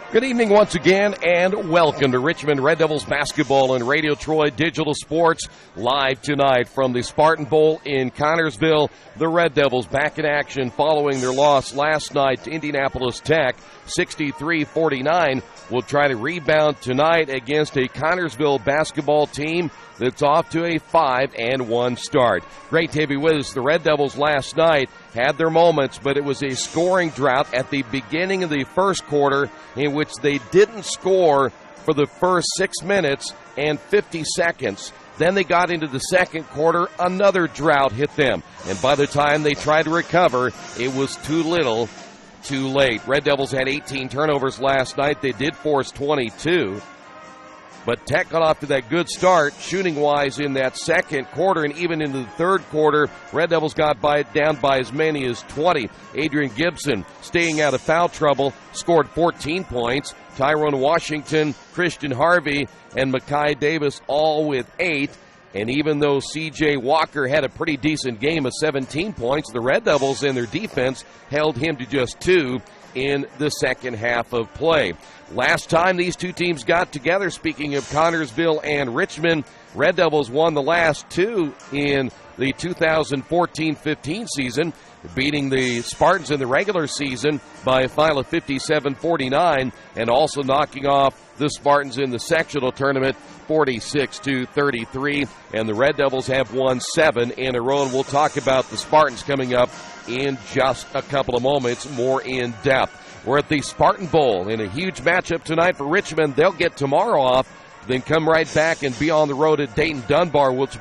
Good evening once again, and welcome to Richmond Red Devils basketball and Radio Troy Digital Sports live tonight from the Spartan Bowl in Connersville. The Red Devils back in action following their loss last night to Indianapolis Tech, 63-49. Will try to rebound tonight against a Connersville basketball team that's off to a 5-1 start. Great to have you with us. The Red Devils last night had their moments, but it was a scoring drought at the beginning of the first quarter in which they didn't score for the first 6 minutes and 50 seconds. Then they got into the second quarter, another drought hit them. And by the time they tried to recover, it was too little, too late. Red Devils had 18 turnovers last night. They did force 22. But Tech got off to that good start, shooting-wise, in that second quarter, and even into the third quarter, Red Devils got down by as many as 20. Adrian Gibson, staying out of foul trouble, scored 14 points. Tyrone Washington, Christian Harvey, and Mekhi Davis all with 8. And even though C.J. Walker had a pretty decent game of 17 points, the Red Devils in their defense held him to just 2 in the second half of play. Last time these two teams got together, speaking of Connersville and Richmond, Red Devils won the last two in the 2014-15 season, beating the Spartans in the regular season by a final of 57-49 and also knocking off the Spartans in the sectional tournament 46-33. And the Red Devils have won 7 in a row, and we'll talk about the Spartans coming up in just a couple of moments, more in depth. We're at the Spartan Bowl in a huge matchup tonight for Richmond. They'll get tomorrow off, then come right back and be on the road at Dayton Dunbar, which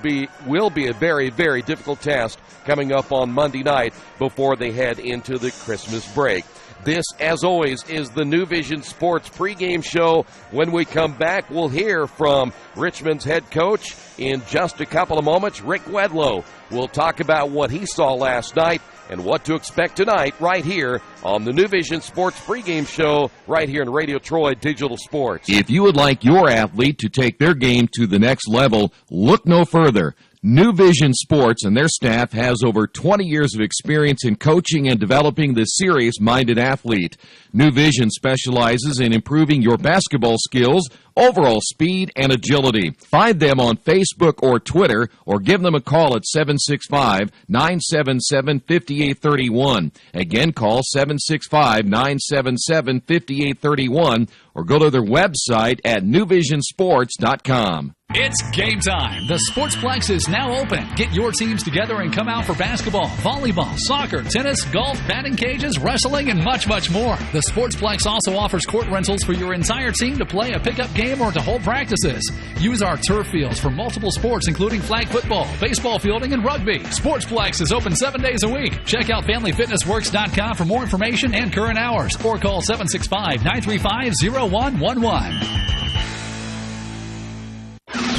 will be a very, very difficult test coming up on Monday night before they head into the Christmas break. This, as always, is the New Vision Sports pregame show. When we come back, we'll hear from Richmond's head coach in just a couple of moments. Rick Wedlow will talk about what he saw last night and what to expect tonight right here on the New Vision Sports pregame show right here in Radio Troy Digital Sports. If you would like your athlete to take their game to the next level, look no further. New Vision Sports and their staff has over 20 years of experience in coaching and developing the serious-minded athlete. New Vision specializes in improving your basketball skills, overall speed, and agility. Find them on Facebook or Twitter, or give them a call at 765-977-5831. Again, call 765-977-5831, or go to their website at newvisionsports.com. It's game time. The Sportsplex is now open. Get your teams together and come out for basketball, volleyball, soccer, tennis, golf, batting cages, wrestling, and much, much more. The Sportsplex also offers court rentals for your entire team to play a pickup game or to hold practices. Use our turf fields for multiple sports, including flag football, baseball fielding, and rugby. Sportsplex is open 7 days a week. Check out FamilyFitnessWorks.com for more information and current hours, or call 765-935-0111.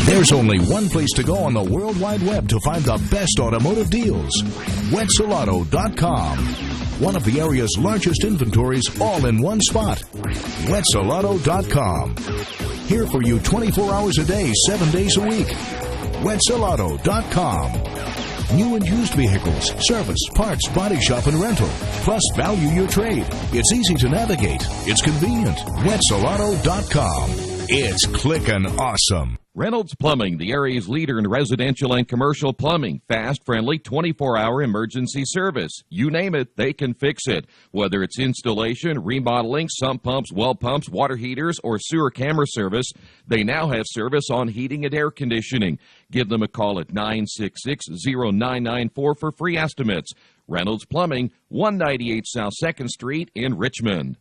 There's only one place to go on the World Wide Web to find the best automotive deals. Wetzelauto.com. One of the area's largest inventories all in one spot. Wetzelauto.com. Here for you 24 hours a day, 7 days a week. Wetzelauto.com. New and used vehicles, service, parts, body shop, and rental. Plus, value your trade. It's easy to navigate. It's convenient. Wetzelauto.com. It's clickin' awesome. Reynolds Plumbing, the area's leader in residential and commercial plumbing. Fast, friendly, 24-hour emergency service. You name it, they can fix it. Whether it's installation, remodeling, sump pumps, well pumps, water heaters, or sewer camera service, they now have service on heating and air conditioning. Give them a call at 966-0994 for free estimates. Reynolds Plumbing, 198 South 2nd Street in Richmond.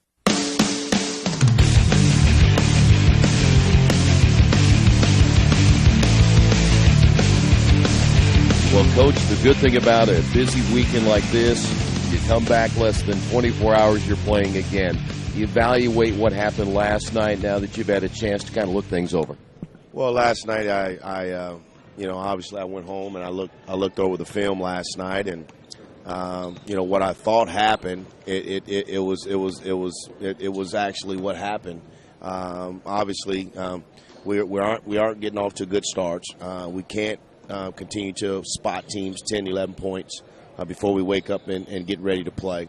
Well, Coach, the good thing about a busy weekend like this, you come back less than 24 hours, you're playing again. You evaluate what happened last night now that you've had a chance to kind of look things over. Well, last night obviously I went home and I looked over the film last night, and what I thought happened, it was actually what happened. Obviously, we aren't getting off to good starts. We can't continue to spot teams 10, 11 points before we wake up and get ready to play.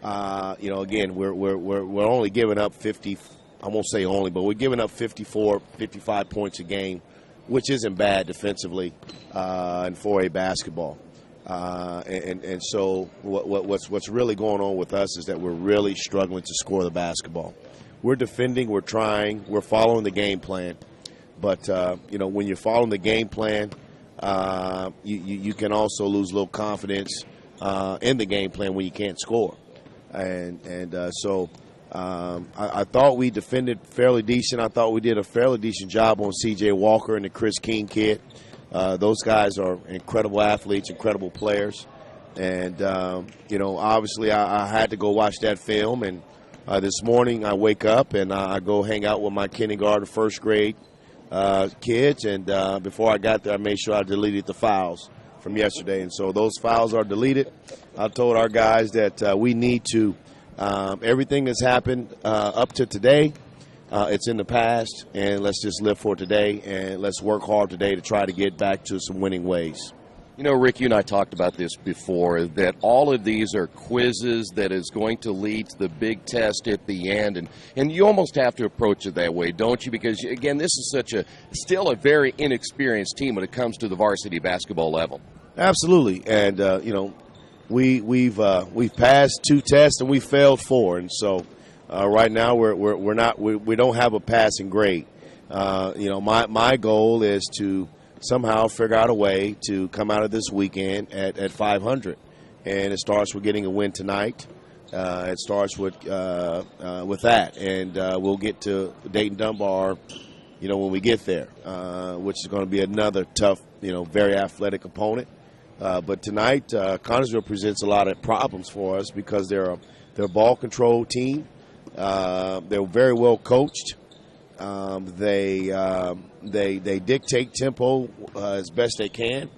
Again, we're only giving up 50 I won't say only, but we're giving up 54, 55 points a game, which isn't bad defensively in 4A basketball. And so what's really going on with us is that we're really struggling to score the basketball. We're defending, we're trying, we're following the game plan. But, when you're following the game plan, you can also lose a little confidence in the game plan when you can't score. So I thought we defended fairly decent. I thought we did a fairly decent job on C.J. Walker and the Chris King kid. Those guys are incredible athletes, incredible players. And, obviously I had to go watch that film. And this morning I wake up and I go hang out with my kindergarten, first grade kids. And before I got there, I made sure I deleted the files from yesterday. And so those files are deleted. I told our guys that we need to, everything that's happened up to today, it's in the past, and let's just live for today, and let's work hard today to try to get back to some winning ways. You know, Rick, you and I talked about this before, that all of these are quizzes that is going to lead to the big test at the end, and you almost have to approach it that way, don't you? Because, again, this is still a very inexperienced team when it comes to the varsity basketball level. Absolutely, and, we've passed 2 tests and we failed 4, and so right now we don't have a passing grade. My goal is to somehow figure out a way to come out of this weekend at 500, and it starts with getting a win tonight. It starts with that, and we'll get to Dayton Dunbar, when we get there, which is going to be another tough, very athletic opponent. But tonight, Connersville presents a lot of problems for us because they're a ball control team. They're very well coached. They dictate tempo as best they can,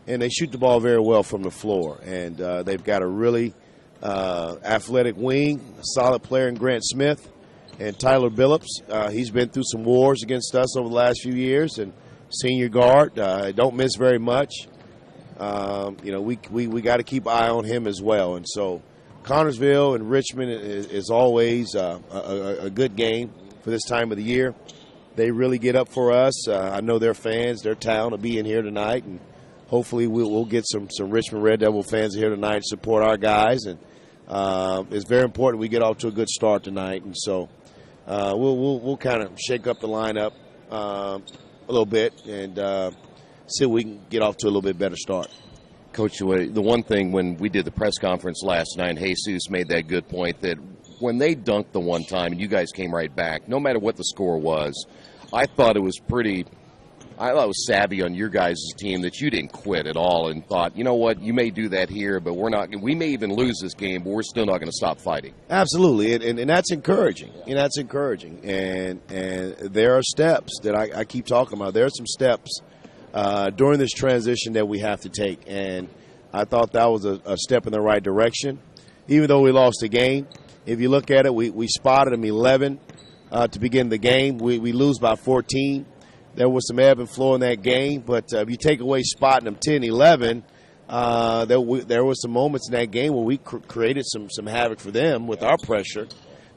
and they shoot the ball very well from the floor. And they've got a really athletic wing, a solid player in Grant Smith, and Tyler Billups. He's been through some wars against us over the last few years, and senior guard, don't miss very much. We got to keep an eye on him as well. And so Connersville and Richmond is always a good game for this time of the year. They really get up for us. I know their fans, their town will be in here tonight, and hopefully we'll get some Richmond Red Devil fans here tonight to support our guys. And it's very important we get off to a good start tonight. And so we'll kind of shake up the lineup a little bit and see if we can get off to a little bit better start. Coach, the one thing when we did the press conference last night, Jesus made that good point that when they dunked the one time and you guys came right back, no matter what the score was, I thought it was savvy on your guys' team that you didn't quit at all and thought, you know what, you may do that here, but we may even lose this game, but we're still not going to stop fighting. Absolutely, and that's encouraging. And that's encouraging. And there are steps that I keep talking about. There are some steps during this transition that we have to take. And I thought that was a step in the right direction. Even though we lost the game, if you look at it, we spotted them 11 to begin the game. We lose by 14. There was some ebb and flow in that game. But if you take away spotting them 10, 11, there were some moments in that game where we created some havoc for them with our pressure.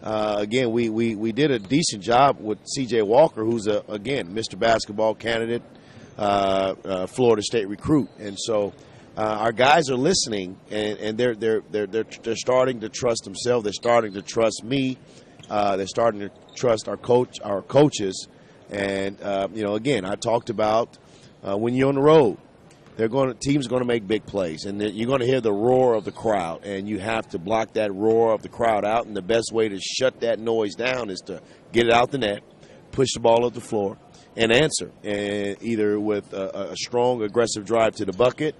Again, we did a decent job with C.J. Walker, who's, again, Mr. Basketball candidate, Florida State recruit. And so our guys are listening, and they're starting to trust themselves. They're starting to trust me. They're starting to trust our coaches. And again, I talked about when you're on the road, teams are going to make big plays, and you're going to hear the roar of the crowd, and you have to block that roar of the crowd out. And the best way to shut that noise down is to get it out the net, push the ball up the floor, and answer, and either with a strong, aggressive drive to the bucket,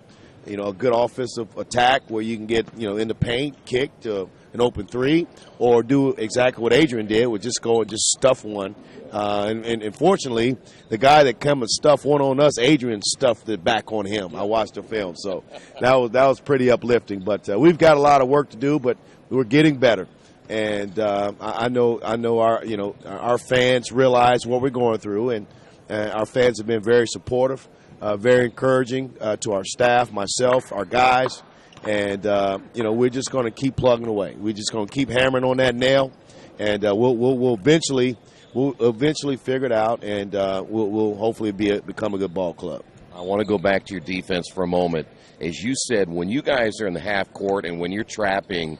a good offensive attack where you can get, in the paint, kick to an open three, or do exactly what Adrian did, would just go and just stuff one. And fortunately, the guy that came and stuffed one on us, Adrian stuffed it back on him. I watched the film, so that was pretty uplifting. But we've got a lot of work to do, but we're getting better. And I know our fans realize what we're going through, and our fans have been very supportive, very encouraging to our staff, myself, our guys. And, we're just going to keep plugging away. We're just going to keep hammering on that nail. And we'll eventually we'll eventually figure it out, and we'll hopefully become a good ball club. I want to go back to your defense for a moment. As you said, when you guys are in the half court and when you're trapping,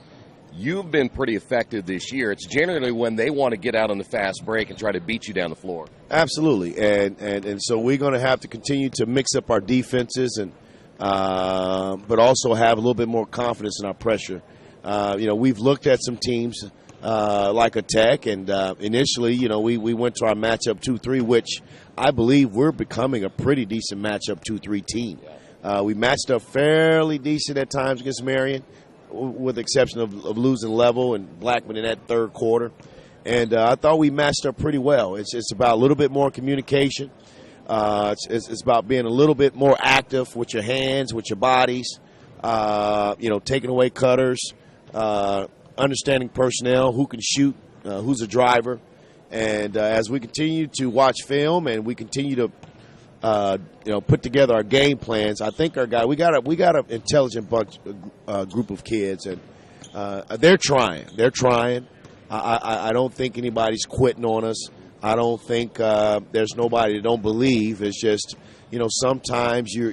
you've been pretty effective this year. It's generally when they want to get out on the fast break and try to beat you down the floor. Absolutely, and so we're going to have to continue to mix up our defenses, and but also have a little bit more confidence in our pressure. We've looked at some teams like a Tech, and initially, we went to our matchup 2-3, which I believe we're becoming a pretty decent matchup 2-3 team. We matched up fairly decent at times against Marion, with the exception of losing level and Blackman in that third quarter. And I thought we matched up pretty well. It's about a little bit more communication. It's about being a little bit more active with your hands, with your bodies, taking away cutters, understanding personnel, who can shoot, who's a driver. And as we continue to watch film and we continue to put together our game plans, I think we got an intelligent group of kids, and they're trying. I don't think anybody's quitting on us. I don't think there's nobody that don't believe. It's just sometimes you're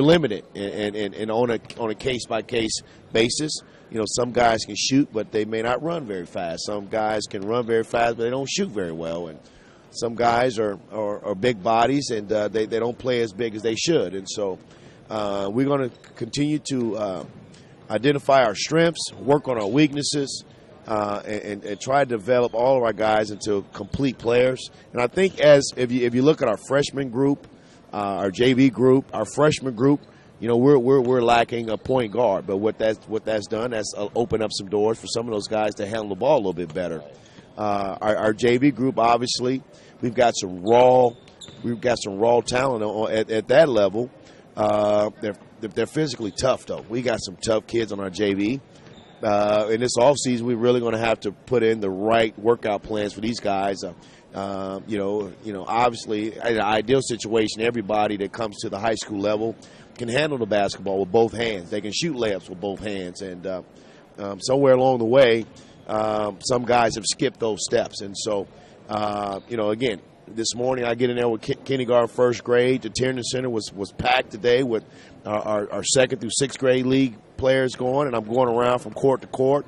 limited, and on a case by case basis. Some guys can shoot, but they may not run very fast. Some guys can run very fast, but they don't shoot very well. And some guys are big bodies, and they don't play as big as they should. And so we're going to continue to identify our strengths, work on our weaknesses, and try to develop all of our guys into complete players. And I think if you look at our freshman group, our JV group, our freshman group, we're lacking a point guard. But what that's done, that's opened up some doors for some of those guys to handle the ball a little bit better. Our JV group, obviously, we've got some raw talent at that level. They're physically tough, though. We got some tough kids on our JV. In this offseason, we're really going to have to put in the right workout plans for these guys. Obviously, in an ideal situation, everybody that comes to the high school level can handle the basketball with both hands. They can shoot layups with both hands. And somewhere along the way, some guys have skipped those steps. And so, again, this morning I get in there with kindergarten, first grade. The Tiernan Center was packed today with our second through sixth grade league players going, and I'm going around from court to court,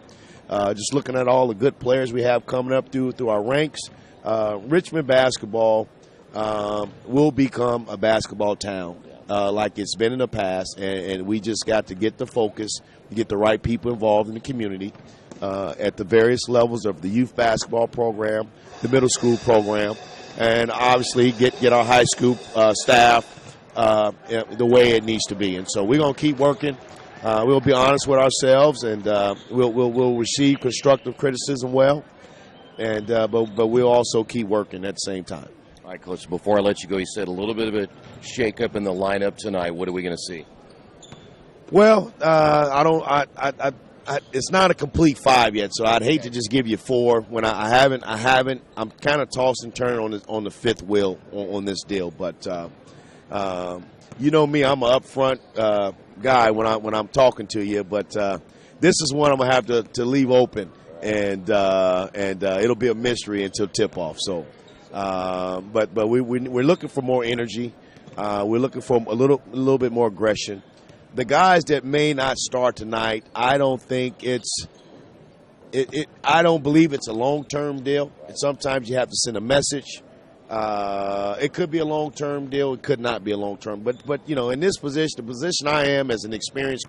just looking at all the good players we have coming up through our ranks. Richmond basketball will become a basketball town like it's been in the past, and we just got to get the focus, get the right people involved in the community at the various levels of the youth basketball program, the middle school program, and obviously get our high school staff the way it needs to be. And so we're going to keep working. We'll be honest with ourselves, and we'll receive constructive criticism well, and but we'll also keep working at the same time. All right, Coach, before I let you go, you said a little bit of a shake-up in the lineup tonight. What are we going to see? Well, it's not a complete five yet, so I'd hate to just give you four when I haven't. I'm kind of tossing and turning on the fifth wheel on this deal, but you know me, I'm an upfront guy when I'm talking to you, but this is one I'm gonna have to leave open, and it'll be a mystery until tip-off. So, but we're looking for more energy. We're looking for a little bit more aggression. The guys that may not start tonight, I don't think I don't believe it's a long-term deal. And sometimes you have to send a message. It could be a long-term deal. It could not be a long-term. But in this position, the position I am as an inexperienced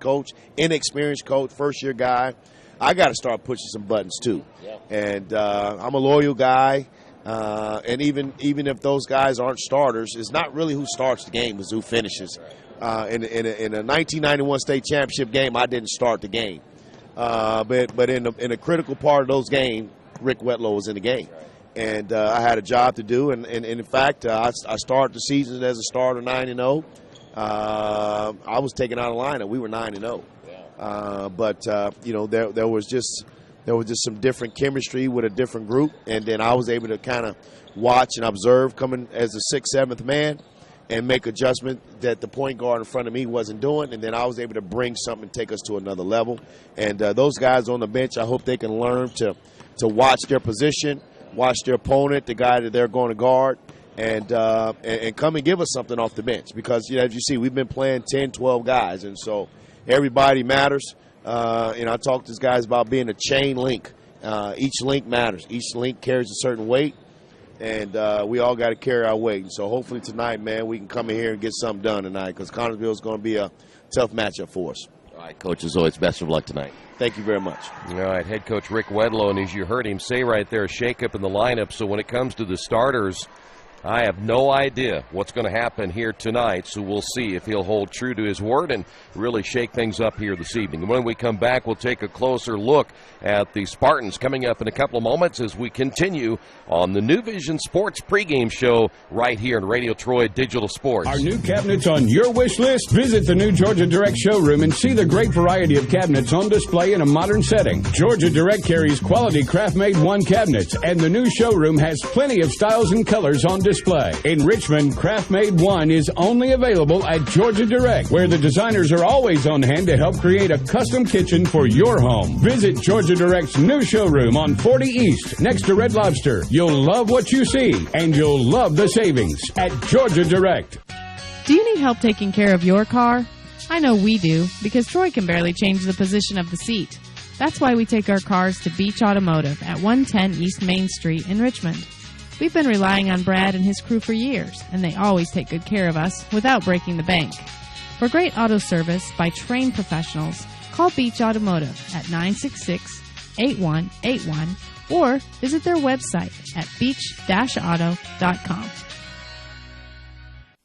coach, first-year guy, I got to start pushing some buttons too. Yeah. And I'm a loyal guy. And even if those guys aren't starters, it's not really who starts the game, it's who finishes. In a 1991 state championship game, I didn't start the game. But in a critical part of those games, Rick Wetlow was in the game. And I had a job to do. And in fact, I started the season as a starter 9-0. I was taken out of lineup. We were 9-0. But there was just some different chemistry with a different group. And then I was able to kind of watch and observe coming as a 6th, 7th man, and make adjustment that the point guard in front of me wasn't doing, and then I was able to bring something and take us to another level. And those guys on the bench, I hope they can learn to watch their position, watch their opponent, the guy that they're going to guard, and come and give us something off the bench. Because, as you see, we've been playing 10, 12 guys, and so everybody matters. I talk to these guys about being a chain link. Each link matters. Each link carries a certain weight, and we all got to carry our weight. And so hopefully tonight, man, we can come in here and get something done tonight, because Connersville is going to be a tough matchup for us. All right, Coach, as always, best of luck tonight. Thank you very much. All right, head coach Rick Wedlow, and as you heard him say right there, a shakeup in the lineup. So when it comes to the starters, I have no idea what's going to happen here tonight, so we'll see if he'll hold true to his word and really shake things up here this evening. When we come back, we'll take a closer look at the Spartans coming up in a couple of moments as we continue on the New Vision Sports pregame show right here in Radio Troy Digital Sports. Are new cabinets on your wish list? Visit the new Georgia Direct showroom and see the great variety of cabinets on display in a modern setting. Georgia Direct carries quality craft-made one cabinets, and the new showroom has plenty of styles and colors on display. In Richmond, Craft Made One is only available at Georgia Direct, where the designers are always on hand to help create a custom kitchen for your home. Visit Georgia Direct's new showroom on 40 East, next to Red Lobster. You'll love what you see, and you'll love the savings at Georgia Direct. Do you need help taking care of your car? I know we do, because Troy can barely change the position of the seat. That's why we take our cars to Beach Automotive at 110 East Main Street in Richmond. We've been relying on Brad and his crew for years, and they always take good care of us without breaking the bank. For great auto service by trained professionals, call Beach Automotive at 966-8181 or visit their website at beach-auto.com.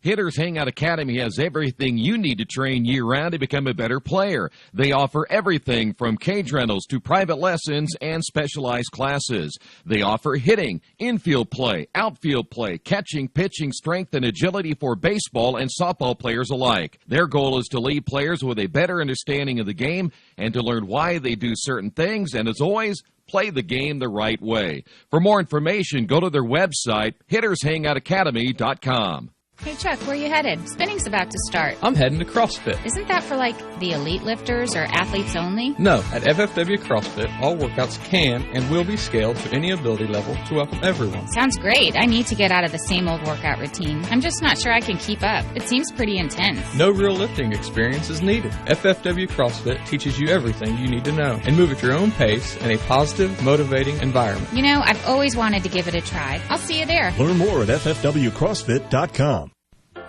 Hitters Hangout Academy has everything you need to train year-round to become a better player. They offer everything from cage rentals to private lessons and specialized classes. They offer hitting, infield play, outfield play, catching, pitching, strength, and agility for baseball and softball players alike. Their goal is to leave players with a better understanding of the game and to learn why they do certain things, and as always, play the game the right way. For more information, go to their website, hittershangoutacademy.com. Hey, Chuck, where are you headed? Spinning's about to start. I'm heading to CrossFit. Isn't that for, the elite lifters or athletes only? No, at FFW CrossFit, all workouts can and will be scaled to any ability level to welcome everyone. Sounds great. I need to get out of the same old workout routine. I'm just not sure I can keep up. It seems pretty intense. No real lifting experience is needed. FFW CrossFit teaches you everything you need to know and move at your own pace in a positive, motivating environment. You know, I've always wanted to give it a try. I'll see you there. Learn more at ffwcrossfit.com.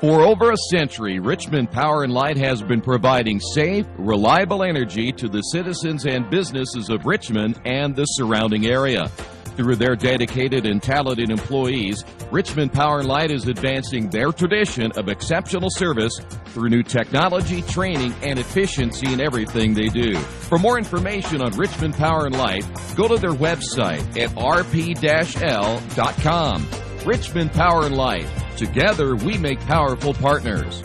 For over a century, Richmond Power and Light has been providing safe, reliable energy to the citizens and businesses of Richmond and the surrounding area. Through their dedicated and talented employees, Richmond Power and Light is advancing their tradition of exceptional service through new technology, training, and efficiency in everything they do. For more information on Richmond Power and Light, go to their website at rp-l.com. Richmond Power and Light. Together, we make powerful partners.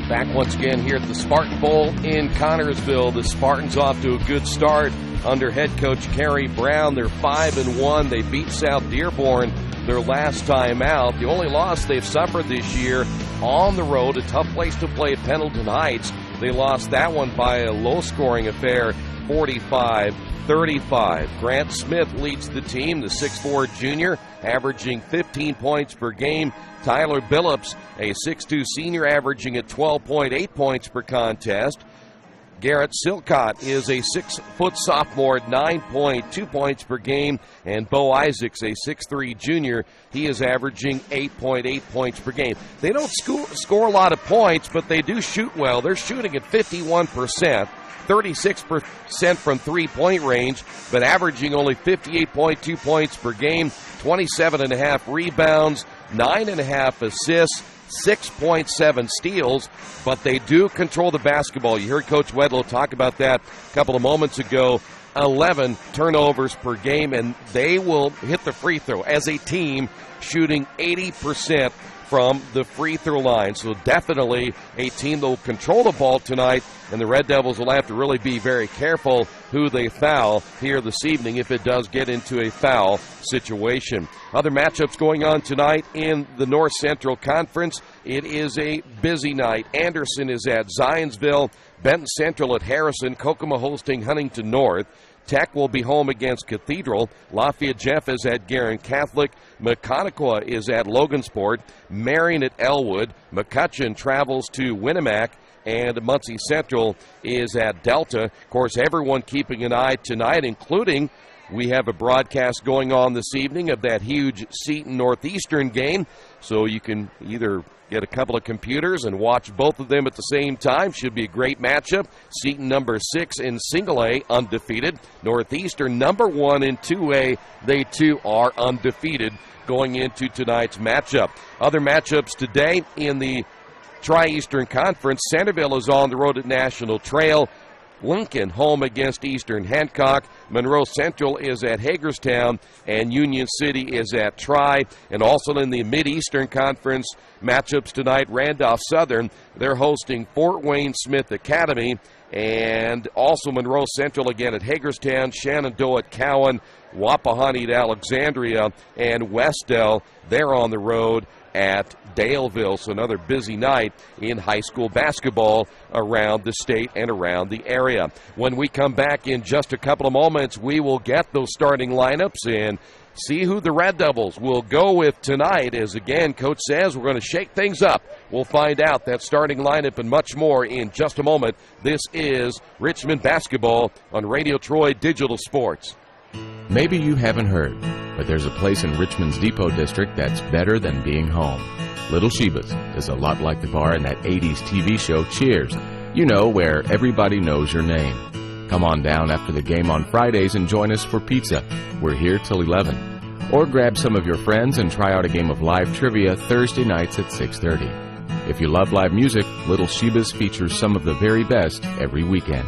Back once again here at the Spartan Bowl in Connersville. The Spartans off to a good start under head coach Kerry Brown. They're 5-1. They beat South Dearborn their last time out. The only loss they've suffered this year on the road, a tough place to play at Pendleton Heights. They lost that one by a low-scoring affair, 45-35. Grant Smith leads the team, the 6'4 junior, averaging 15 points per game. Tyler Billups, a 6'2 senior, averaging at 12.8 points per contest. Garrett Silcott is a 6-foot sophomore at 9.2 points per game. And Bo Isaacs, a 6'3 junior, he is averaging 8.8 points per game. They don't score a lot of points, but they do shoot well. They're shooting at 51%. 36% from three-point range, but averaging only 58.2 points per game, 27.5 rebounds, 9.5 assists, 6.7 steals, but they do control the basketball. You heard Coach Wedlow talk about that a couple of moments ago. 11 turnovers per game, and they will hit the free throw as a team, shooting 80% from the free throw line. So definitely a team that will control the ball tonight, and the Red Devils will have to really be very careful who they foul here this evening if it does get into a foul situation. Other matchups going on tonight in the North Central Conference. It is a busy night. Anderson is at Zionsville, Benton Central at Harrison, Kokomo hosting Huntington North. Tech will be home against Cathedral. Lafayette Jeff is at Guerin Catholic. McConaughey is at Logansport. Marion at Elwood. McCutcheon travels to Winnemac. And Muncie Central is at Delta. Of course, everyone keeping an eye tonight, including we have a broadcast going on this evening of that huge Seton Northeastern game. So you can either get a couple of computers and watch both of them at the same time. Should be a great matchup. Seton number 6 in single A, undefeated. Northeastern number 1 in 2A. They too are undefeated going into tonight's matchup. Other matchups today in the Tri-Eastern Conference. Centerville is on the road at National Trail. Lincoln home against Eastern Hancock. Monroe Central is at Hagerstown, and Union City is at Tri. And also in the Mid-Eastern Conference matchups tonight, Randolph Southern, they're hosting Fort Wayne Smith Academy, and also Monroe Central again at Hagerstown, Shenandoah at Cowan, Wapahani at Alexandria, and Westdell, they're on the road at Daleville. So another busy night in high school basketball around the state and around the area. When we come back in just a couple of moments, we will get those starting lineups and see who the Red Devils will go with tonight. As again, Coach says, we're going to shake things up. We'll find out that starting lineup and much more in just a moment. This is Richmond basketball on Radio Troy Digital Sports. Maybe you haven't heard, but there's a place in Richmond's Depot District that's better than being home. Little Sheba's is a lot like the bar in that 80s TV show Cheers. You know, where everybody knows your name. Come on down after the game on Fridays and join us for pizza. We're here till 11. Or grab some of your friends and try out a game of live trivia Thursday nights at 6:30. If you love live music, Little Sheba's features some of the very best every weekend.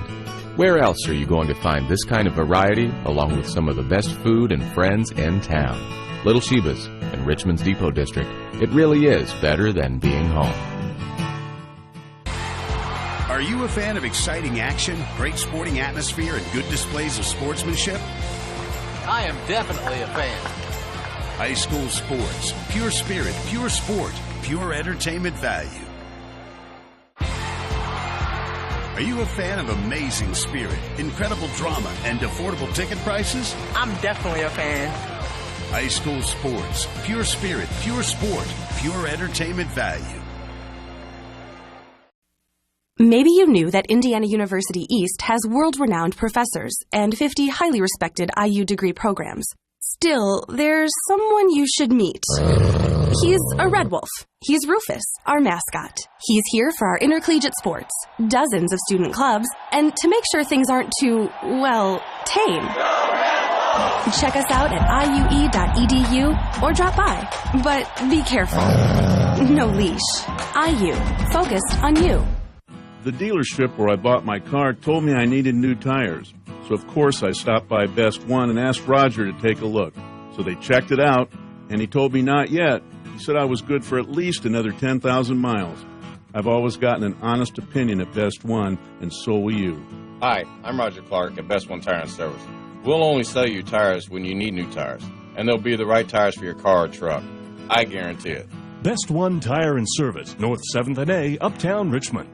Where else are you going to find this kind of variety, along with some of the best food and friends in town? Little Sheba's in Richmond's Depot District. It really is better than being home. Are you a fan of exciting action, great sporting atmosphere, and good displays of sportsmanship? I am definitely a fan. High school sports, pure spirit, pure sport, pure entertainment value. Are you a fan of amazing spirit, incredible drama, and affordable ticket prices? I'm definitely a fan. High school sports, pure spirit, pure sport, pure entertainment value. Maybe you knew that Indiana University East has world-renowned professors and 50 highly respected IU degree programs. Still, there's someone you should meet. He's a red wolf. He's Rufus, our mascot. He's here for our intercollegiate sports, dozens of student clubs, and to make sure things aren't too, well, tame. Check us out at iue.edu or drop by. But be careful. No leash. IU. Focused on you. The dealership where I bought my car told me I needed new tires. So, of course, I stopped by Best One and asked Roger to take a look. So they checked it out, and he told me not yet. He said I was good for at least another 10,000 miles. I've always gotten an honest opinion at Best One, and so will you. Hi, I'm Roger Clark at Best One Tire and Service. We'll only sell you tires when you need new tires, and they'll be the right tires for your car or truck. I guarantee it. Best One Tire and Service, North 7th and A, Uptown Richmond.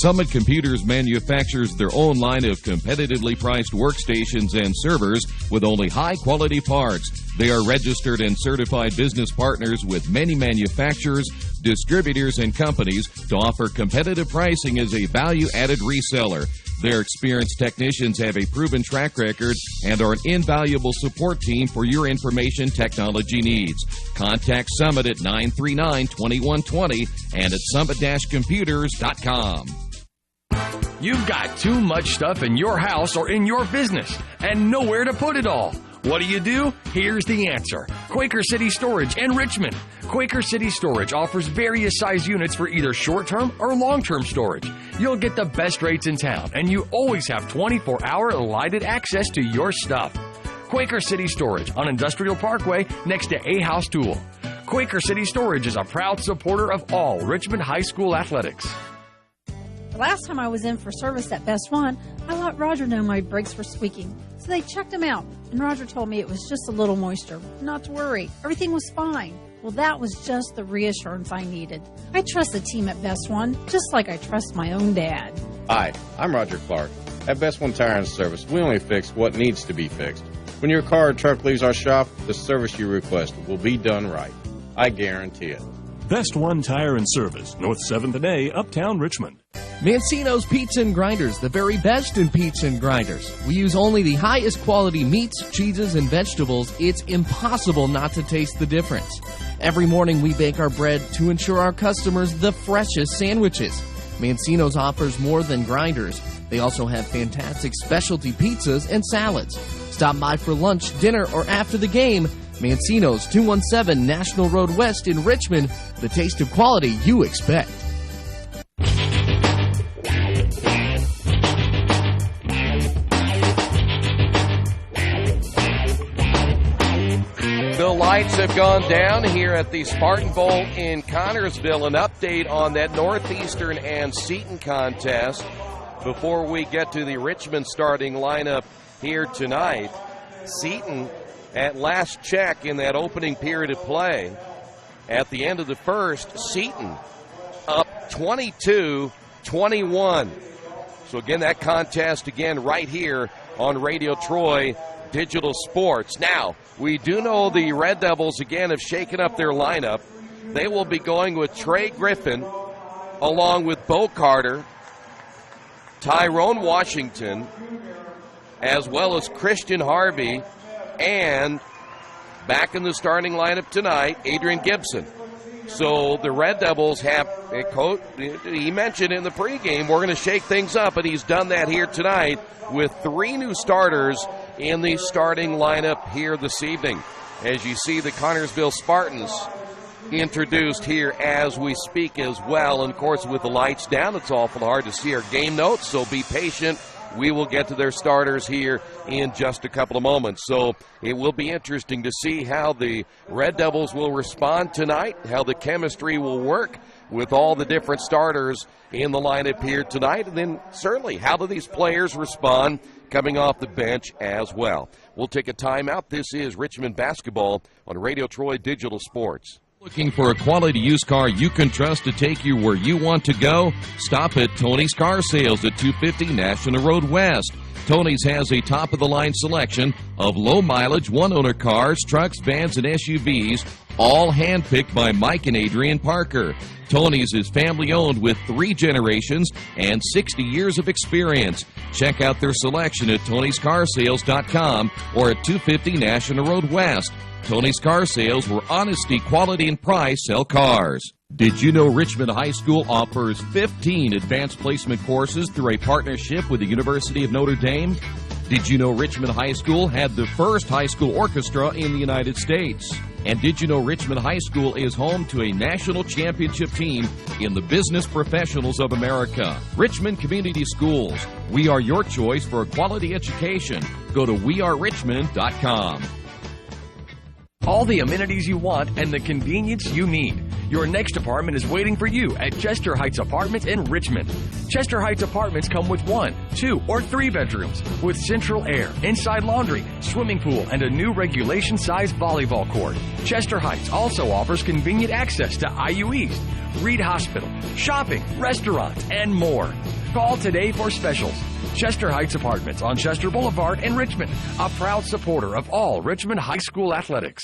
Summit Computers manufactures their own line of competitively priced workstations and servers with only high-quality parts. They are registered and certified business partners with many manufacturers, distributors, and companies to offer competitive pricing as a value-added reseller. Their experienced technicians have a proven track record and are an invaluable support team for your information technology needs. Contact Summit at 939-2120 and at summit-computers.com. You've got too much stuff in your house or in your business and nowhere to put it all. What do? Here's the answer. Quaker City Storage in Richmond. Quaker City Storage offers various size units for either short-term or long-term storage. You'll get the best rates in town, and you always have 24-hour lighted access to your stuff. Quaker City Storage on Industrial Parkway next to A House Tool. Quaker City Storage is a proud supporter of all Richmond High School athletics. The last time I was in for service at Best One, I let Roger know my brakes were squeaking. So they checked them out, and Roger told me it was just a little moisture. Not to worry, everything was fine. Well, that was just the reassurance I needed. I trust the team at Best One, just like I trust my own dad. Hi, I'm Roger Clark. At Best One Tire and Service, we only fix what needs to be fixed. When your car or truck leaves our shop, the service you request will be done right. I guarantee it. Best One Tire and Service, North 7th and A, Uptown Richmond. Mancino's Pizza and Grinders, the very best in pizza and grinders. We use only the highest quality meats, cheeses, and vegetables. It's impossible not to taste the difference. Every morning we bake our bread to ensure our customers the freshest sandwiches. Mancino's offers more than grinders. They also have fantastic specialty pizzas and salads. Stop by for lunch, dinner, or after the game. Mancino's, 217 National Road West in Richmond. The taste of quality you expect. The lights have gone down here at the Spartan Bowl in Connersville. An update on that Northeastern and Seton contest before we get to the Richmond starting lineup here tonight. Seton, at last check in that opening period of play, at the end of the first, Seton up 22-21. So again, that contest again right here on Radio Troy Digital Sports. Now, we do know the Red Devils again have shaken up their lineup. They will be going with Trey Griffin along with Bo Carter, Tyrone Washington, as well as Christian Harvey, and back in the starting lineup tonight, Adrian Gibson. So the Red Devils have a coach. He mentioned in the pregame we're going to shake things up, and he's done that here tonight with 3 new starters in the starting lineup here this evening. As you see the Connersville Spartans introduced here as we speak as well. And of course, with the lights down, it's awful hard to see our game notes, so be patient. We will get to their starters here in just a couple of moments. So it will be interesting to see how the Red Devils will respond tonight, how the chemistry will work with all the different starters in the lineup here tonight, and then certainly how do these players respond coming off the bench as well. We'll take a timeout. This is Richmond basketball on Radio Troy Digital Sports. Looking for a quality used car you can trust to take you where you want to go? Stop at Tony's Car Sales at 250 National Road West. Tony's has a top-of-the-line selection of low-mileage, one-owner cars, trucks, vans, and SUVs, all handpicked by Mike and Adrian Parker. Tony's is family-owned with 3 generations and 60 years of experience. Check out their selection at Tony'sCarSales.com or at 250 National Road West. Tony's Car Sales, where honesty, quality, and price sell cars. Did you know Richmond High School offers 15 advanced placement courses through a partnership with the University of Notre Dame? Did you know Richmond High School had the first high school orchestra in the United States? And did you know Richmond High School is home to a national championship team in the Business Professionals of America? Richmond Community Schools. We are your choice for a quality education. Go to wearerichmond.com. All the amenities you want and the convenience you need. Your next apartment is waiting for you at Chester Heights Apartments in Richmond. Chester Heights Apartments come with 1, 2, or 3 bedrooms with central air, inside laundry, swimming pool, and a new regulation-sized volleyball court. Chester Heights also offers convenient access to IU East, Reed Hospital, shopping, restaurants, and more. Call today for specials. Chester Heights Apartments on Chester Boulevard in Richmond, a proud supporter of all Richmond High School athletics.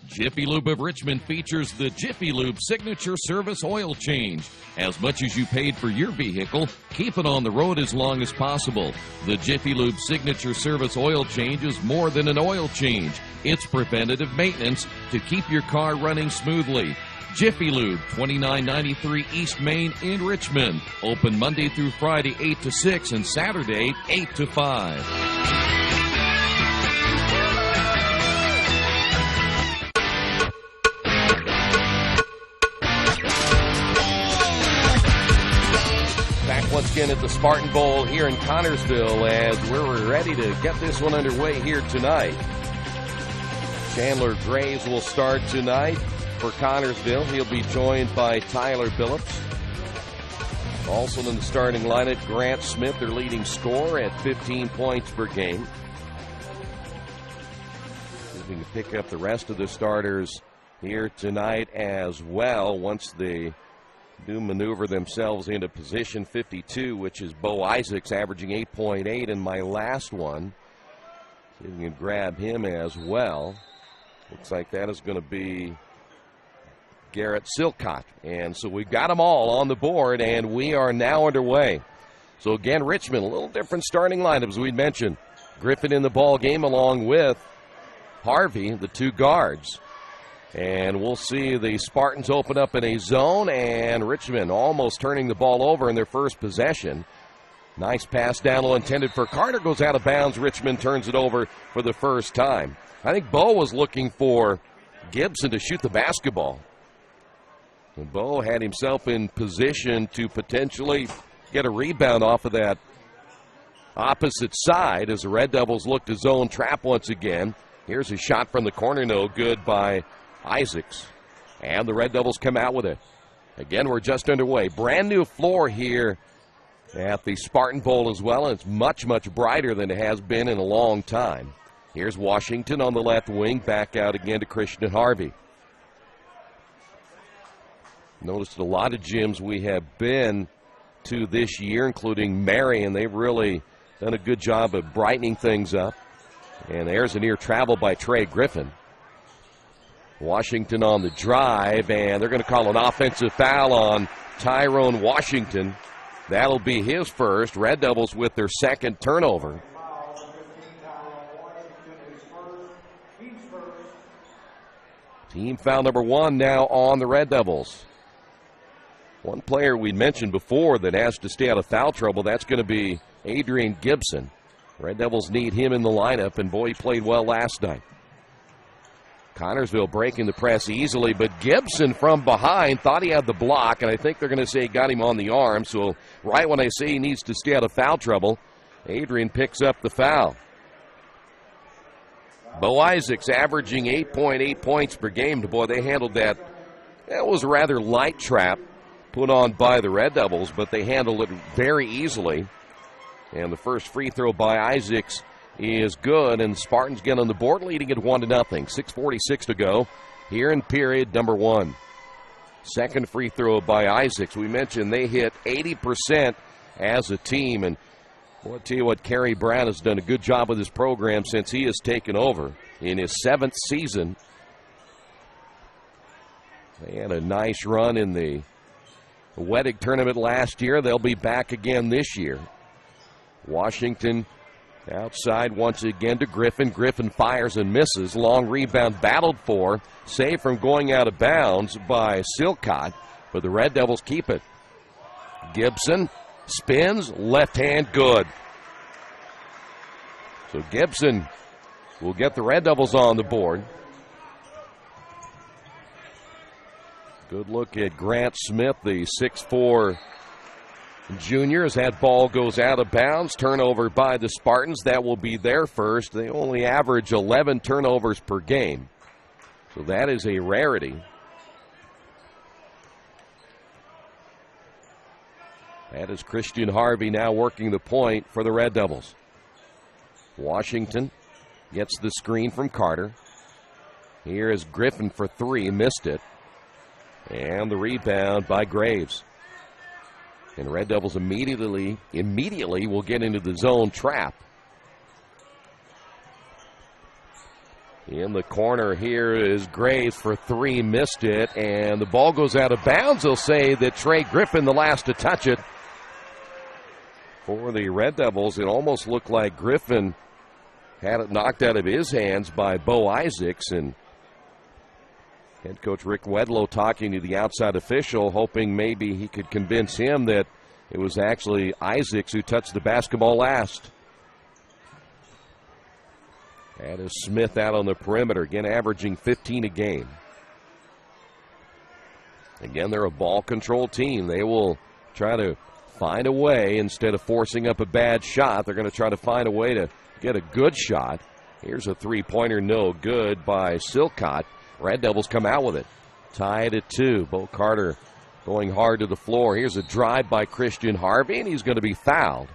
Jiffy Lube of Richmond features the Jiffy Lube Signature Service Oil Change. As much as you paid for your vehicle, keep it on the road as long as possible. The Jiffy Lube Signature Service Oil Change is more than an oil change. It's preventative maintenance to keep your car running smoothly. Jiffy Lube, 2993 East Main in Richmond. Open Monday through Friday, 8 to 6, and Saturday, 8 to 5. Back once again at the Spartan Bowl here in Connersville as we're ready to get this one underway here tonight. Chandler Graves will start tonight. for Connersville. He'll be joined by Tyler Billups. Also in the starting lineup, Grant Smith, their leading scorer at 15 points per game. We can pick up the rest of the starters here tonight as well once they do maneuver themselves into position 52, which is Bo Isaacs, averaging 8.8 in my last one. See if we can grab him as well. Looks like that is going to be Garrett Silcott. And so we've got them all on the board, and we are now underway. So again, Richmond, a little different starting lineup, as we mentioned. Griffin in the ball game along with Harvey, the two guards. And we'll see the Spartans open up in a zone, and Richmond almost turning the ball over in their first possession. Nice pass down low intended for Carter, goes out of bounds. Richmond turns it over for the first time. I think Bo was looking for Gibson to shoot the basketball. And Bo had himself in position to potentially get a rebound off of that opposite side as the Red Devils look to zone trap once again. Here's a shot from the corner, no good by Isaacs. And the Red Devils come out with it. Again, we're just underway. Brand new floor here at the Spartan Bowl as well, and it's much, much brighter than it has been in a long time. Here's Washington on the left wing, back out again to Christian Harvey. Noticed a lot of gyms we have been to this year, including Marion. They've really done a good job of brightening things up. And there's a near travel by Trey Griffin. Washington on the drive, and they're going to call an offensive foul on Tyrone Washington. That'll be his first. Red Devils with their second turnover. Team foul number one now on the Red Devils. One player we mentioned before that has to stay out of foul trouble, that's going to be Adrian Gibson. Red Devils need him in the lineup, and boy, he played well last night. Connersville breaking the press easily, but Gibson from behind thought he had the block, and I think they're going to say he got him on the arm. So right when I say he needs to stay out of foul trouble, Adrian picks up the foul. Bo Isaacs averaging 8.8 points per game. Boy, they handled that. That was a rather light trap put on by the Red Devils, but they handled it very easily. And the first free throw by Isaacs is good, and the Spartans get on the board, leading it 1-0. 6:46 to go here in period number one. Second free throw by Isaacs. We mentioned they hit 80% as a team, and well, I'll tell you what, Kerry Brown has done a good job with this program since he has taken over in his 7th season. They had a nice run in the Wettig tournament last year. They'll be back again this year. Washington outside once again to Griffin. Griffin fires and misses. Long rebound battled for. Saved from going out of bounds by Silcott, but the Red Devils keep it. Gibson spins, left hand, good. So Gibson will get the Red Devils on the board. Good look at Grant Smith, the 6'4" junior, as that ball goes out of bounds. Turnover by the Spartans. That will be their first. They only average 11 turnovers per game, so that is a rarity. That is Christian Harvey now working the point for the Red Devils. Washington gets the screen from Carter. Here is Griffin for three, missed it. And the rebound by Graves. And Red Devils immediately will get into the zone trap. In the corner here is Graves for three, missed it, and the ball goes out of bounds. They'll say that Trey Griffin, the last to touch it. For the Red Devils, it almost looked like Griffin had it knocked out of his hands by Bo Isaacs, and head coach Rick Wedlow talking to the outside official, hoping maybe he could convince him that it was actually Isaacs who touched the basketball last. That is Smith out on the perimeter, again averaging 15 a game. Again, they're a ball control team. They will try to find a way, instead of forcing up a bad shot, they're going to try to find a way to get a good shot. Here's a three-pointer, no good by Silcott. Red Devils come out with it. Tied at 2. Bo Carter going hard to the floor. Here's a drive by Christian Harvey, and he's going to be fouled.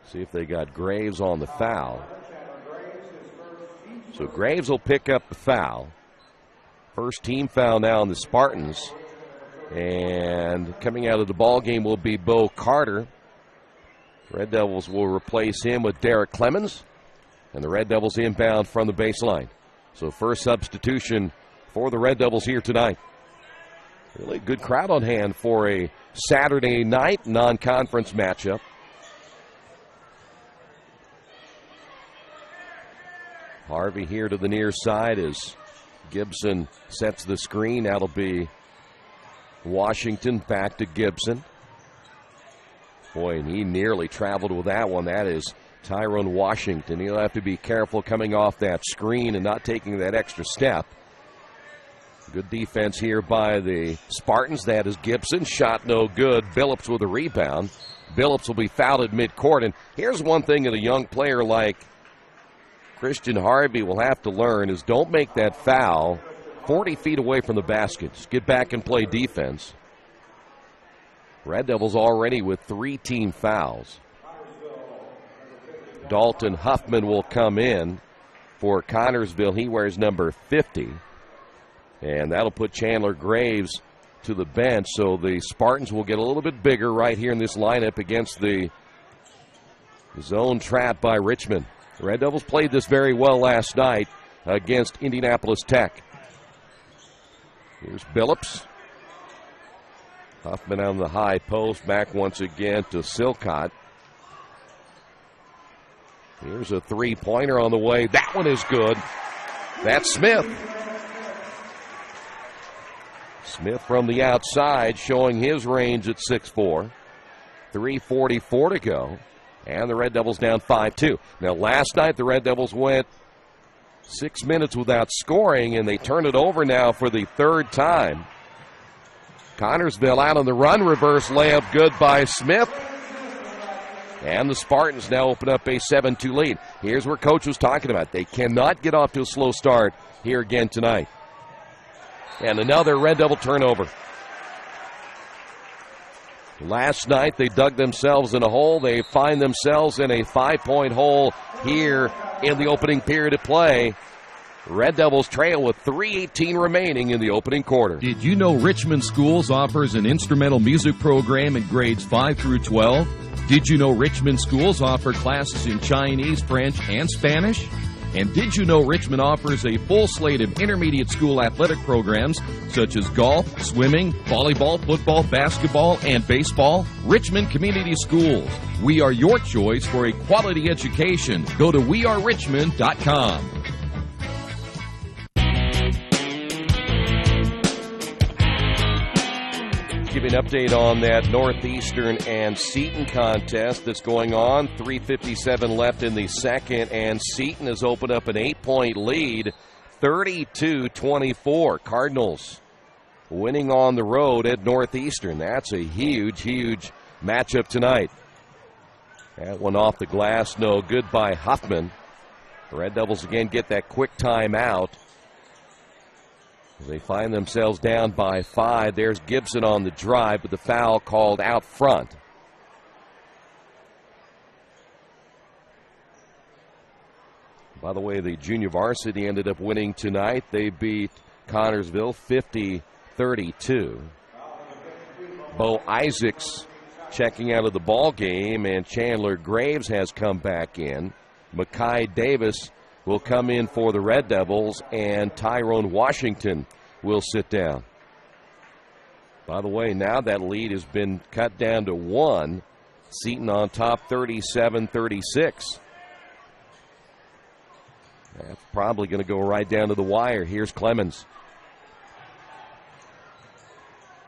See if they got Graves on the foul. So Graves will pick up the foul. First team foul now on the Spartans. And coming out of the ball game will be Bo Carter. Red Devils will replace him with Derek Clemens. And the Red Devils inbound from the baseline. So first substitution for the Red Devils here tonight. Really good crowd on hand for a Saturday night non-conference matchup. Harvey here to the near side as Gibson sets the screen. That'll be Washington back to Gibson. Boy, and he nearly traveled with that one. That is Tyrone Washington. He'll have to be careful coming off that screen and not taking that extra step. Good defense here by the Spartans. That is Gibson. Shot no good. Billups with a rebound. Billups will be fouled at midcourt. And here's one thing that a young player like Christian Harvey will have to learn is don't make that foul 40 feet away from the basket. Just get back and play defense. Red Devils already with 3 team fouls. Dalton Huffman will come in for Connersville. He wears number 50. And that'll put Chandler Graves to the bench. So the Spartans will get a little bit bigger right here in this lineup against the zone trap by Richmond. The Red Devils played this very well last night against Indianapolis Tech. Here's Billups. Huffman on the high post. Back once again to Silcott. Here's a three-pointer on the way. That one is good. That's Smith. Smith from the outside showing his range at 6'4". 3:44 to go. And the Red Devils down 5-2. Now, last night the Red Devils went 6 minutes without scoring, and they turn it over now for the 3rd time. Connersville out on the run. Reverse layup good by Smith. And the Spartans now open up a 7-2 lead. Here's where Coach was talking about. They cannot get off to a slow start here again tonight. And another Red Devil turnover. Last night they dug themselves in a hole. They find themselves in a 5-point hole here in the opening period of play. Red Devils trail with 3:18 remaining in the opening quarter. Did you know Richmond Schools offers an instrumental music program in grades 5 through 12? Did you know Richmond Schools offer classes in Chinese, French, and Spanish? And did you know Richmond offers a full slate of intermediate school athletic programs such as golf, swimming, volleyball, football, basketball, and baseball? Richmond Community Schools. We are your choice for a quality education. Go to wearerichmond.com. Give you an update on that Northeastern and Seton contest that's going on. 3:57 left in the second, and Seton has opened up an 8-point lead, 32-24. Cardinals winning on the road at Northeastern. That's a huge, huge matchup tonight. That one off the glass, no good by Huffman. The Red Devils again get that quick timeout. They find themselves down by 5. There's Gibson on the drive, but the foul called out front. By the way, the junior varsity ended up winning tonight. They beat Connersville 50-32. Bo Isaacs checking out of the ball game, and Chandler Graves has come back in. Makai Davis will come in for the Red Devils, and Tyrone Washington will sit down. By the way, now that lead has been cut down to 1. Seton on top 37-36. That's probably going to go right down to the wire. Here's Clemens.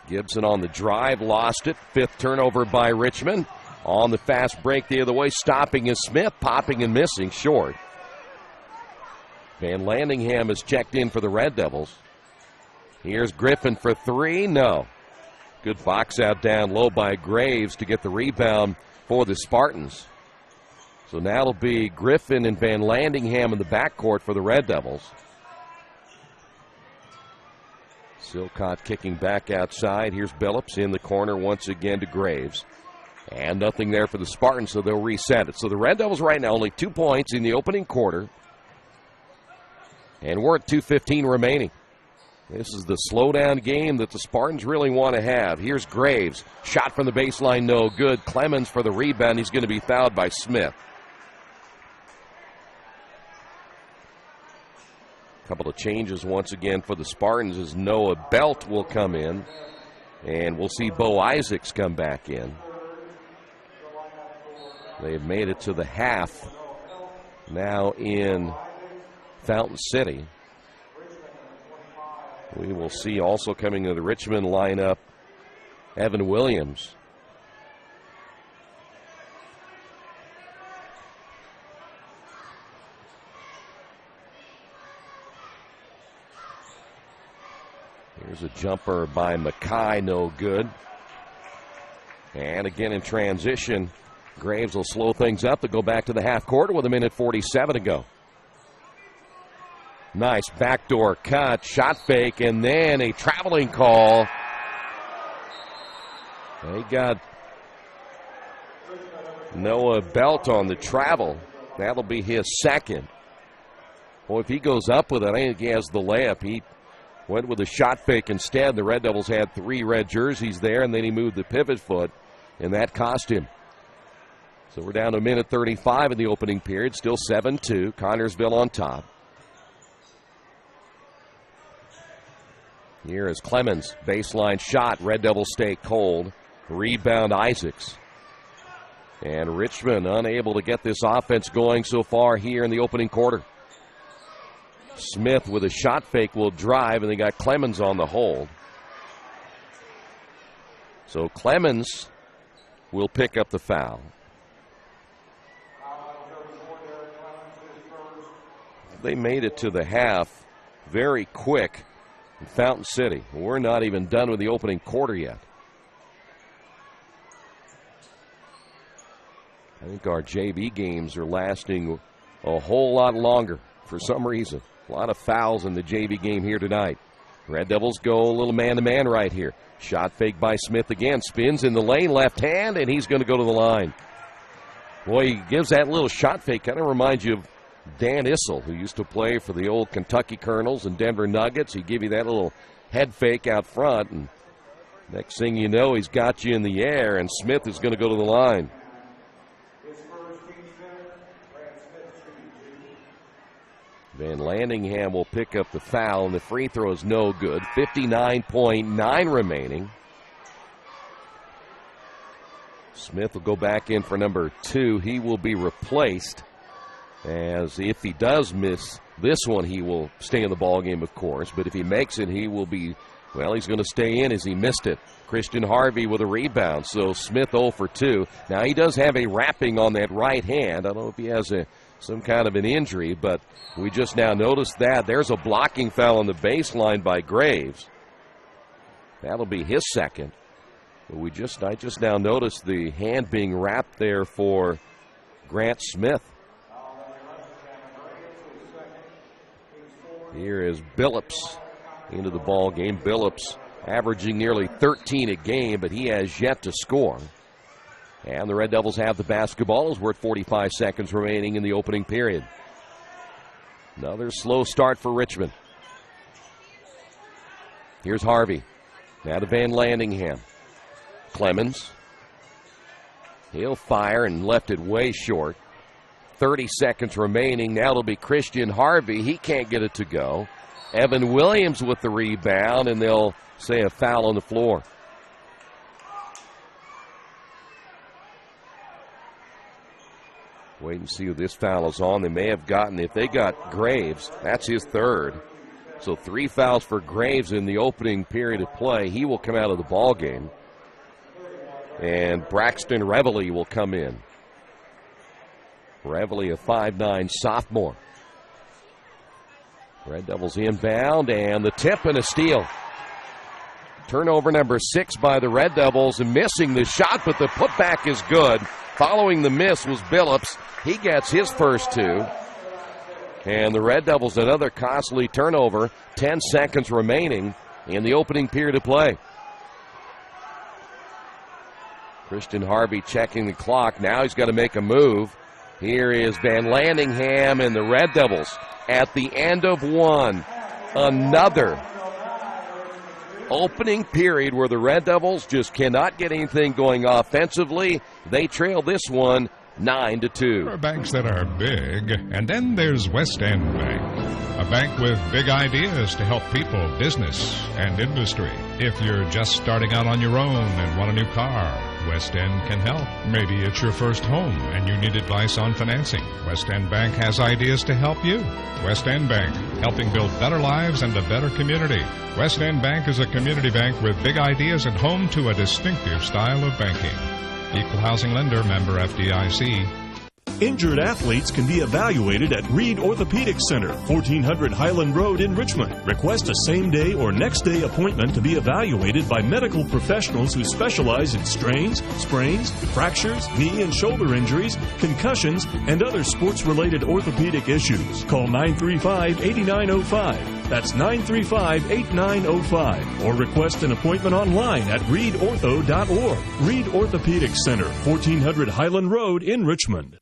Gibson on the drive, lost it. 5th turnover by Richmond. On the fast break the other way, stopping is Smith, popping and missing short. Van Landingham is checked in for the Red Devils. Here's Griffin for 3. No. Good box out down low by Graves to get the rebound for the Spartans. So now it'll be Griffin and Van Landingham in the backcourt for the Red Devils. Silcott kicking back outside. Here's Billups in the corner once again to Graves. And nothing there for the Spartans, so they'll reset it. So the Red Devils right now only 2 points in the opening quarter. And we're at 2:15 remaining. This is the slow-down game that the Spartans really want to have. Here's Graves. Shot from the baseline, no good. Clemens for the rebound. He's going to be fouled by Smith. A couple of changes once again for the Spartans as Noah Belt will come in. And we'll see Bo Isaacs come back in. They've made it to the half now in Fountain City. We will see also coming to the Richmond lineup, Evan Williams. Here's a jumper by Mackay, no good. And again in transition, Graves will slow things up to go back to the half court with 1:47 to go. Nice backdoor cut, shot fake, and then a traveling call. They got Noah Belt on the travel. That'll be his second. Boy, if he goes up with it, I think he has the layup. He went with a shot fake instead. The Red Devils had 3 red jerseys there, and then he moved the pivot foot, and that cost him. So we're down to 1:35 in the opening period, still 7-2. Connersville on top. Here is Clemens, baseline shot. Red Devils stay cold. Rebound Isaacs. And Richmond unable to get this offense going so far here in the opening quarter. Smith with a shot fake will drive, and they got Clemens on the hold. So Clemens will pick up the foul. They made it to the half very quick in Fountain City. We're not even done with the opening quarter yet. I think our JV games are lasting a whole lot longer for some reason. A lot of fouls in the JV game here tonight. Red Devils go a little man-to-man right here. Shot fake by Smith again. Spins in the lane, left hand, and he's going to go to the line. Boy, he gives that little shot fake. Kind of reminds you of Dan Issel, who used to play for the old Kentucky Colonels and Denver Nuggets. He'd give you that little head fake out front, and next thing you know, he's got you in the air, and Smith is going to go to the line. Van Landingham will pick up the foul, and the free throw is no good. 59.9 remaining. Smith will go back in for number 2. He will be replaced, as if he does miss this one, he will stay in the ballgame, of course. But if he makes it, he will be, well, he's going to stay in as he missed it. Christian Harvey with a rebound, so Smith 0 for 2. Now, he does have a wrapping on that right hand. I don't know if he has some kind of an injury, but we just now noticed that. There's a blocking foul on the baseline by Graves. That'll be his second. But I just now noticed the hand being wrapped there for Grant Smith. Here is Billups into the ball game. Billups averaging nearly 13 a game, but he has yet to score. And the Red Devils have the basketball as we're at 45 seconds remaining in the opening period. Another slow start for Richmond. Here's Harvey. Now to Van Landingham. Clemens. He'll fire and left it way short. 30 seconds remaining. Now it'll be Christian Harvey. He can't get it to go. Evan Williams with the rebound, and they'll say a foul on the floor. Wait and see who this foul is on. They may have gotten, if they got Graves, that's his third. So 3 fouls for Graves in the opening period of play. He will come out of the ball game. And Braxton Reveille will come in. Reveille, a 5'9" sophomore. Red Devils inbound, and the tip and a steal. Turnover number 6 by the Red Devils, and missing the shot, but the putback is good. Following the miss was Billups. He gets his first 2. And the Red Devils, another costly turnover. 10 seconds remaining in the opening period of play. Christian Harvey checking the clock. Now he's got to make a move. Here is Van Landingham and the Red Devils at the end of one. Another opening period where the Red Devils just cannot get anything going offensively. They trail this one 9-2. There are banks that are big, and then there's West End Bank, a bank with big ideas to help people, business, and industry. If you're just starting out on your own and want a new car, West End can help. Maybe it's your first home and you need advice on financing. West End Bank has ideas to help you. West End Bank, helping build better lives and a better community. West End Bank is a community bank with big ideas and home to a distinctive style of banking. Equal housing lender, member FDIC. Injured athletes can be evaluated at Reed Orthopedic Center, 1400 Highland Road in Richmond. Request a same-day or next-day appointment to be evaluated by medical professionals who specialize in strains, sprains, fractures, knee and shoulder injuries, concussions, and other sports-related orthopedic issues. Call 935-8905. That's 935-8905. Or request an appointment online at reedortho.org. Reed Orthopedic Center, 1400 Highland Road in Richmond.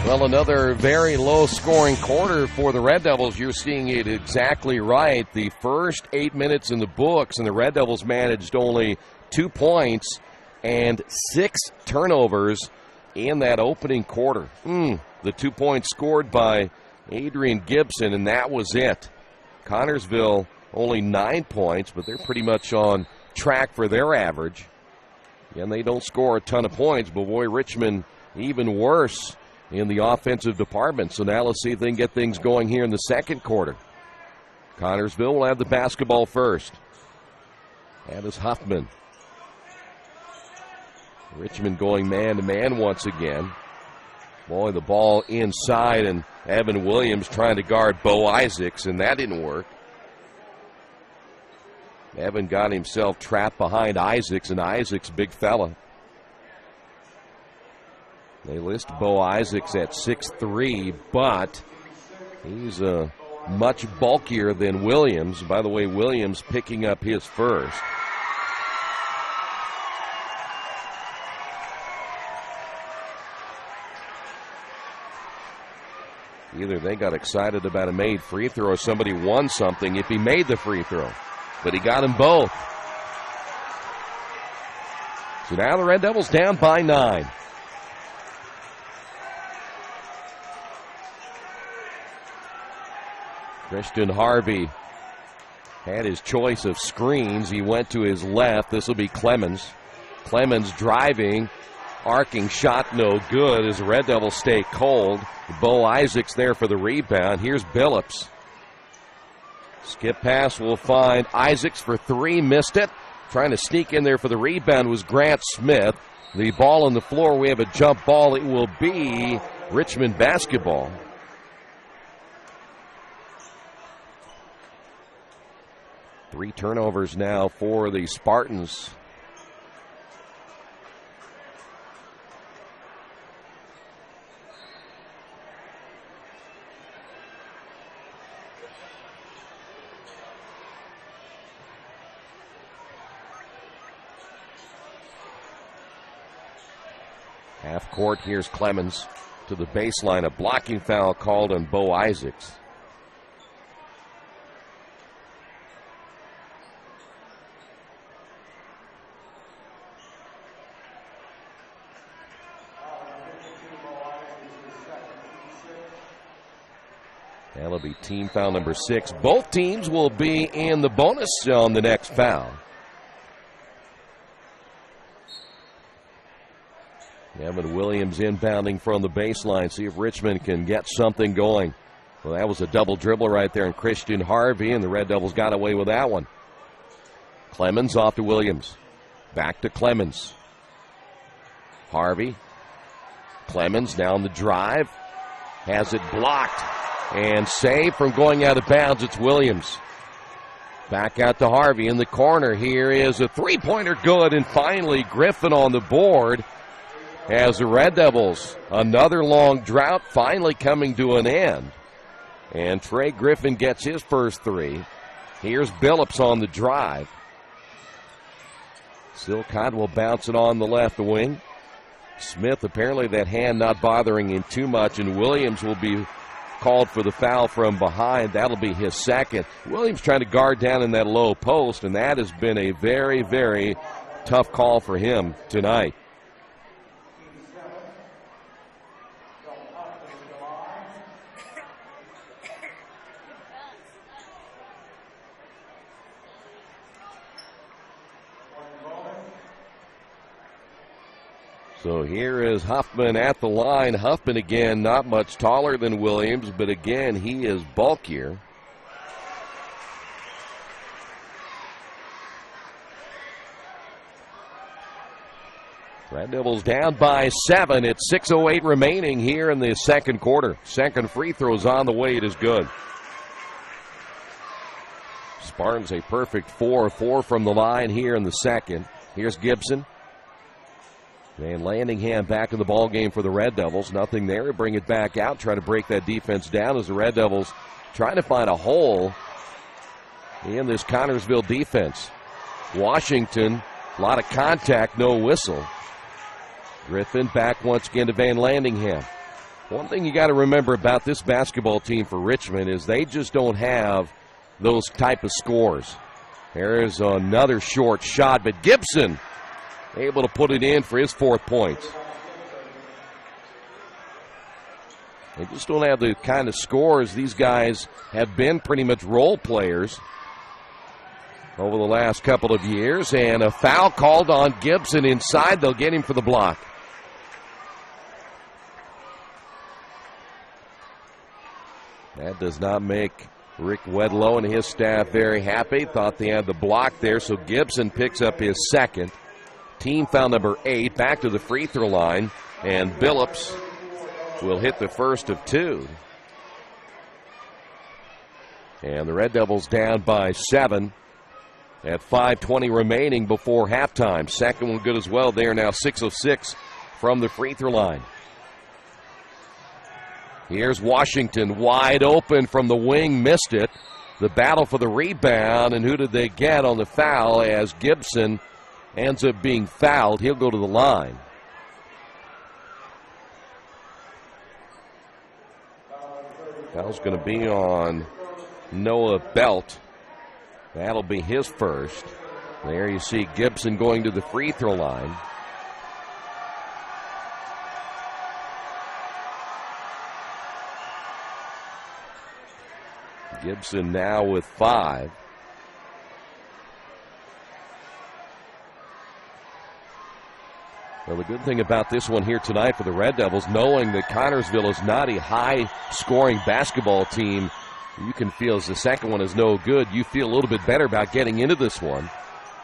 Well, another very low-scoring quarter for the Red Devils. You're seeing it exactly right. The first 8 minutes in the books, and the Red Devils managed only 2 points and 6 turnovers in that opening quarter. The 2 points scored by Adrian Gibson, and that was it. Connersville only 9 points, but they're pretty much on track for their average. And they don't score a ton of points, but boy, Richmond even worse in the offensive department. So now let's see if they can get things going here in the second quarter. Connersville will have the basketball first. That is Huffman. Richmond going man-to-man once again. Boy, the ball inside, and Evan Williams trying to guard Bo Isaacs, and that didn't work. Evan got himself trapped behind Isaacs, and Isaacs, big fella. They list Bo Isaacs at 6'3", but he's much bulkier than Williams. By the way, Williams picking up his first. Either they got excited about a made free throw or somebody won something if he made the free throw. But he got them both. So now the Red Devils down by 9. Christian Harvey had his choice of screens. He went to his left. This will be Clemens. Clemens driving. Arcing shot no good as the Red Devils stay cold. Bo Isaacs there for the rebound. Here's Billups. Skip pass will find Isaacs for 3. Missed it. Trying to sneak in there for the rebound was Grant Smith. The ball on the floor. We have a jump ball. It will be Richmond basketball. Three turnovers now for the Spartans. Half court, here's Clemens to the baseline. A blocking foul called on Bo Isaacs. That'll be team foul number 6. Both teams will be in the bonus on the next foul. Evan Williams inbounding from the baseline. See if Richmond can get something going. Well, that was a double dribble right there, and Christian Harvey, and the Red Devils got away with that one. Clemens off to Williams. Back to Clemens. Harvey. Clemens down the drive. Has it blocked. And saved from going out of bounds. It's Williams. Back out to Harvey in the corner. Here is a three-pointer good, and finally Griffin on the board as the Red Devils, another long drought finally coming to an end. And Trey Griffin gets his first three. Here's Billups on the drive. Still Cotton will bounce it on the left wing. Smith, apparently that hand not bothering him too much, and Williams will be called for the foul from behind. That'll be his second. Williams trying to guard down in that low post, and that has been a very, very tough call for him tonight. So here is Huffman at the line. Huffman again, not much taller than Williams, but again, he is bulkier. Red Devils down by 7. It's 6:08 remaining here in the second quarter. Second free throw's on the way. It is good. Spartans a perfect 4-4 from the line here in the second. Here's Gibson. And Landingham back in the ball game for the Red Devils. Nothing there. Bring it back out. Try to break that defense down as the Red Devils trying to find a hole in this Connersville defense. Washington, a lot of contact, no whistle. Griffin back once again to Van Landingham. One thing you got to remember about this basketball team for Richmond is they just don't have those type of scores. There is another short shot, but Gibson able to put it in for his fourth points. They just don't have the kind of scores. These guys have been pretty much role players over the last couple of years. And a foul called on Gibson inside. They'll get him for the block. That does not make Rick Wedlow and his staff very happy. Thought they had the block there, so Gibson picks up his second. Team foul number 8, back to the free throw line, and Billups will hit the first of 2. And the Red Devils down by 7 at 5:20 remaining before halftime. Second one good as well. They are now 6 of 6 from the free throw line. Here's Washington wide open from the wing, missed it. The battle for the rebound, and who did they get on the foul as Gibson ends up being fouled? He'll go to the line. Foul's going to be on Noah Belt. That'll be his first. There you see Gibson going to the free throw line. Gibson now with 5. Well, the good thing about this one here tonight for the Red Devils, knowing that Connersville is not a high-scoring basketball team, you can feel as the second one is no good, you feel a little bit better about getting into this one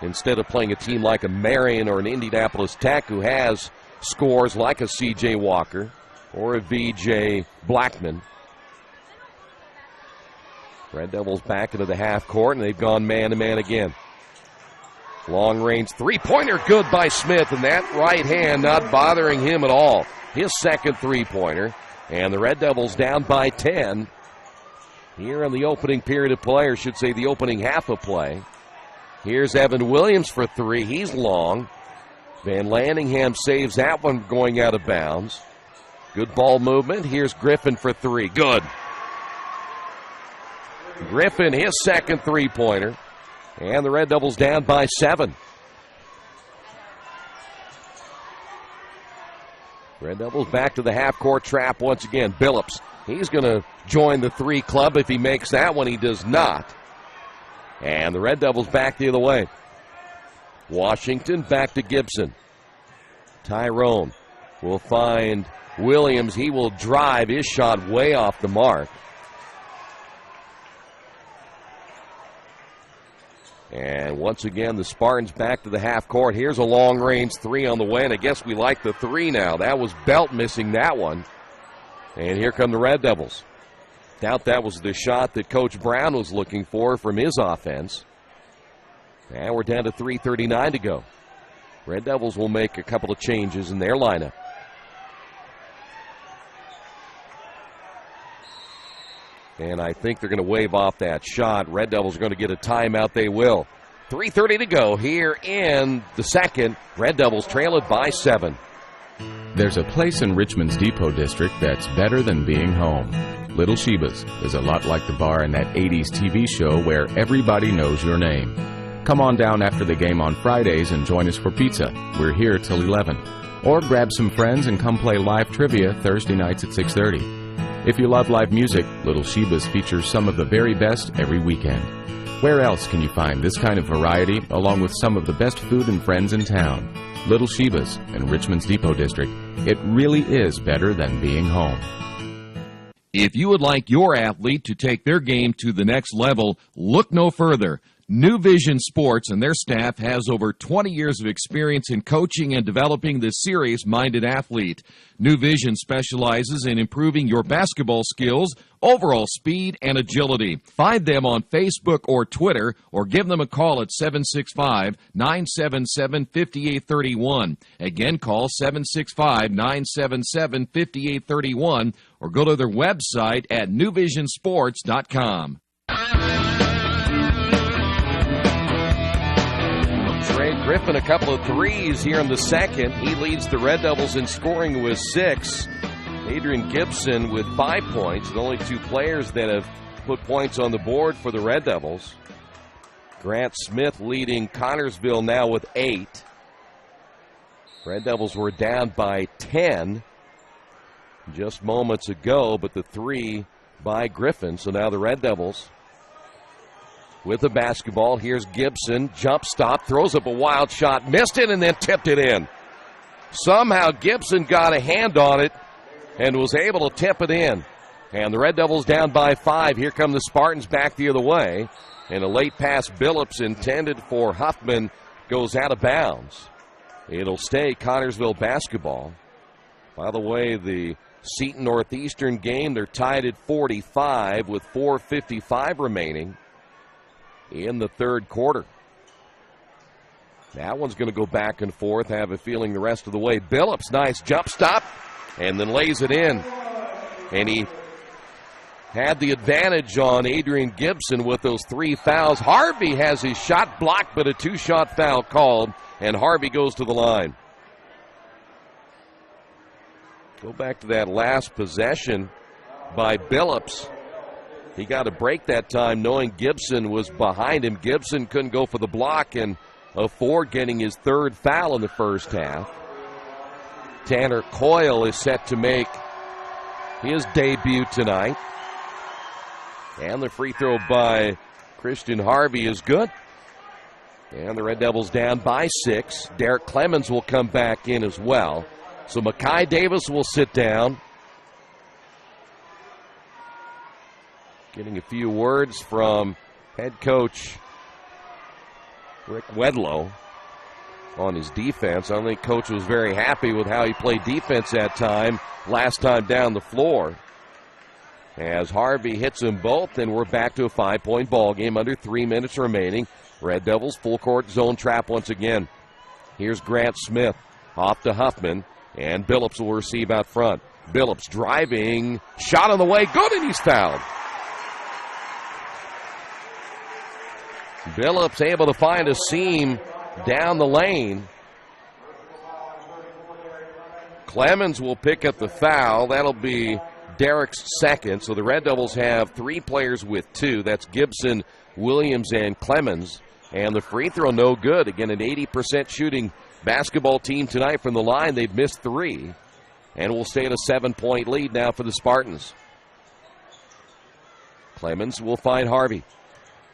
instead of playing a team like a Marion or an Indianapolis Tech who has scores like a C.J. Walker or a V.J. Blackman. Red Devils back into the half court, and they've gone man-to-man again. Long-range three-pointer good by Smith, and that right hand not bothering him at all. His second three-pointer, and the Red Devils down by 10 here in the opening period of play, or should say the opening half of play. Here's Evan Williams for 3. He's long. Van Landingham saves that one going out of bounds. Good ball movement. Here's Griffin for 3. Good. Griffin, his second three-pointer. And the Red Devils down by 7. Red Devils back to the half-court trap once again. Billups, he's going to join the 3 club if he makes that one. He does not. And the Red Devils back the other way. Washington back to Gibson. Tyrone will find Williams. He will drive his shot way off the mark. And once again, the Spartans back to the half court. Here's a long-range 3 on the way, and I guess we like the 3 now. That was Belt missing that one. And here come the Red Devils. Doubt that was the shot that Coach Brown was looking for from his offense. And we're down to 3:39 to go. Red Devils will make a couple of changes in their lineup. And I think they're going to wave off that shot. Red Devils are going to get a timeout. They will. 3:30 to go here in the second. Red Devils trail it by 7. There's a place in Richmond's Depot District that's better than being home. Little Sheba's is a lot like the bar in that 80s TV show where everybody knows your name. Come on down after the game on Fridays and join us for pizza. We're here till 11. Or grab some friends and come play live trivia Thursday nights at 6:30. If you love live music, Little Sheba's features some of the very best every weekend. Where else can you find this kind of variety along with some of the best food and friends in town? Little Sheba's in Richmond's Depot District. It really is better than being home. If you would like your athlete to take their game to the next level, look no further. New Vision Sports and their staff has over 20 years of experience in coaching and developing the serious-minded athlete. New Vision specializes in improving your basketball skills, overall speed, and agility. Find them on Facebook or Twitter, or give them a call at 765-977-5831. Again, call 765-977-5831, or go to their website at newvisionsports.com. Trey Griffin, a couple of threes here in the second. He leads the Red Devils in scoring with 6. Adrian Gibson with 5 points. The only 2 players that have put points on the board for the Red Devils. Grant Smith leading Connersville now with 8. Red Devils were down by 10 just moments ago, but the 3 by Griffin. So now the Red Devils with the basketball. Here's Gibson. Jump stop. Throws up a wild shot. Missed it and then tipped it in. Somehow Gibson got a hand on it and was able to tip it in. And the Red Devils down by 5. Here come the Spartans back the other way. And a late pass Billups intended for Huffman goes out of bounds. It'll stay Connersville basketball. By the way, the Seton Northeastern game, they're tied at 45 with 4:55 remaining in the third quarter. That one's going to go back and forth. I have a feeling the rest of the way. Billups, nice jump stop, and then lays it in. And he had the advantage on Adrian Gibson with those 3 fouls. Harvey has his shot blocked, but a 2-shot foul called, and Harvey goes to the line. Go back to that last possession by Billups. He got a break that time knowing Gibson was behind him. Gibson couldn't go for the block, and Ford getting his 3rd foul in the first half. Tanner Coyle is set to make his debut tonight. And the free throw by Christian Harvey is good. And the Red Devils down by 6. Derek Clemens will come back in as well. So Makai Davis will sit down. Getting a few words from head coach Rick Wedlow on his defense. I don't think coach was very happy with how he played defense that time, last time down the floor. As Harvey hits them both, and we're back to a 5-point ball game under 3 minutes remaining. Red Devils full court zone trap once again. Here's Grant Smith off to Huffman, and Billups will receive out front. Billups driving, shot on the way, good, and he's fouled. Billups able to find a seam down the lane. Clemens will pick up the foul. That'll be Derek's 2nd. So the Red Devils have 3 players with 2. That's Gibson, Williams, and Clemens. And the free throw no good. Again, an 80% shooting basketball team tonight from the line. They've missed 3. And we'll stay at a 7-point lead now for the Spartans. Clemens will find Harvey.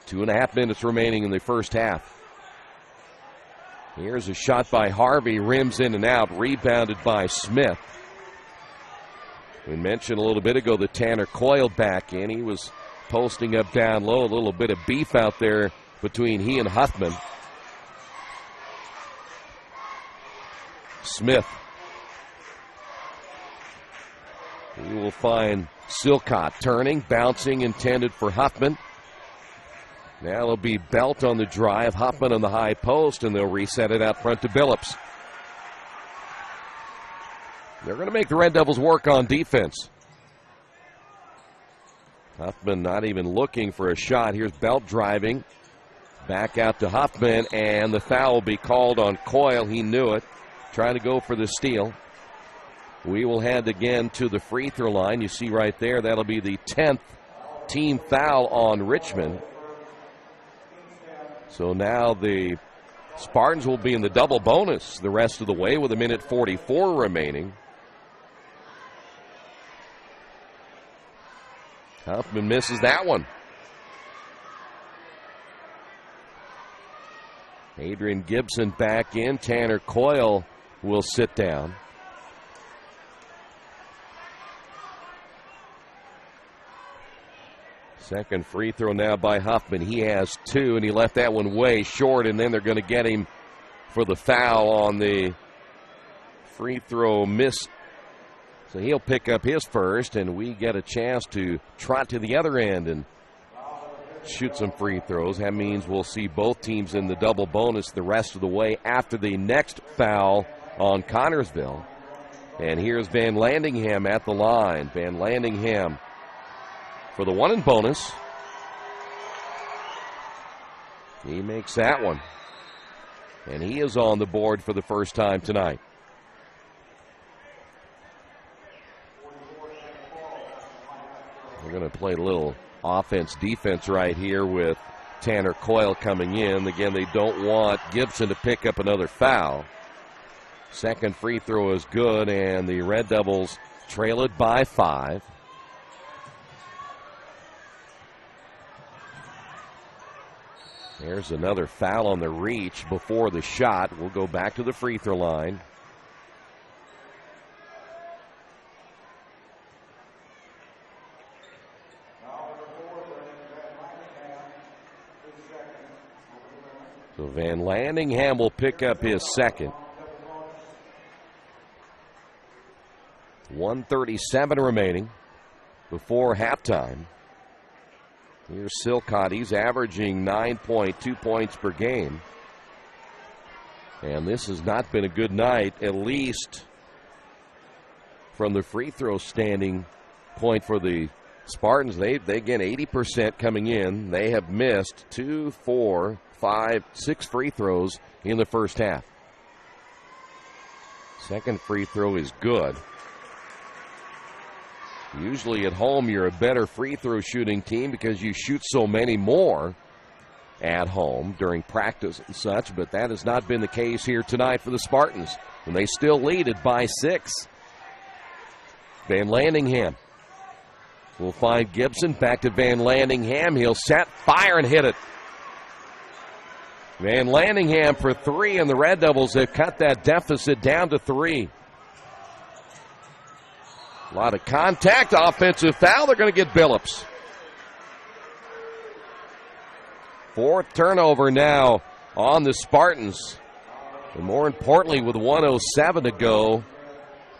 2.5 minutes remaining in the first half. Here's a shot by Harvey, rims in and out, rebounded by Smith. We mentioned a little bit ago that Tanner Coyle back in. He was posting up down low, a little bit of beef out there between he and Huffman. Smith. He will find Silcott turning, bouncing, intended for Huffman. Now it'll be Belt on the drive, Huffman on the high post, and they'll reset it out front to Billups. They're going to make the Red Devils work on defense. Huffman not even looking for a shot. Here's Belt driving. Back out to Huffman, and the foul will be called on Coyle. He knew it. Trying to go for the steal. We will head again to the free throw line. You see right there, that'll be the 10th team foul on Richmond. So now the Spartans will be in the double bonus the rest of the way with 1:44 remaining. Huffman misses that one. Adrian Gibson back in. Tanner Coyle will sit down. Second free throw now by Huffman. He has 2, and he left that one way short, and then they're going to get him for the foul on the free throw miss. So he'll pick up his first, and we get a chance to trot to the other end and shoot some free throws. That means we'll see both teams in the double bonus the rest of the way after the next foul on Connersville. And here's Van Landingham at the line. Van Landingham for the 1 and bonus. He makes that one. And he is on the board for the first time tonight. We're going to play a little offense-defense right here with Tanner Coyle coming in. Again, they don't want Gibson to pick up another foul. Second free throw is good, and the Red Devils trail it by 5. There's another foul on the reach before the shot. We'll go back to the free throw line. So Van Landingham will pick up his second. 1:37 remaining before halftime. Here's Silcott. He's averaging 9.2 points per game. And this has not been a good night, at least from the free throw standing point for the Spartans. They get 80% coming in. They have missed 2, 4, 5, 6 free throws in the first half. Second free throw is good. Usually at home you're a better free throw shooting team because you shoot so many more at home during practice and such, but that has not been the case here tonight for the Spartans, and they still lead it by 6. Van Landingham will find Gibson. Back to Van Landingham. He'll set, fire, and hit it. Van Landingham for 3, and the Red Devils have cut that deficit down to 3. A lot of contact, offensive foul. They're going to get Billups. 4th turnover now on the Spartans. And more importantly, with 1:07 to go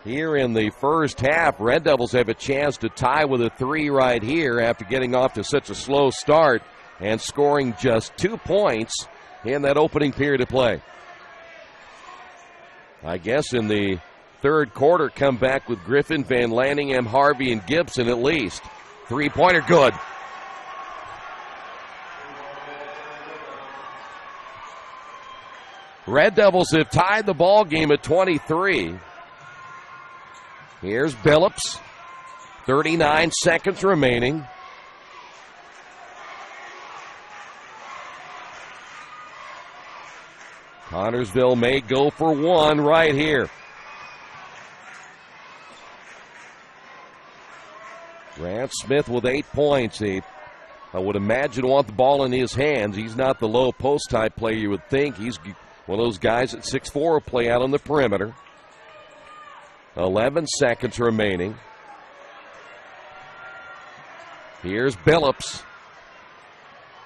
here in the first half, Red Devils have a chance to tie with a 3 right here after getting off to such a slow start and scoring just 2 points in that opening period of play. I guess in the third quarter, come back with Griffin, Van Landingham, Harvey, and Gibson at least. 3-pointer good. Red Devils have tied the ball game at 23. Here's Billups. 39 seconds remaining. Connersville may go for 1 right here. Grant Smith with 8 points. I would imagine want the ball in his hands. He's not the low post type player you would think. He's one of those guys at 6'4" will play out on the perimeter. 11 seconds remaining. Here's Billups.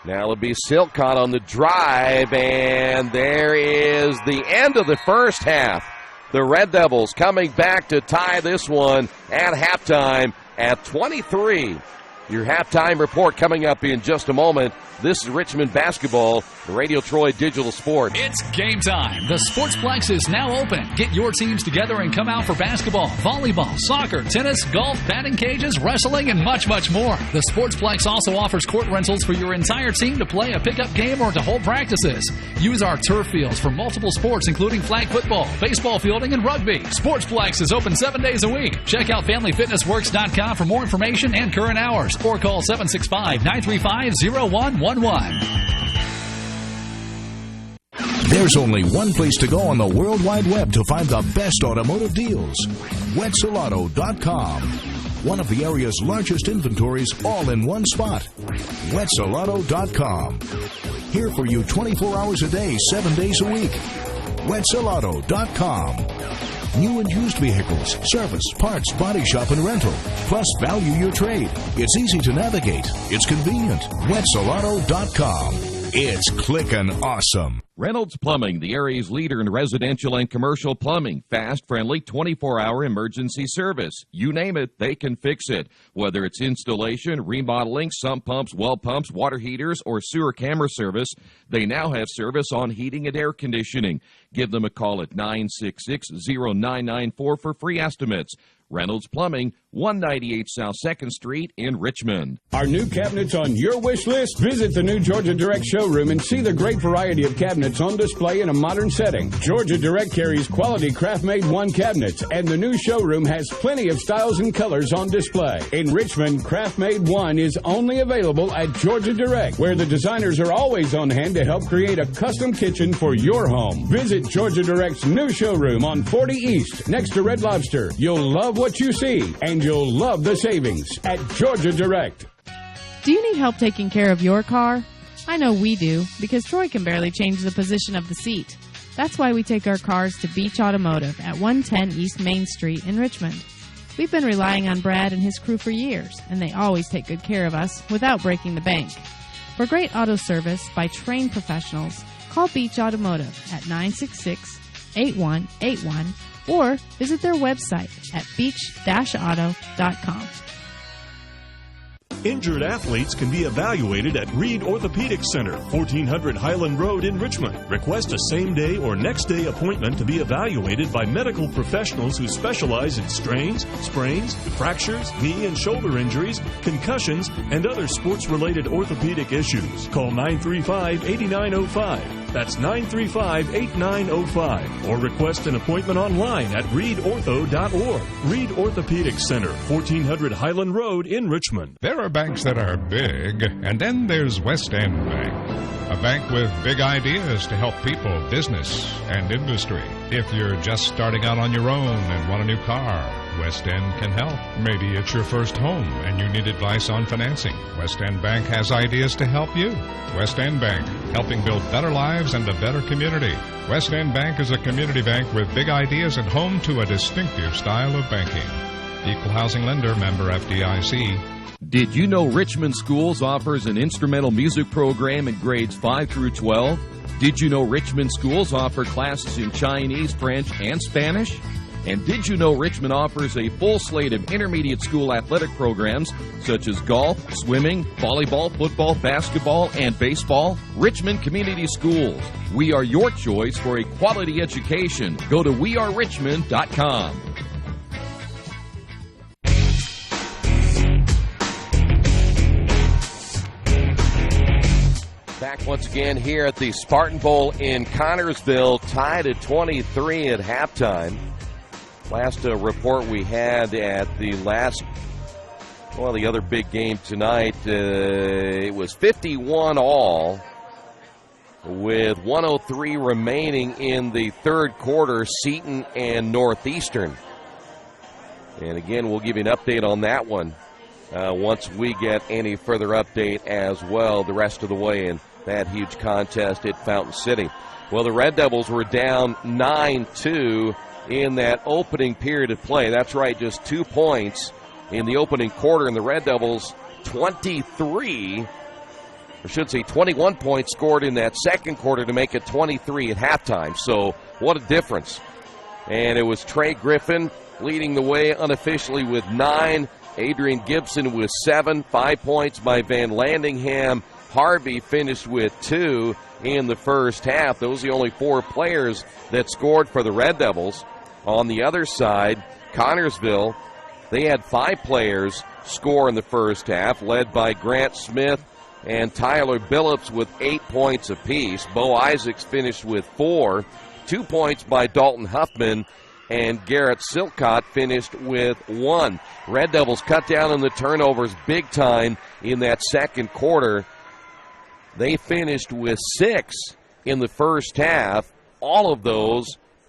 Now it'll be Silcott on the drive, and there is the end of the first half. The Red Devils coming back to tie this one at halftime at 23. Your halftime report coming up in just a moment. This is Richmond basketball, the Radio Troy Digital Sports. It's game time. The Sportsplex is now open. Get your teams together and come out for basketball, volleyball, soccer, tennis, golf, batting cages, wrestling, and much, much more. The Sportsplex also offers court rentals for your entire team to play a pickup game or to hold practices. Use our turf fields for multiple sports, including flag football, baseball fielding, and rugby. Sportsplex is open 7 days a week. Check out FamilyFitnessWorks.com for more information and current hours, or call 765-935-0111. There's only one place to go on the World Wide Web to find the best automotive deals. Wetzelauto.com. One of the area's largest inventories all in one spot. Wetzelauto.com. Here for you 24 hours a day, 7 days a week. Wetzelauto.com. New and used vehicles, service, parts, body shop, and rental. Plus, value your trade. It's easy to navigate. It's convenient. Wetzelauto.com. It's clickin' awesome. Reynolds Plumbing, the area's leader in residential and commercial plumbing. Fast, friendly, 24-hour emergency service. You name it, they can fix it. Whether it's installation, remodeling, sump pumps, well pumps, water heaters, or sewer camera service, they now have service on heating and air conditioning. Give them a call at 966-0994 for free estimates. Reynolds Plumbing, 198 South 2nd Street in Richmond. Are new cabinets on your wish list? Visit the new Georgia Direct showroom and see the great variety of cabinets on display in a modern setting. Georgia Direct carries quality craft-made one cabinets, and the new showroom has plenty of styles and colors on display. In Richmond, craft-made one is only available at Georgia Direct, where the designers are always on hand to help create a custom kitchen for your home. Visit Georgia Direct's new showroom on 40 East, next to Red Lobster. You'll love what you see, and you'll love the savings at Georgia Direct. Do you need help taking care of your car? I know we do, because Troy can barely change the position of the seat. That's why we take our cars to Beach Automotive at 110 East Main Street in Richmond. We've been relying on Brad and his crew for years, and they always take good care of us without breaking the bank. For great auto service by trained professionals, call Beach Automotive at 966-8181 or visit their website at beach-auto.com. Injured athletes can be evaluated at Reed Orthopedic Center, 1400 Highland Road in Richmond. Request a same-day or next-day appointment to be evaluated by medical professionals who specialize in strains, sprains, fractures, knee and shoulder injuries, concussions, and other sports-related orthopedic issues. Call 935-8905. That's 935-8905. Or request an appointment online at reedortho.org. Reed Orthopedic Center, 1400 Highland Road in Richmond. There are banks that are big, and then there's West End Bank, a bank with big ideas to help people, business, and industry. If you're just starting out on your own and want a new car, West End can help. Maybe it's your first home and you need advice on financing. West End Bank has ideas to help you. West End Bank, helping build better lives and a better community. West End Bank is a community bank with big ideas and home to a distinctive style of banking. Equal housing lender, member FDIC. Did you know Richmond Schools offers an instrumental music program in grades 5 through 12? Did you know Richmond Schools offer classes in Chinese, French, and Spanish? And did you know Richmond offers a full slate of intermediate school athletic programs such as golf, swimming, volleyball, football, basketball, and baseball? Richmond Community Schools. We are your choice for a quality education. Go to wearerichmond.com. Back once again here at the Spartan Bowl in Connersville, tied at 23 at halftime. Last report we had at the other big game tonight, it was 51-all with 1:03 remaining in the third quarter, Seton and Northeastern. And again, we'll give you an update on that one once we get any further update as well the rest of the way in that huge contest at Fountain City. Well, the Red Devils were down 9-2 in that opening period of play. That's right, just 2 points in the opening quarter, and the Red Devils 21 points scored in that second quarter to make it 23 at halftime. So what a difference. And it was Trey Griffin leading the way unofficially with 9. Adrian Gibson with 7, 5 points by Van Landingham. Harvey finished with 2 in the first half. Those are the only 4 players that scored for the Red Devils. On the other side, Connersville, they had 5 players score in the first half, led by Grant Smith and Tyler Billups with 8 points apiece. Bo Isaacs finished with 4, 2 points by Dalton Huffman, and Garrett Silcott finished with 1. Red Devils cut down on the turnovers big time in that second quarter. They finished with 6 in the first half. All of those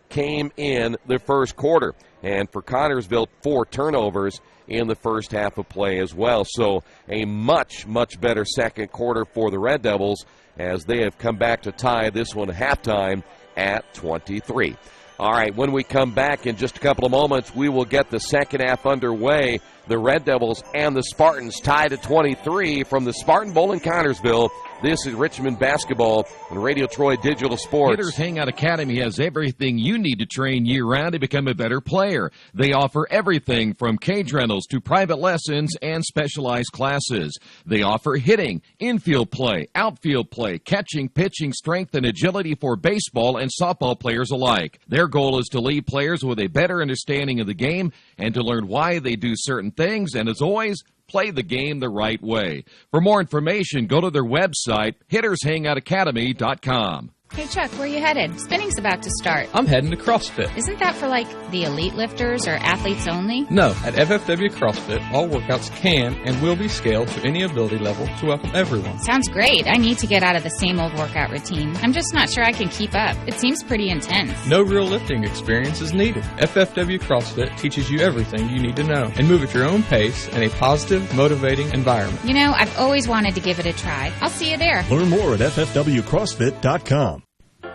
came in the first quarter. And for Connersville, 4 turnovers in the first half of play as well. So a much, much better second quarter for the Red Devils as they have come back to tie this one at halftime at 23. All right, when we come back in just a couple of moments, we will get the second half underway. The Red Devils and the Spartans tied at 23 from the Spartan Bowl in Connersville. This is Richmond basketball and Radio Troy Digital Sports. Hitters Hangout Academy has everything you need to train year-round to become a better player. They offer everything from cage rentals to private lessons and specialized classes. They offer hitting, infield play, outfield play, catching, pitching, strength, and agility for baseball and softball players alike. Their goal is to leave players with a better understanding of the game and to learn why they do certain things, and as always, play the game the right way. For more information, go to their website, hittershangoutacademy.com. Hey, Chuck, where you headed? Spinning's about to start. I'm heading to CrossFit. Isn't that for, like, the elite lifters or athletes only? No, at FFW CrossFit, all workouts can and will be scaled to any ability level to welcome everyone. Sounds great. I need to get out of the same old workout routine. I'm just not sure I can keep up. It seems pretty intense. No real lifting experience is needed. FFW CrossFit teaches you everything you need to know and move at your own pace in a positive, motivating environment. You know, I've always wanted to give it a try. I'll see you there. Learn more at ffwcrossfit.com.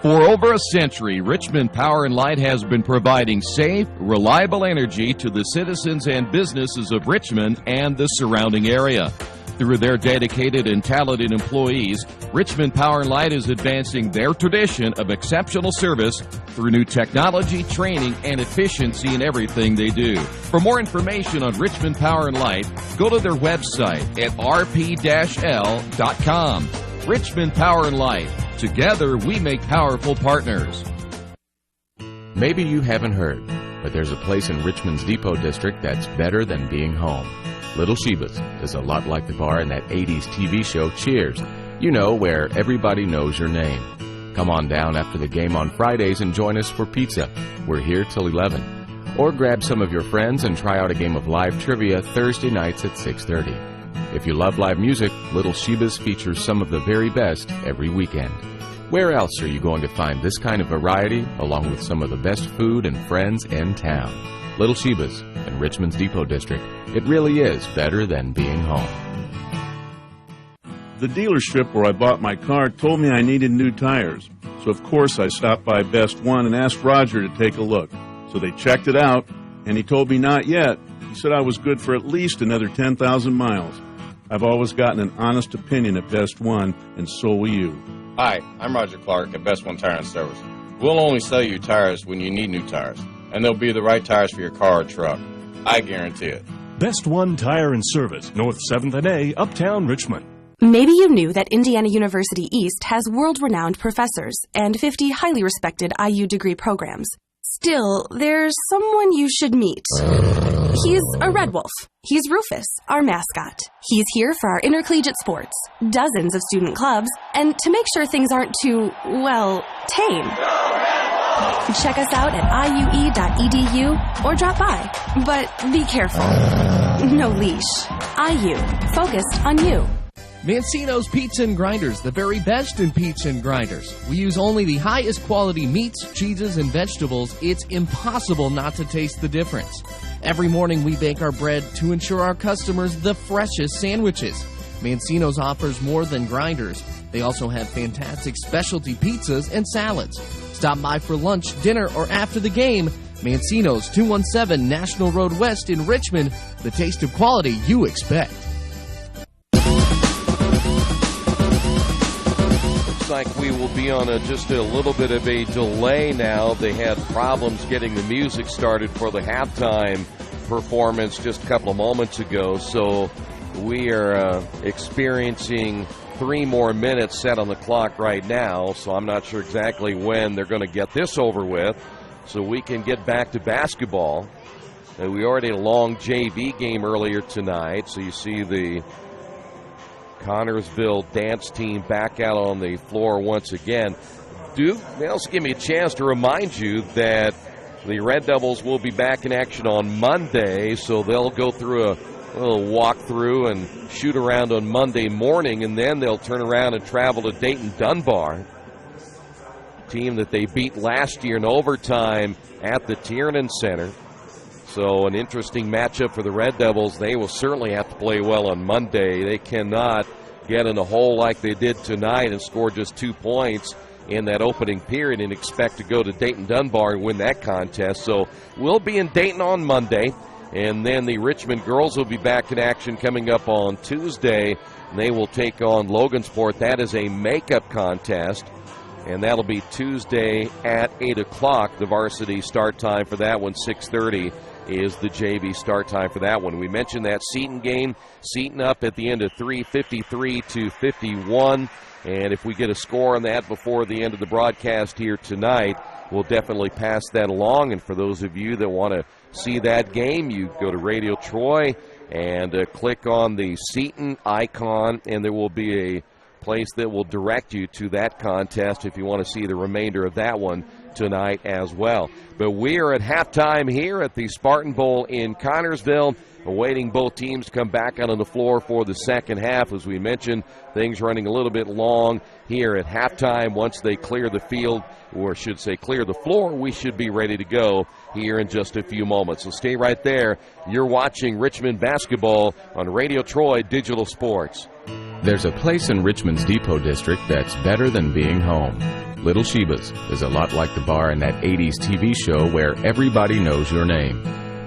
For over a century, Richmond Power and Light has been providing safe, reliable energy to the citizens and businesses of Richmond and the surrounding area. Through their dedicated and talented employees, Richmond Power and Light is advancing their tradition of exceptional service through new technology, training, and efficiency in everything they do. For more information on Richmond Power and Light, go to their website at rp-l.com. Richmond Power and Light. Together, we make powerful partners. Maybe you haven't heard, but there's a place in Richmond's Depot District that's better than being home. Little Sheba's is a lot like the bar in that 80s TV show Cheers. You know, where everybody knows your name. Come on down after the game on Fridays and join us for pizza. We're here till 11. Or grab some of your friends and try out a game of live trivia Thursday nights at 6:30. If you love live music, Little Sheba's features some of the very best every weekend. Where else are you going to find this kind of variety, along with some of the best food and friends in town? Little Sheba's in Richmond's Depot District. It really is better than being home. The dealership where I bought my car told me I needed new tires. So of course I stopped by Best One and asked Roger to take a look. So they checked it out, and he told me not yet. He said I was good for at least another 10,000 miles. I've always gotten an honest opinion at Best One, and so will you. Hi, I'm Roger Clark at Best One Tire and Service. We'll only sell you tires when you need new tires, and they'll be the right tires for your car or truck. I guarantee it. Best One Tire and Service, North 7th and A, Uptown Richmond. Maybe you knew that Indiana University East has world-renowned professors and 50 highly respected IU degree programs. Still, there's someone you should meet. He's a red wolf. He's Rufus, our mascot. He's here for our intercollegiate sports, dozens of student clubs, and to make sure things aren't too, well, tame. Check us out at iue.edu or drop by. But be careful. No leash. IU, focused on you. Mancino's Pizza and Grinders, the very best in pizza and grinders. We use only the highest quality meats, cheeses, and vegetables. It's impossible not to taste the difference. Every morning we bake our bread to ensure our customers the freshest sandwiches. Mancino's offers more than grinders. They also have fantastic specialty pizzas and salads. Stop by for lunch, dinner, or after the game. Mancino's, 217 National Road West in Richmond. The taste of quality you expect. Like we will be on just a little bit of a delay now. They had problems getting the music started for the halftime performance just a couple of moments ago. So we are experiencing 3 more minutes set on the clock right now. So I'm not sure exactly when they're going to get this over with so we can get back to basketball. We already had a long JV game earlier tonight. So you see the Connersville dance team back out on the floor once again. They also give me a chance to remind you that the Red Devils will be back in action on Monday, so they'll go through a little walkthrough and shoot around on Monday morning, and then they'll turn around and travel to Dayton Dunbar, team that they beat last year in overtime at the Tiernan Center. So an interesting matchup for the Red Devils. They will certainly have to play well on Monday. They cannot get in a hole like they did tonight and score just 2 points in that opening period and expect to go to Dayton Dunbar and win that contest. So we'll be in Dayton on Monday, and then the Richmond girls will be back in action coming up on Tuesday. They will take on Logansport. That is a makeup contest, and that'll be Tuesday at 8 o'clock. The varsity start time for that one, 6:30. Is the JV start time for that one. We mentioned that Seton game. Seton up at the end of 3, 53-51. And if we get a score on that before the end of the broadcast here tonight, we'll definitely pass that along. And for those of you that want to see that game, you go to Radio Troy and click on the Seton icon, and there will be a place that will direct you to that contest if you want to see the remainder of that one tonight as well. But we are at halftime here at the Spartan Bowl in Connersville, awaiting both teams to come back out on the floor for the second half. As we mentioned, things running a little bit long here at halftime. Once they clear the field, or I should say clear the floor, we should be ready to go here in just a few moments. So stay right there. You're watching Richmond basketball on Radio Troy Digital Sports. There's a place in Richmond's Depot District that's better than being home. Little Sheba's is a lot like the bar in that 80s TV show where everybody knows your name.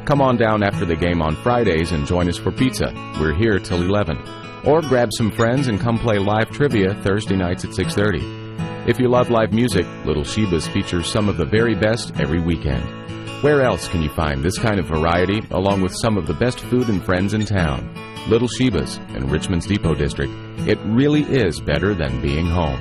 Come on down after the game on Fridays and join us for pizza. We're here till 11. Or grab some friends and come play live trivia Thursday nights at 6:30. If you love live music, Little Sheba's features some of the very best every weekend. Where else can you find this kind of variety along with some of the best food and friends in town? Little Sheba's in Richmond's Depot District. It really is better than being home.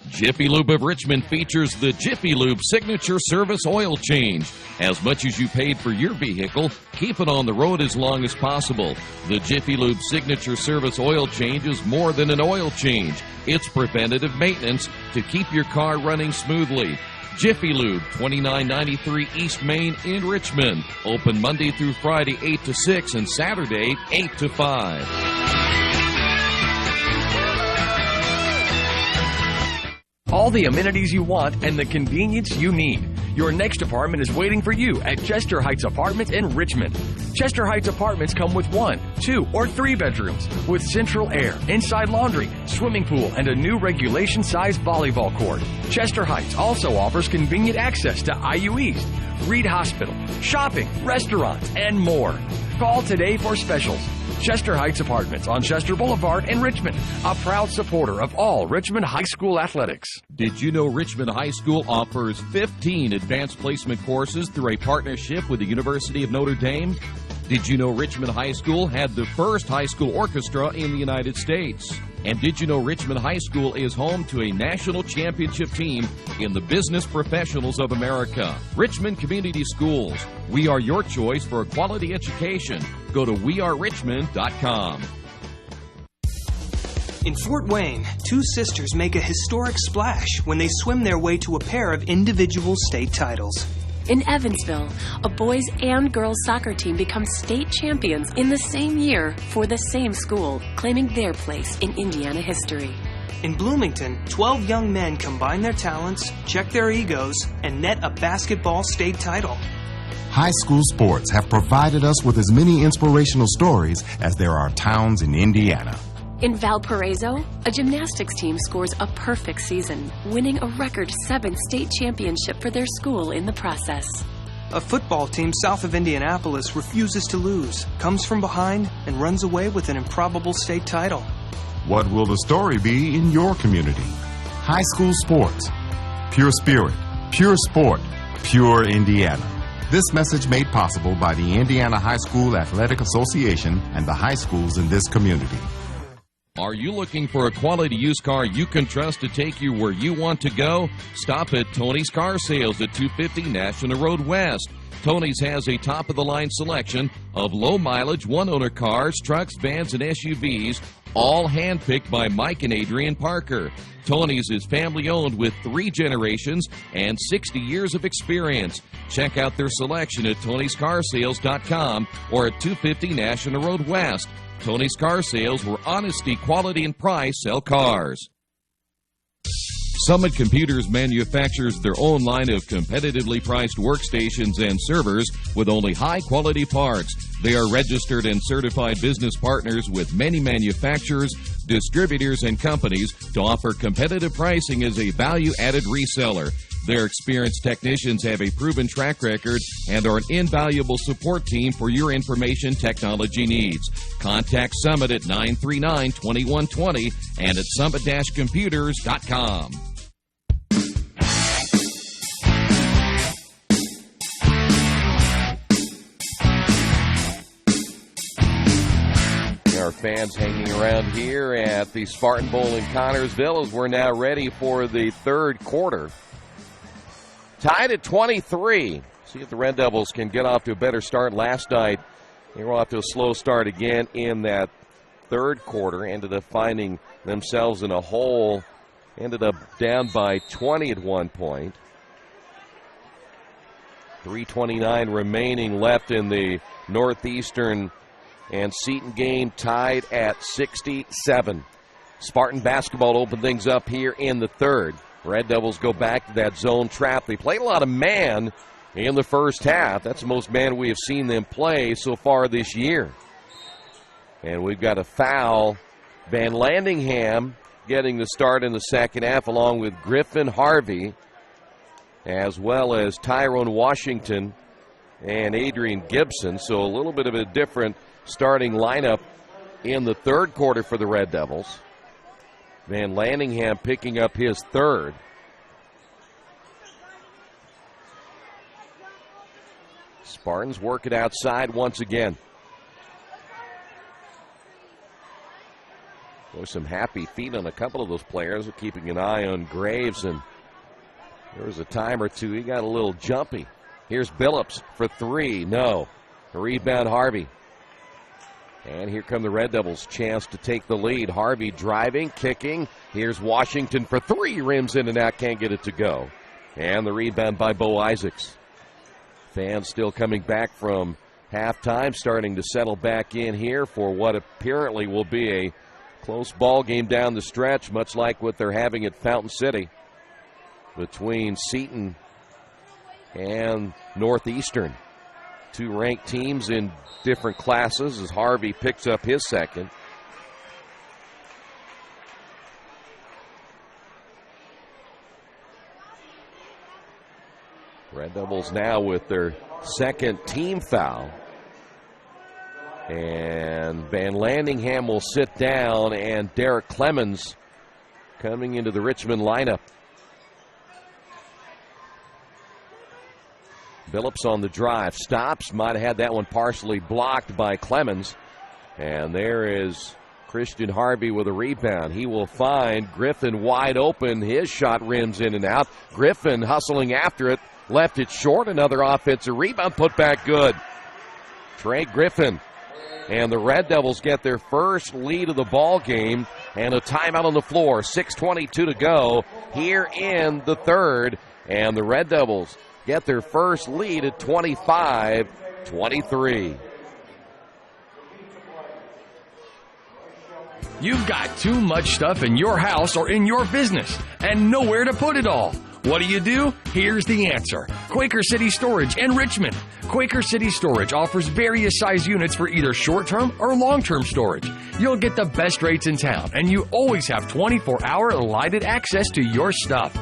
Jiffy Lube of Richmond features the Jiffy Lube Signature Service Oil Change. As much as you paid for your vehicle, keep it on the road as long as possible. The Jiffy Lube Signature Service Oil Change is more than an oil change. It's preventative maintenance to keep your car running smoothly. Jiffy Lube, 2993 East Main in Richmond. Open Monday through Friday, 8 to 6, and Saturday, 8 to 5. All the amenities you want and the convenience you need. Your next apartment is waiting for you at Chester Heights Apartments in Richmond. Chester Heights Apartments come with 1, 2, or 3 bedrooms with central air, inside laundry, swimming pool, and a new regulation-sized volleyball court. Chester Heights also offers convenient access to IU East, Reed Hospital, shopping, restaurants, and more. Call today for specials. Chester Heights Apartments on Chester Boulevard in Richmond, a proud supporter of all Richmond High School athletics. Did you know Richmond High School offers 15 advanced placement courses through a partnership with the University of Notre Dame? Did you know Richmond High School had the first high school orchestra in the United States? And did you know Richmond High School is home to a national championship team in the Business Professionals of America? Richmond Community Schools. We are your choice for a quality education. Go to wearerichmond.com. In Fort Wayne, 2 sisters make a historic splash when they swim their way to a pair of individual state titles. In Evansville, a boys and girls soccer team become state champions in the same year for the same school, claiming their place in Indiana history. In Bloomington, 12 young men combine their talents, check their egos, and net a basketball state title. High school sports have provided us with as many inspirational stories as there are towns in Indiana. In Valparaiso, a gymnastics team scores a perfect season, winning a record 7th state championship for their school in the process. A football team south of Indianapolis refuses to lose, comes from behind, and runs away with an improbable state title. What will the story be in your community? High school sports. Pure spirit, pure sport, pure Indiana. This message made possible by the Indiana High School Athletic Association and the high schools in this community. Are you looking for a quality used car you can trust to take you where you want to go? Stop at Tony's Car Sales at 250 National Road West. Tony's has a top-of-the-line selection of low-mileage, one-owner cars, trucks, vans, and SUVs, all handpicked by Mike and Adrian Parker. Tony's is family-owned with 3 generations and 60 years of experience. Check out their selection at Tony'sCarsales.com or at 250 National Road West. Tony's Car Sales, where honesty, quality, and price sell cars. Summit Computers manufactures their own line of competitively priced workstations and servers with only high-quality parts. They are registered and certified business partners with many manufacturers, distributors, and companies to offer competitive pricing as a value-added reseller. Their experienced technicians have a proven track record and are an invaluable support team for your information technology needs. Contact Summit at 939-2120 and at summit-computers.com. Our fans hanging around here at the Spartan Bowl in Connersville as we're now ready for the third quarter. Tied at 23. See if the Red Devils can get off to a better start. Last night, they were off to a slow start again in that third quarter. Ended up finding themselves in a hole. Ended up down by 20 at one point. 3:29 remaining left in the Northeastern and Seton game, tied at 67. Spartan basketball opened things up here in the third. Red Devils go back to that zone trap. They played a lot of man in the first half. That's the most man we have seen them play so far this year. And we've got a foul. Van Landingham getting the start in the second half, along with Griffin Harvey, as well as Tyrone Washington and Adrian Gibson. So a little bit of a different starting lineup in the third quarter for the Red Devils. Van Landingham picking up his third. Spartans work it outside once again. There's some happy feet on a couple of those players, keeping an eye on Graves, and there was a time or two he got a little jumpy. Here's Billups for three. No. The rebound, Harvey. And here come the Red Devils, chance to take the lead. Harvey driving, kicking. Here's Washington for three. Rims in and out, can't get it to go. And the rebound by Bo Isaacs. Fans still coming back from halftime, starting to settle back in here for what apparently will be a close ball game down the stretch, much like what they're having at Fountain City between Seton and Northeastern. Two ranked teams in different classes as Harvey picks up his second. Red Devils now with their second team foul. And Van Landingham will sit down, and Derek Clemens coming into the Richmond lineup. Billups on the drive, stops, might have had that one partially blocked by Clemens. And there is Christian Harvey with a rebound. He will find Griffin wide open. His shot rims in and out. Griffin hustling after it, left it short. Another offensive rebound, put back good. Trey Griffin. And the Red Devils get their first lead of the ball game, and a timeout on the floor. 6:22 to go here in the third, and the Red Devils get their first lead at 25-23. You've got too much stuff in your house or in your business and nowhere to put it all. What do? Here's the answer. Quaker City Storage in Richmond. Quaker City Storage offers various size units for either short-term or long-term storage. You'll get the best rates in town, and you always have 24-hour lighted access to your stuff.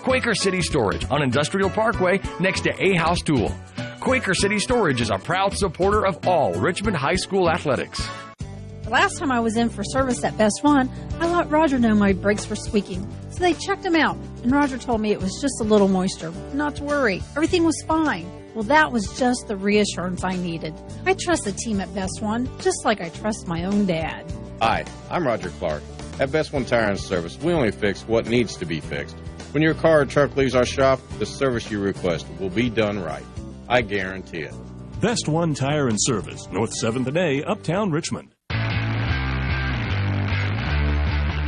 Quaker City Storage on Industrial Parkway next to A House Tool. Quaker City Storage is a proud supporter of all Richmond High School athletics. The last time I was in for service at Best One, I let Roger know my brakes were squeaking. So they checked them out, and Roger told me it was just a little moisture. Not to worry. Everything was fine. Well, that was just the reassurance I needed. I trust the team at Best One, just like I trust my own dad. Hi, I'm Roger Clark. At Best One Tire and Service, we only fix what needs to be fixed. When your car or truck leaves our shop, the service you request will be done right. I guarantee it. Best One Tire and Service, North 7th and A, Uptown Richmond.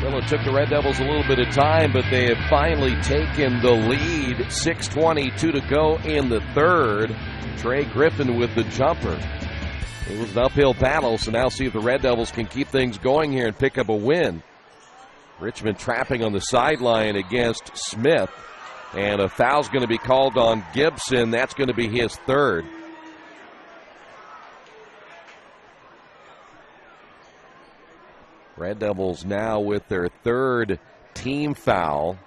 Well, it took the Red Devils a little bit of time, but they have finally taken the lead. 6:22 to go in the third. Trey Griffin with the jumper. It was an uphill battle, so now see if the Red Devils can keep things going here and pick up a win. Richmond trapping on the sideline against Smith. And a foul's going to be called on Gibson. That's going to be his third. Red Devils now with their third team foul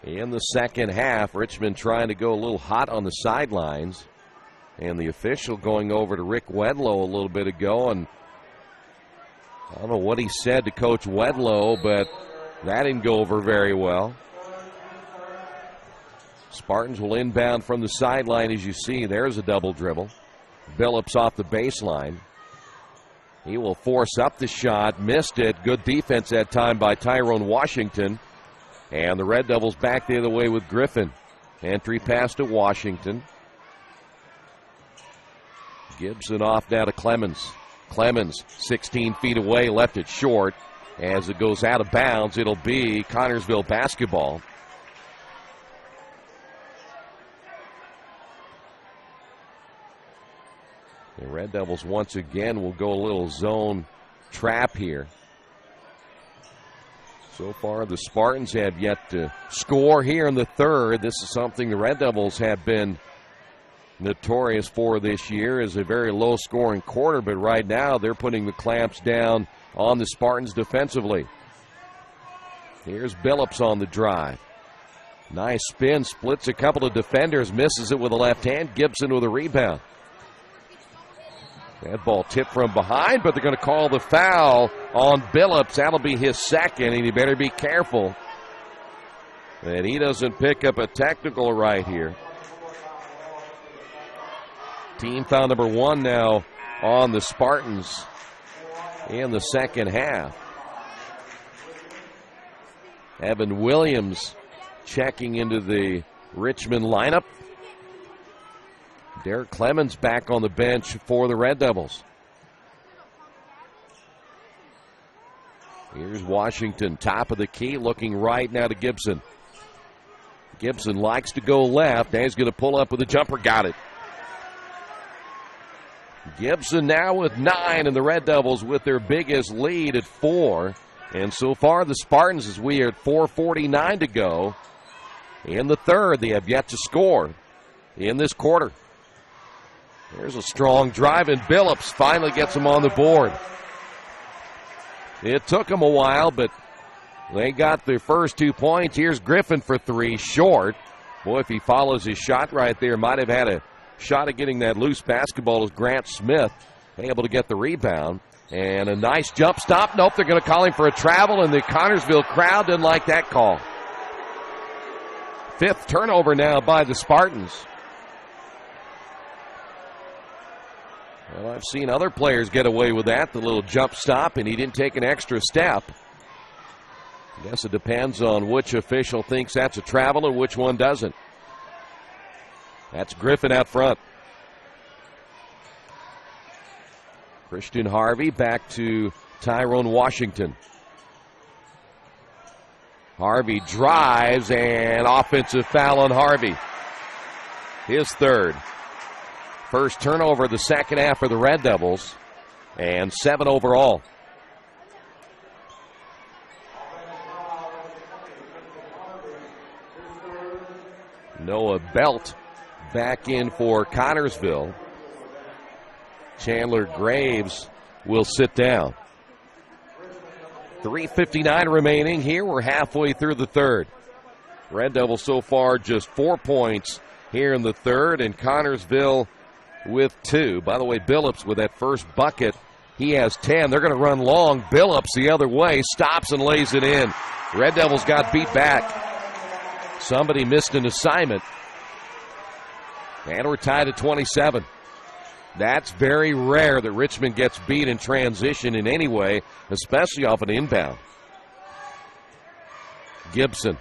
in the second half. Richmond trying to go a little hot on the sidelines. And the official going over to Rick Wedlow a little bit ago. And I don't know what he said to Coach Wedlow, but that didn't go over very well. Spartans will inbound from the sideline. As you see, there's a double dribble. Billups off the baseline. He will force up the shot. Missed it. Good defense that time by Tyrone Washington. And the Red Devils back the other way with Griffin. Entry pass to Washington. Gibson off now to Clemens. Clemens 16 feet away, left it short. As it goes out of bounds, it'll be Connersville basketball. The Red Devils once again will go a little zone trap here. So far, the Spartans have yet to score here in the third. This is something the Red Devils have been notorious for this year, is a very low-scoring quarter, but right now they're putting the clamps down on the Spartans defensively. Here's Billups on the drive. Nice spin, splits a couple of defenders, misses it with a left hand. Gibson with a rebound. That ball tipped from behind, but they're going to call the foul on Billups. That'll be his second, and he better be careful that he doesn't pick up a technical right here. Team foul number one now on the Spartans in the second half. Evan Williams checking into the Richmond lineup. Derek Clemens back on the bench for the Red Devils. Here's Washington, top of the key, looking right now to Gibson. Gibson likes to go left. Now he's going to pull up with a jumper. Got it. Gibson now with 9, and the Red Devils with their biggest lead at 4. And so far, the Spartans, as we are at 4:49 to go in the third, they have yet to score in this quarter. There's a strong drive, and Billups finally gets him on the board. It took him a while, but they got their first 2 points. Here's Griffin for 3, short. Boy, if he follows his shot right there, might have had a shot at getting that loose basketball as Grant Smith able to get the rebound. And a nice jump stop. Nope, they're going to call him for a travel, and the Connersville crowd didn't like that call. 5th turnover now by the Spartans. Well, I've seen other players get away with that, the little jump stop, and he didn't take an extra step. I guess it depends on which official thinks that's a travel and which one doesn't. That's Griffin out front. Christian Harvey back to Tyrone Washington. Harvey drives, and offensive foul on Harvey. His third. First turnover of the second half for the Red Devils, and 7 overall. Noah Belt back in for Connersville. Chandler Graves will sit down. 3:59 remaining here. We're halfway through the third. Red Devils so far just 4 points here in the third, and Connersville with 2. By the way, Billups with that first bucket, he has 10. They're going to run long. Billups the other way, stops and lays it in. Red Devils got beat back. Somebody missed an assignment. And we're tied at 27. That's very rare that Richmond gets beat in transition in any way, especially off an inbound. Gibson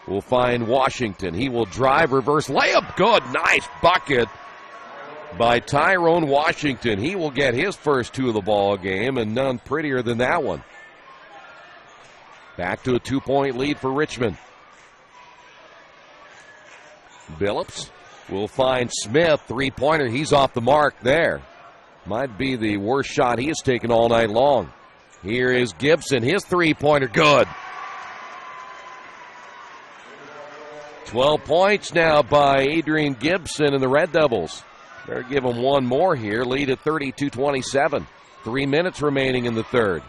will find Washington. He will drive, reverse layup. Good, nice bucket by Tyrone Washington. He will get his first 2 of the ball game, and none prettier than that one. Back to a 2-point lead for Richmond. Billups will find Smith, 3-pointer. He's off the mark there. Might be the worst shot he has taken all night long. Here is Gibson, his 3-pointer, good. 12 points now by Adrian Gibson and the Red Devils. Better give him one more here, lead at 32-27. 3 minutes remaining in the third.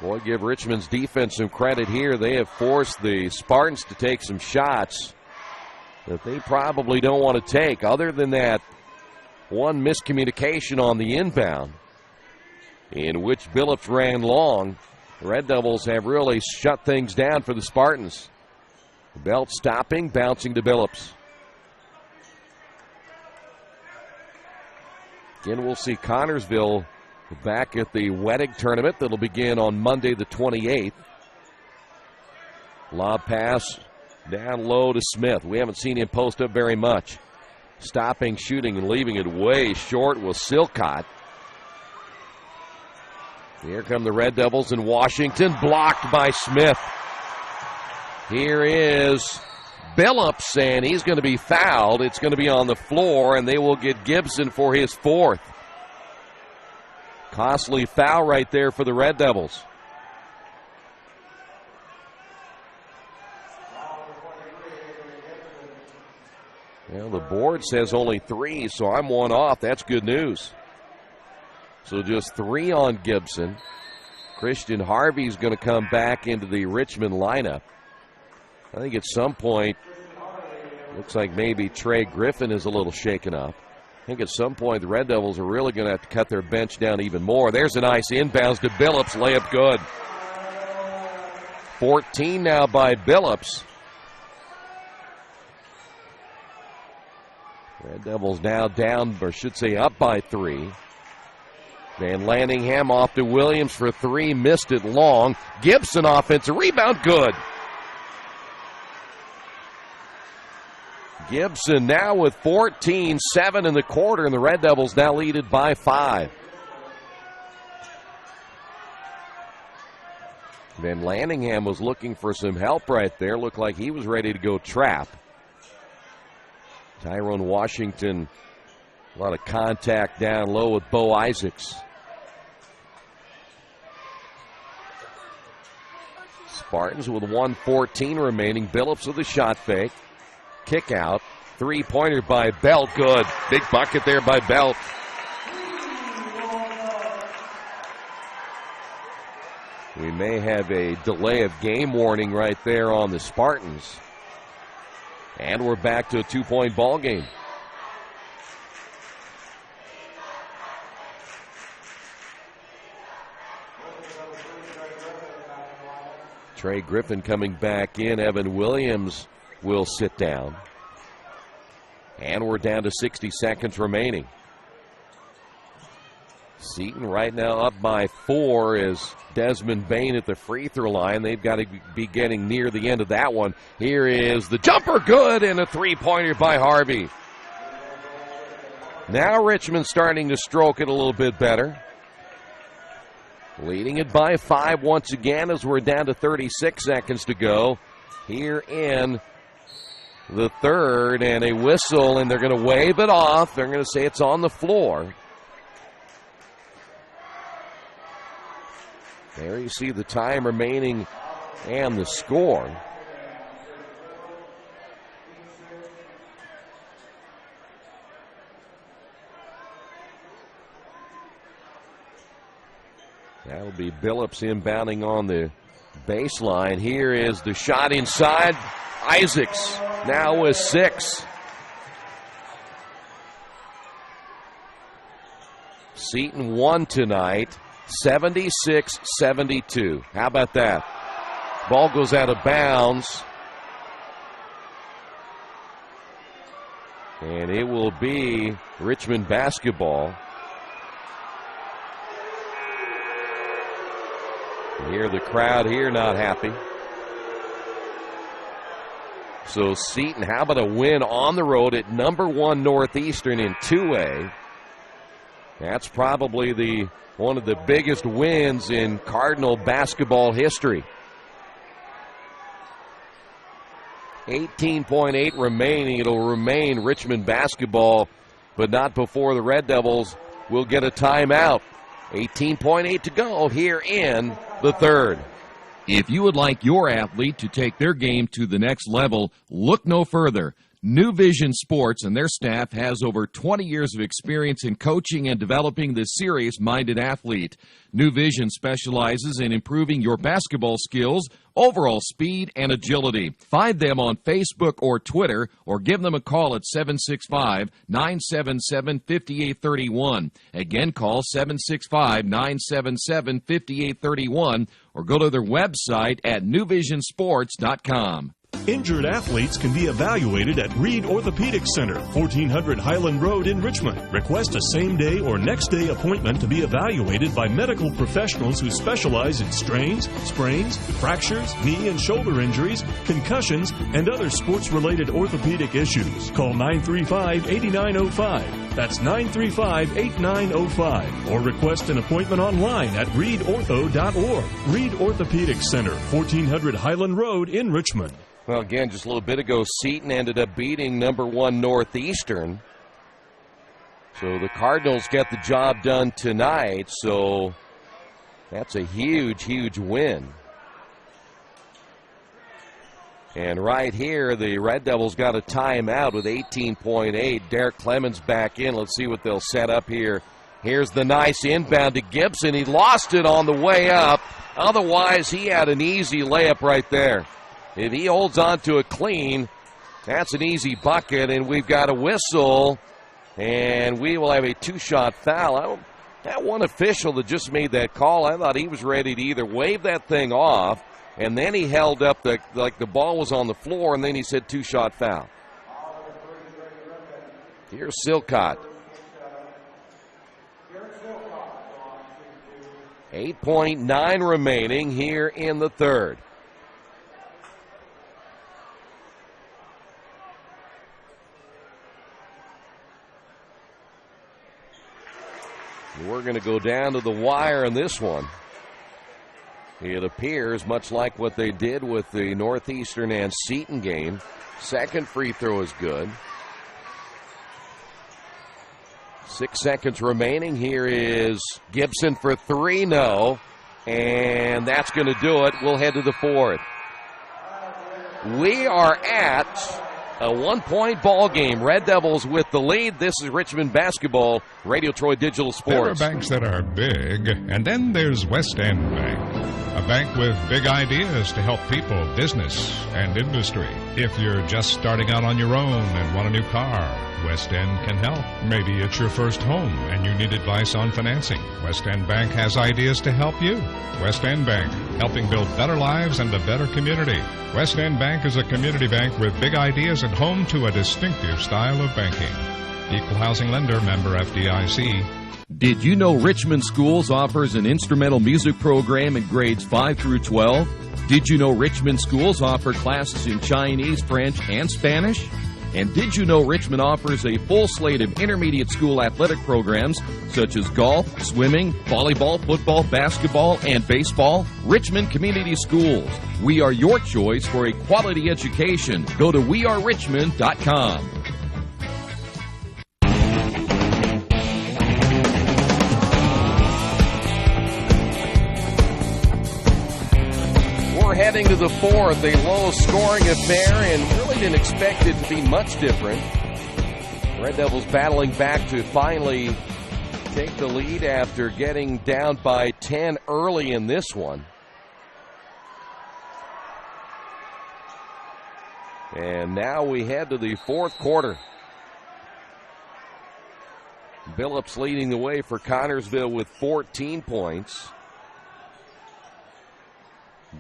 Boy, give Richmond's defense some credit here. They have forced the Spartans to take some shots that they probably don't want to take. Other than that one miscommunication on the inbound, in which Billups ran long, the Red Devils have really shut things down for the Spartans. Belt stopping, bouncing to Billups. Again, we'll see Connersville back at the Wettig tournament that'll begin on Monday the 28th. Lob pass down low to Smith. We haven't seen him post up very much. Stopping, shooting, and leaving it way short was Silcott. Here come the Red Devils in Washington, blocked by Smith. Here is Billups, and he's going to be fouled. It's going to be on the floor, and they will get Gibson for his 4th. Costly foul right there for the Red Devils. Well, the board says only 3, so I'm one off. That's good news. So just 3 on Gibson. Christian Harvey's going to come back into the Richmond lineup. I think at some point, looks like maybe Trey Griffin is a little shaken up. I think at some point the Red Devils are really going to have to cut their bench down even more. There's a nice inbounds to Billups. Layup good. 14 now by Billups. Red Devils now down, or should say up by 3. Van Lanningham off to Williams for 3. Missed it long. Gibson offensive rebound. Good. Gibson now with 14, 7 in the quarter, and the Red Devils now lead it by 5. Van Lanningham was looking for some help right there. Looked like he was ready to go trap. Tyrone Washington, a lot of contact down low with Bo Isaacs. Spartans with 1:14 remaining. Billups with a shot fake. Kick out. 3-pointer by Belt. Good. Big bucket there by Belt. We may have a delay of game warning right there on the Spartans. And we're back to a 2-point ball game. Trey Griffin coming back in. Evan Williams will sit down. And we're down to 60 seconds remaining. Seton right now up by 4 is Desmond Bain at the free throw line. They've got to be getting near the end of that one. Here is the jumper, good, and a 3-pointer by Harvey. Now Richmond starting to stroke it a little bit better. Leading it by 5 once again as we're down to 36 seconds to go here in the third, and a whistle, and they're going to wave it off. They're going to say it's on the floor. There you see the time remaining and the score. That'll be Billups inbounding on the baseline. Here is the shot inside. Isaacs now with 6. Seton won tonight, 76-72. How about that? Ball goes out of bounds. And it will be Richmond basketball. You hear the crowd here not happy. So Seton, how about a win on the road at number 1 Northeastern in 2A? That's probably one of the biggest wins in Cardinal basketball history. 18.8 remaining. It'll remain Richmond basketball, but not before the Red Devils will get a timeout. 18.8 to go here in the third. If you would like your athlete to take their game to the next level, look no further. New Vision Sports and their staff has over 20 years of experience in coaching and developing the serious-minded athlete. New Vision specializes in improving your basketball skills, overall speed, and agility. Find them on Facebook or Twitter, or give them a call at 765-977-5831. Again, call 765-977-5831, or go to their website at newvisionsports.com. Injured athletes can be evaluated at Reed Orthopedic Center, 1400 Highland Road in Richmond. Request a same-day or next-day appointment to be evaluated by medical professionals who specialize in strains, sprains, fractures, knee and shoulder injuries, concussions, and other sports-related orthopedic issues. Call 935-8905. That's 935-8905. Or request an appointment online at reedortho.org. Reed Orthopedic Center, 1400 Highland Road in Richmond. Well, again, just a little bit ago, Seton ended up beating number 1 Northeastern. So the Cardinals get the job done tonight, so that's a huge, huge win. And right here, the Red Devils got a timeout with 18.8. Derek Clemens back in. Let's see what they'll set up here. Here's the nice inbound to Gibson. He lost it on the way up. Otherwise, he had an easy layup right there. If he holds on to it clean, that's an easy bucket, and we've got a whistle, and we will have a 2-shot foul. That one official that just made that call, I thought he was ready to either wave that thing off, and then he held up like the ball was on the floor, and then he said 2-shot foul. Here's Silcott. 8.9 remaining here in the third. We're going to go down to the wire in this one. It appears much like what they did with the Northeastern and Seton game. Second free throw is good. 6 seconds remaining. Here is Gibson for 3. No. And that's going to do it. We'll head to the fourth. We are at a 1-point ball game. Red Devils with the lead. This is Richmond basketball, Radio Troy Digital Sports. There are banks that are big, and then there's West End Bank. A bank with big ideas to help people, business, and industry. If you're just starting out on your own and want a new car, West End can help. Maybe it's your first home and you need advice on financing. West End Bank has ideas to help you. West End Bank, helping build better lives and a better community. West End Bank is a community bank with big ideas and home to a distinctive style of banking. Equal housing lender, member FDIC. Did you know Richmond Schools offers an instrumental music program in grades 5 through 12? Did you know Richmond Schools offer classes in Chinese, French, and Spanish? And did you know Richmond offers a full slate of intermediate school athletic programs such as golf, swimming, volleyball, football, basketball, and baseball? Richmond Community Schools. We are your choice for a quality education. Go to wearerichmond.com. Heading to the fourth, a low-scoring affair, and really didn't expect it to be much different. Red Devils battling back to finally take the lead after getting down by 10 early in this one. And now we head to the fourth quarter. Billups leading the way for Connersville with 14 points.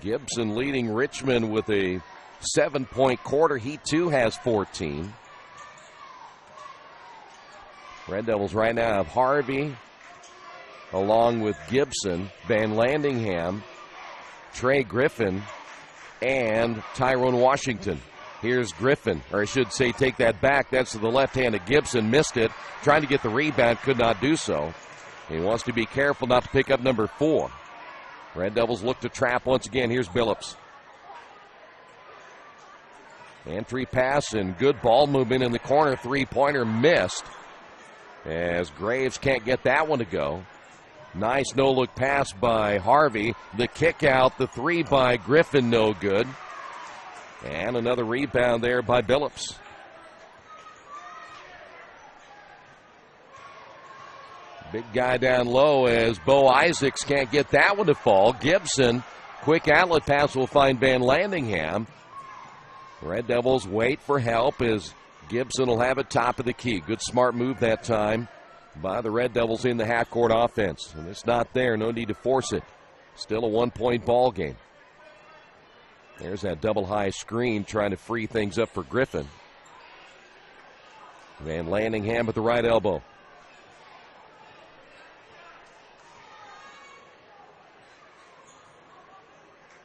Gibson leading Richmond with a 7-point quarter. He too has 14. Red Devils right now have Harvey along with Gibson, Van Landingham, Trey Griffin, and Tyrone Washington. Here's Griffin, or I should say take that back. That's to the left-handed Gibson. Missed it. Trying to get the rebound, could not do so. He wants to be careful not to pick up number 4. Red Devils look to trap once again. Here's Billups. Entry pass and good ball movement in the corner. Three-pointer missed as Graves can't get that one to go. Nice no-look pass by Harvey. The kick out, the three by Griffin, no good. And another rebound there by Billups. Big guy down low as Bo Isaacs can't get that one to fall. Gibson, quick outlet pass will find Van Landingham. Red Devils wait for help as Gibson will have it top of the key. Good smart move that time by the Red Devils in the half-court offense. And it's not there. No need to force it. Still a 1-point ball game. There's that double-high screen trying to free things up for Griffin. Van Landingham at the right elbow.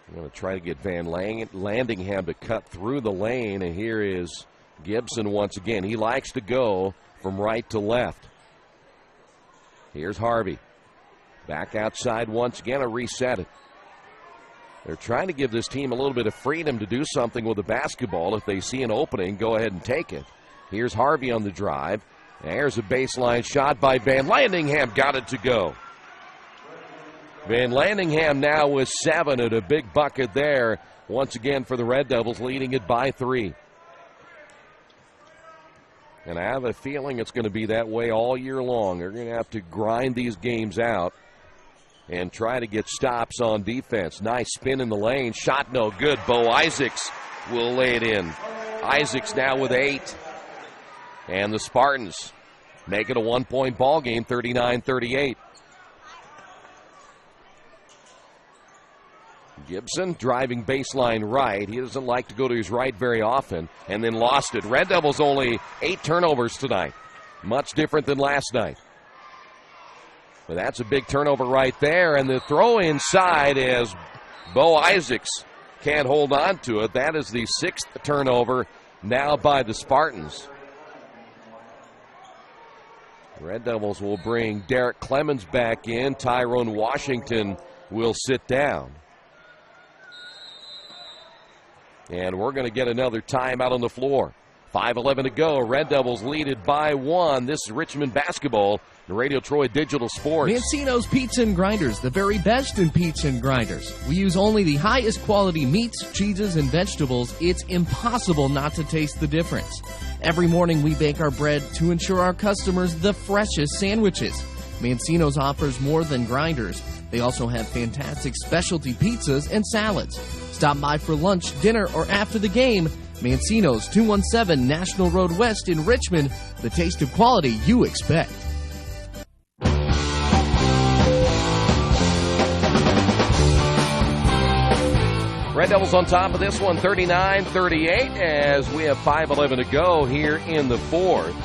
I'm going to try to get Van Landingham to cut through the lane, and here is Gibson once again. He likes to go from right to left. Here's Harvey. Back outside once again, a reset it. They're trying to give this team a little bit of freedom to do something with the basketball. If they see an opening, go ahead and take it. Here's Harvey on the drive. There's a baseline shot by Van Landingham. Got it to go. Van Landingham now with 7 at a big bucket there. Once again for the Red Devils, leading it by 3. And I have a feeling it's going to be that way all year long. They're going to have to grind these games out and try to get stops on defense. Nice spin in the lane. Shot no good. Bo Isaacs will lay it in. Isaacs now with 8. And the Spartans make it a 1-point ball game, 39-38. Gibson driving baseline right. He doesn't like to go to his right very often, and then lost it. Red Devils only 8 turnovers tonight. Much different than last night. But that's a big turnover right there, and the throw inside as Bo Isaacs can't hold on to it. That is the 6th turnover now by the Spartans. Red Devils will bring Derek Clemens back in. Tyrone Washington will sit down. And we're going to get another timeout on the floor. 5:11 to go. Red Devils lead it by 1. This is Richmond basketball, the Radio Troy Digital Sports. Mancino's Pizza and Grinders, the very best in pizza and grinders. We use only the highest quality meats, cheeses, and vegetables. It's impossible not to taste the difference. Every morning we bake our bread to ensure our customers the freshest sandwiches. Mancino's offers more than grinders. They also have fantastic specialty pizzas and salads. Stop by for lunch, dinner, or after the game. Mancino's, 217 National Road West in Richmond. The taste of quality you expect. Red Devils on top of this one, 39-38, as we have 5:11 to go here in the 4th.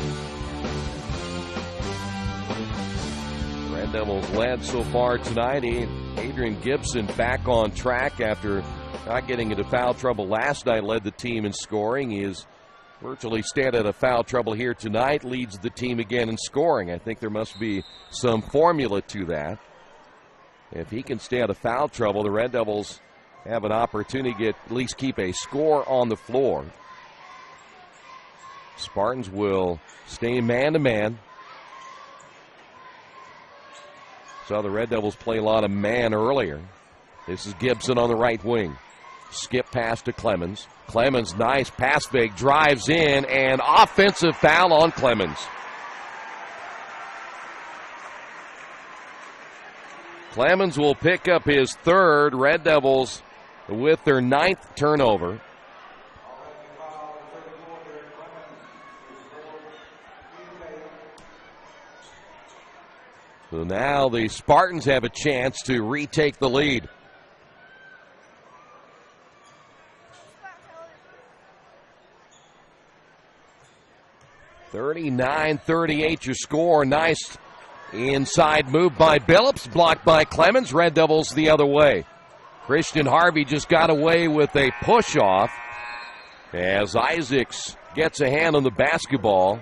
Red Devils led so far tonight. Adrian Gibson back on track after not getting into foul trouble last night. Led the team in scoring. He is virtually stayed out of foul trouble here tonight. Leads the team again in scoring. I think there must be some formula to that. If he can stay out of foul trouble, the Red Devils have an opportunity to at least keep a score on the floor. Spartans will stay man-to-man. Saw the Red Devils play a lot of man earlier. This is Gibson on the right wing. Skip pass to Clemens. Clemens, nice pass fake, drives in, and offensive foul on Clemens. Clemens will pick up his 3rd. Red Devils with their 9th turnover. So now the Spartans have a chance to retake the lead. 39-38 your score. Nice inside move by Billups, blocked by Clemens. Red Devils the other way. Christian Harvey just got away with a push-off as Isaacs gets a hand on the basketball.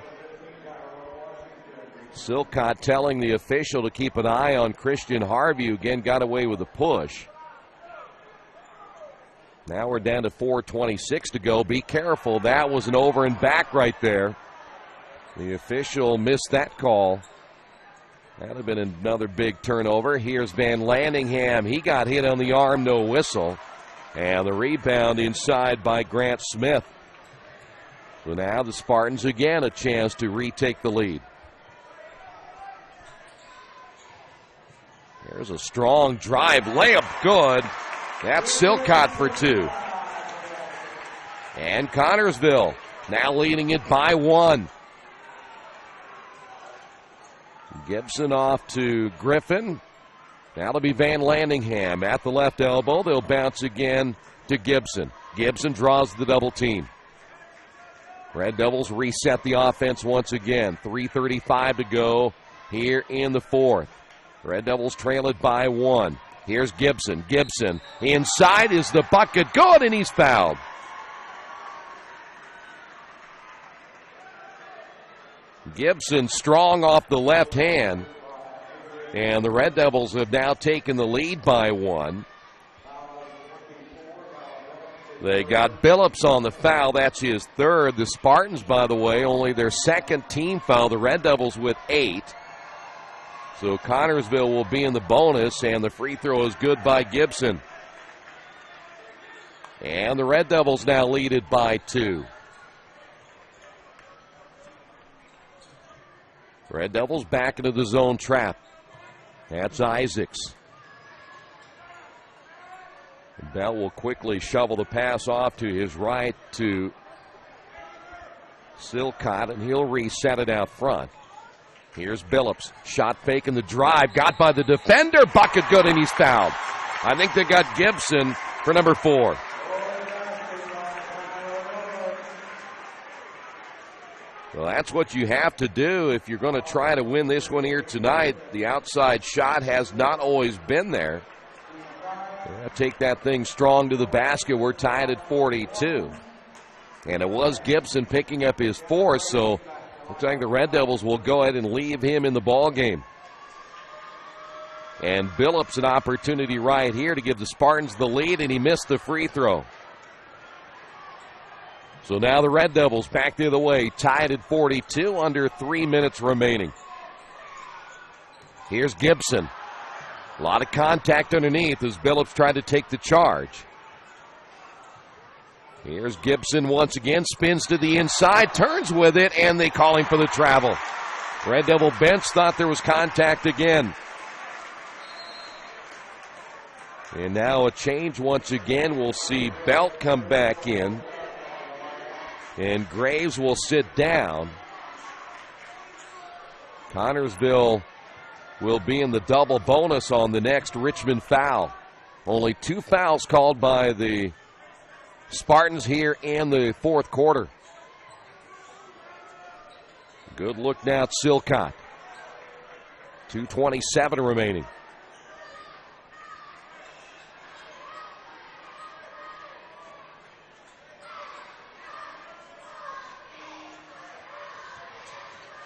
Silcott telling the official to keep an eye on Christian Harvey, who again got away with a push. Now we're down to 4:26 to go. Be careful. That was an over and back right there. The official missed that call. That would have been another big turnover. Here's Van Landingham. He got hit on the arm, no whistle. And the rebound inside by Grant Smith. So now the Spartans again a chance to retake the lead. There's a strong drive. Layup good. That's Silcott for two. And Connersville now leading it by one. Gibson off to Griffin. That'll be Van Landingham at the left elbow. They'll bounce again to Gibson. Gibson draws the double team. Red Devils reset the offense once again. 3:35 to go here in the fourth. Red Devils trail it by one. Here's Gibson. Gibson inside is the bucket. Good, and he's fouled. Gibson strong off the left hand. And the Red Devils have now taken the lead by one. They got Billups on the foul. That's his third. The Spartans, by the way, only their second team foul. The Red Devils with 8. So Connersville will be in the bonus, and the free throw is good by Gibson. And the Red Devils now lead it by 2. Red Devils back into the zone trap. That's Isaacs. Bell will quickly shovel the pass off to his right to Silcott, and he'll reset it out front. Here's Billups. Shot fake in the drive. Got by the defender. Bucket good, and he's fouled. I think they got Gibson for number 4. Well, that's what you have to do if you're going to try to win this one here tonight. The outside shot has not always been there. Take that thing strong to the basket. We're tied at 42. And it was Gibson picking up his 4th, so looks like the Red Devils will go ahead and leave him in the ball game. And Billups an opportunity right here to give the Spartans the lead, and he missed the free throw. So now the Red Devils back the other way, tied at 42, under 3 minutes remaining. Here's Gibson. A lot of contact underneath as Billups tried to take the charge. Here's Gibson once again, spins to the inside, turns with it, and they call him for the travel. Red Devil bench thought there was contact again. And now a change once again. We'll see Belt come back in. And Graves will sit down. Connersville will be in the double bonus on the next Richmond foul. Only 2 fouls called by the Spartans here in the fourth quarter. Good look now at Silcott. 2:27 remaining.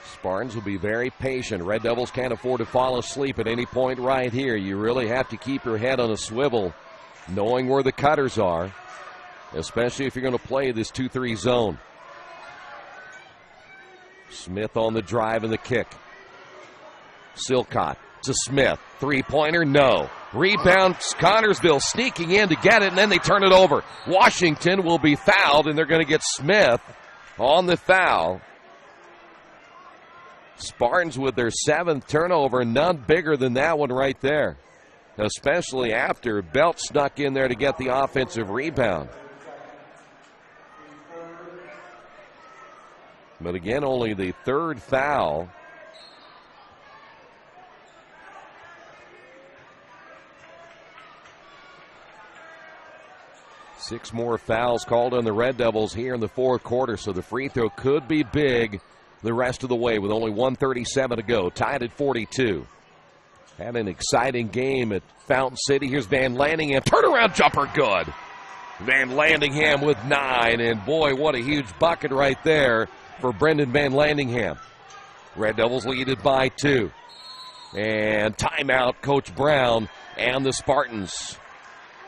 Spartans will be very patient. Red Devils can't afford to fall asleep at any point right here. You really have to keep your head on a swivel, knowing where the cutters are, especially if you're going to play this 2-3 zone. Smith on the drive and the kick. Silcott to Smith. Three-pointer, no. Rebound, Connersville sneaking in to get it, and then they turn it over. Washington will be fouled, and they're going to get Smith on the foul. Spartans with their 7th turnover, none bigger than that one right there, especially after Belt snuck in there to get the offensive rebound. But again, only the 3rd foul. Six more fouls called on the Red Devils here in the fourth quarter, so the free throw could be big the rest of the way with only 1:37 to go. Tied at 42. Had an exciting game at Fountain City. Here's Van Landingham. Turnaround jumper, good. Van Landingham with 9. And boy, what a huge bucket right there for Brendan Van Landingham. Red Devils lead it by 2. And timeout, Coach Brown and the Spartans.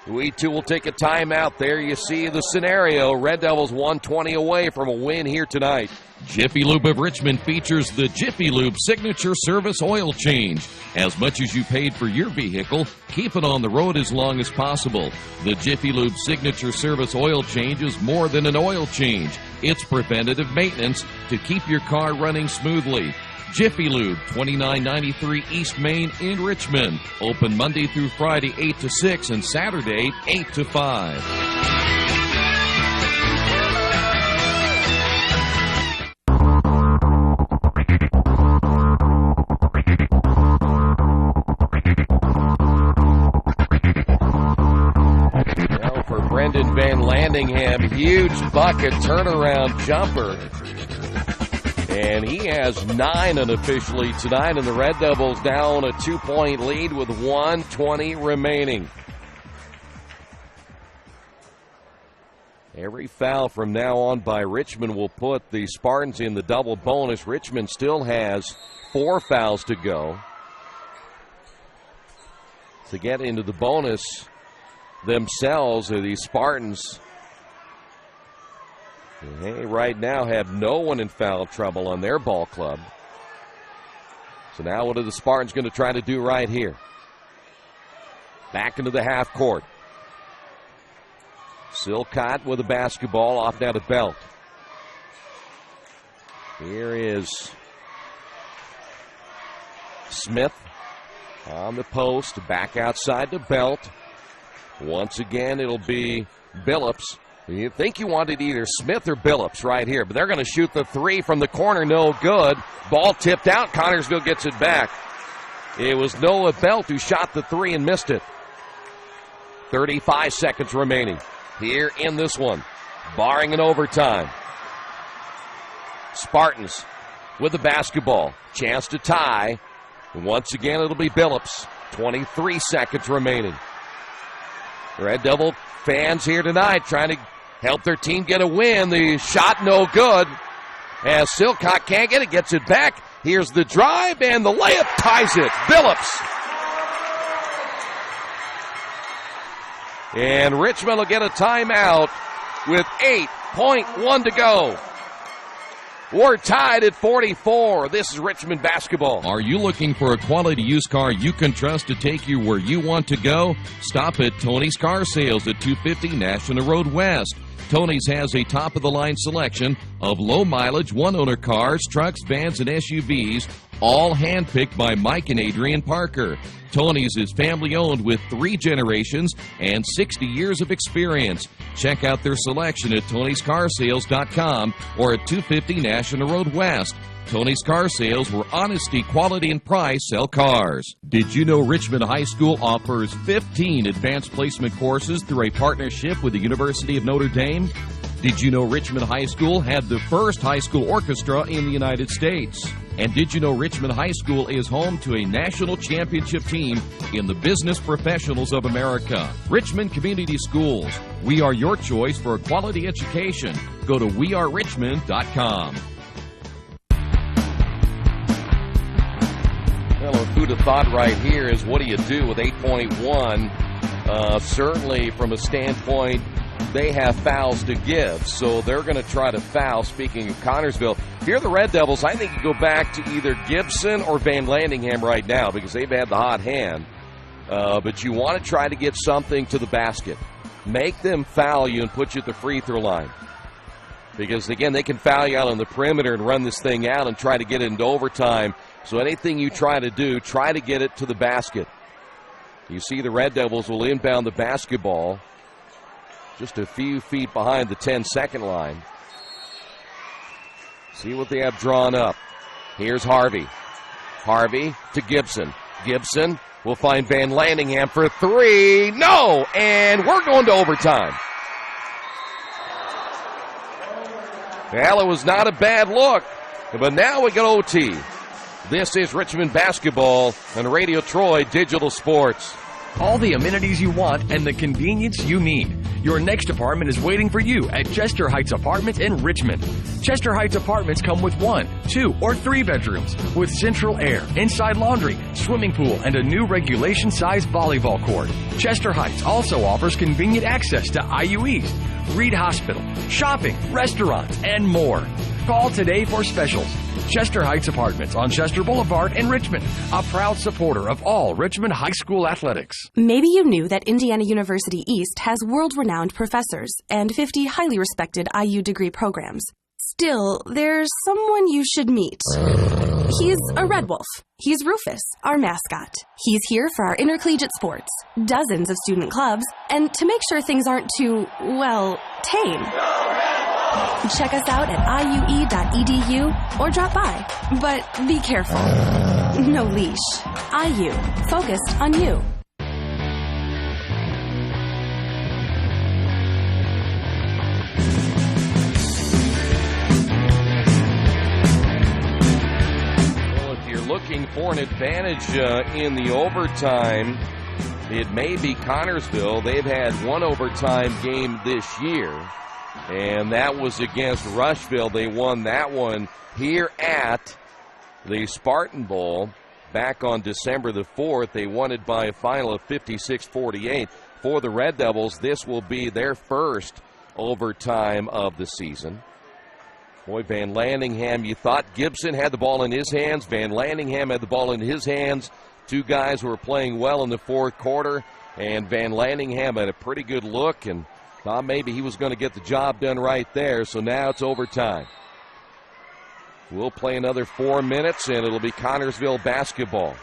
We too will take a timeout. There you see the scenario. Red Devils 120 away from a win here tonight. Jiffy Lube of Richmond features the Jiffy Lube Signature Service Oil Change. As much as you paid for your vehicle, keep it on the road as long as possible. The Jiffy Lube Signature Service Oil Change is more than an oil change. It's preventative maintenance to keep your car running smoothly. Jiffy Lube, 2993 East Main in Richmond. Open Monday through Friday, 8 to 6, and Saturday, 8 to 5. Well, for Brendan Van Landingham, huge bucket turnaround jumper. And he has 9 unofficially tonight, and the Red Devils now on a 2-point lead with 1:20 remaining. Every foul from now on by Richmond will put the Spartans in the double bonus. Richmond still has 4 fouls to go to get into the bonus themselves. The Spartans, they right now have no one in foul trouble on their ball club. So now what are the Spartans going to try to do right here? Back into the half court. Silcott with a basketball off now to Belt. Here is Smith on the post, back outside to Belt. Once again, it'll be Billups. You think you wanted either Smith or Billups right here, but they're going to shoot the 3 from the corner, no good. Ball tipped out, Connersville gets it back. It was Noah Belt who shot the 3 and missed it. 35 seconds remaining here in this one, barring an overtime. Spartans with the basketball, chance to tie. Once again, it'll be Billups. 23 seconds remaining. Red Devil fans here tonight trying to help their team get a win. The shot no good. As Silcott can't get it, gets it back. Here's the drive, and the layup ties it. Billups. And Richmond will get a timeout with 8.1 to go. We're tied at 44. This is Richmond basketball. Are you looking for a quality used car you can trust to take you where you want to go? Stop at Tony's Car Sales at 250 National Road West. Tony's has a top-of-the-line selection of low-mileage, one-owner cars, trucks, vans, and SUVs, all handpicked by Mike and Adrian Parker. Tony's is family-owned with 3 generations and 60 years of experience. Check out their selection at Tony'sCarSales.com or at 250 National Road West. Tony's Car Sales, where honesty, quality, and price sell cars. Did you know Richmond High School offers 15 advanced placement courses through a partnership with the University of Notre Dame? Did you know Richmond High School had the first high school orchestra in the United States? And did you know Richmond High School is home to a national championship team in the Business Professionals of America? Richmond Community Schools. We are your choice for a quality education. Go to wearerichmond.com. Well, who'd have thought right here is what do you do with 8.1? Certainly from a standpoint, they have fouls to give, so they're going to try to foul. Speaking of Connersville, if you're the Red Devils, I think you go back to either Gibson or Van Landingham right now because they've had the hot hand. But you want to try to get something to the basket. Make them foul you and put you at the free throw line. Because, again, they can foul you out on the perimeter and run this thing out and try to get it into overtime. So anything you try to do, try to get it to the basket. You see the Red Devils will inbound the basketball just a few feet behind the 10-second line. See what they have drawn up. Here's Harvey. Harvey to Gibson. Gibson will find Van Landingham for 3. No! And we're going to overtime. Well, it was not a bad look. But now we get OT. This is Richmond basketball on Radio Troy Digital Sports. All the amenities you want and the convenience you need. Your next apartment is waiting for you at Chester Heights Apartments in Richmond. Chester Heights Apartments come with 1, 2, or 3 bedrooms with central air, inside laundry, swimming pool, and a new regulation-size volleyball court. Chester Heights also offers convenient access to IU East, Reed Hospital, shopping, restaurants, and more. Call today for specials. Chester Heights Apartments on Chester Boulevard in Richmond, a proud supporter of all Richmond High School athletics. Maybe you knew that Indiana University East has world-renowned professors and 50 highly respected IU degree programs. Still, there's someone you should meet. He's a red wolf. He's Rufus, our mascot. He's here for our intercollegiate sports, dozens of student clubs, and to make sure things aren't too, well, tame. Check us out at iue.edu or drop by. But be careful. No leash. IU. Focused on you. Well, if you're looking for an advantage in the overtime, it may be Connersville. They've had one overtime game this year, and that was against Rushville. They won that one here at the Spartan Bowl back on December the 4th. They won it by a final of 56-48. For the Red Devils, this will be their first overtime of the season. Boy, Van Landingham, you thought Gibson had the ball in his hands. Van Landingham had the ball in his hands. Two guys who were playing well in the fourth quarter, and Van Landingham had a pretty good look and thought maybe he was going to get the job done right there, so now it's overtime. We'll play another 4 minutes, and it'll be Connersville basketball.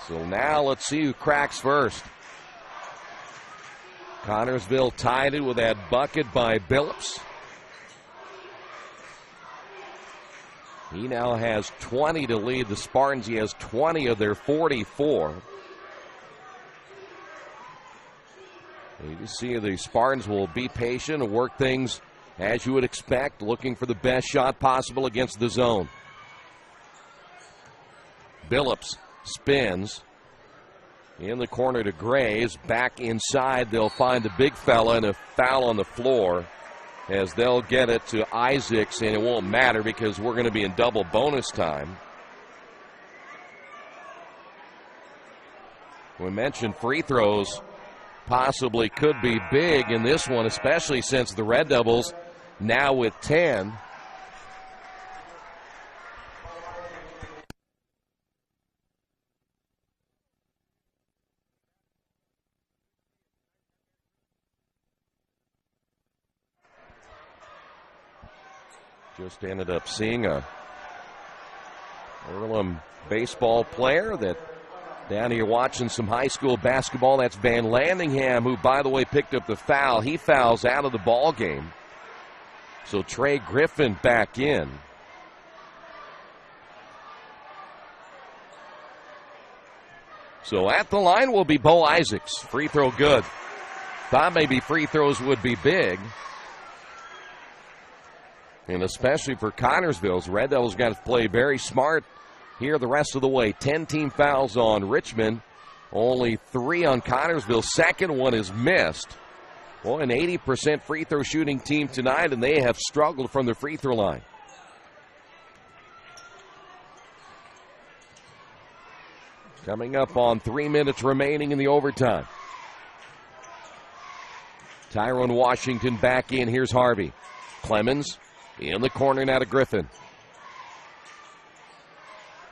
So now let's see who cracks first. Connersville tied it with that bucket by Billups. He now has 20 to lead the Spartans. He has 20 of their 44. You see the Spartans will be patient and work things as you would expect, looking for the best shot possible against the zone. Billups spins in the corner to Graves. Back inside, they'll find the big fella and a foul on the floor, as they'll get it to Isaacs, and it won't matter because we're going to be in double bonus time. We mentioned free throws possibly could be big in this one, especially since the Red Devils now with 10. Just ended up seeing a Earlham baseball player that down here watching some high school basketball. That's Van Landingham, who, by the way, picked up the foul. He fouls out of the ball game. So Trey Griffin back in. So at the line will be Bo Isaacs. Free throw good. Thought maybe free throws would be big. And especially for Connersville's, Red Devils got to play very smart here the rest of the way. 10 team fouls on Richmond, only 3 on Connersville. Second one is missed. Well, an 80% free throw shooting team tonight, and they have struggled from the free throw line. Coming up on 3 minutes remaining in the overtime. Tyrone Washington back in. Here's Harvey. Clemens in the corner now to Griffin.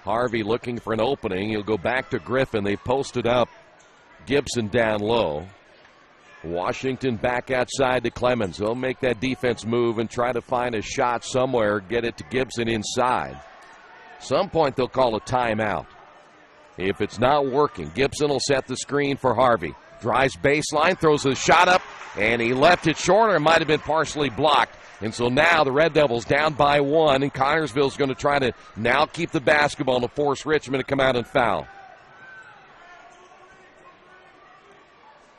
Harvey looking for an opening. He'll go back to Griffin. They posted up Gibson down low. Washington back outside to Clemens. They'll make that defense move and try to find a shot somewhere, get it to Gibson inside. Some point they'll call a timeout. If it's not working, Gibson will set the screen for Harvey. Drives baseline, throws a shot up, and he left it short, or it might have been partially blocked. And so now the Red Devils down by 1, and Connersville's going to try to now keep the basketball to force Richmond to come out and foul.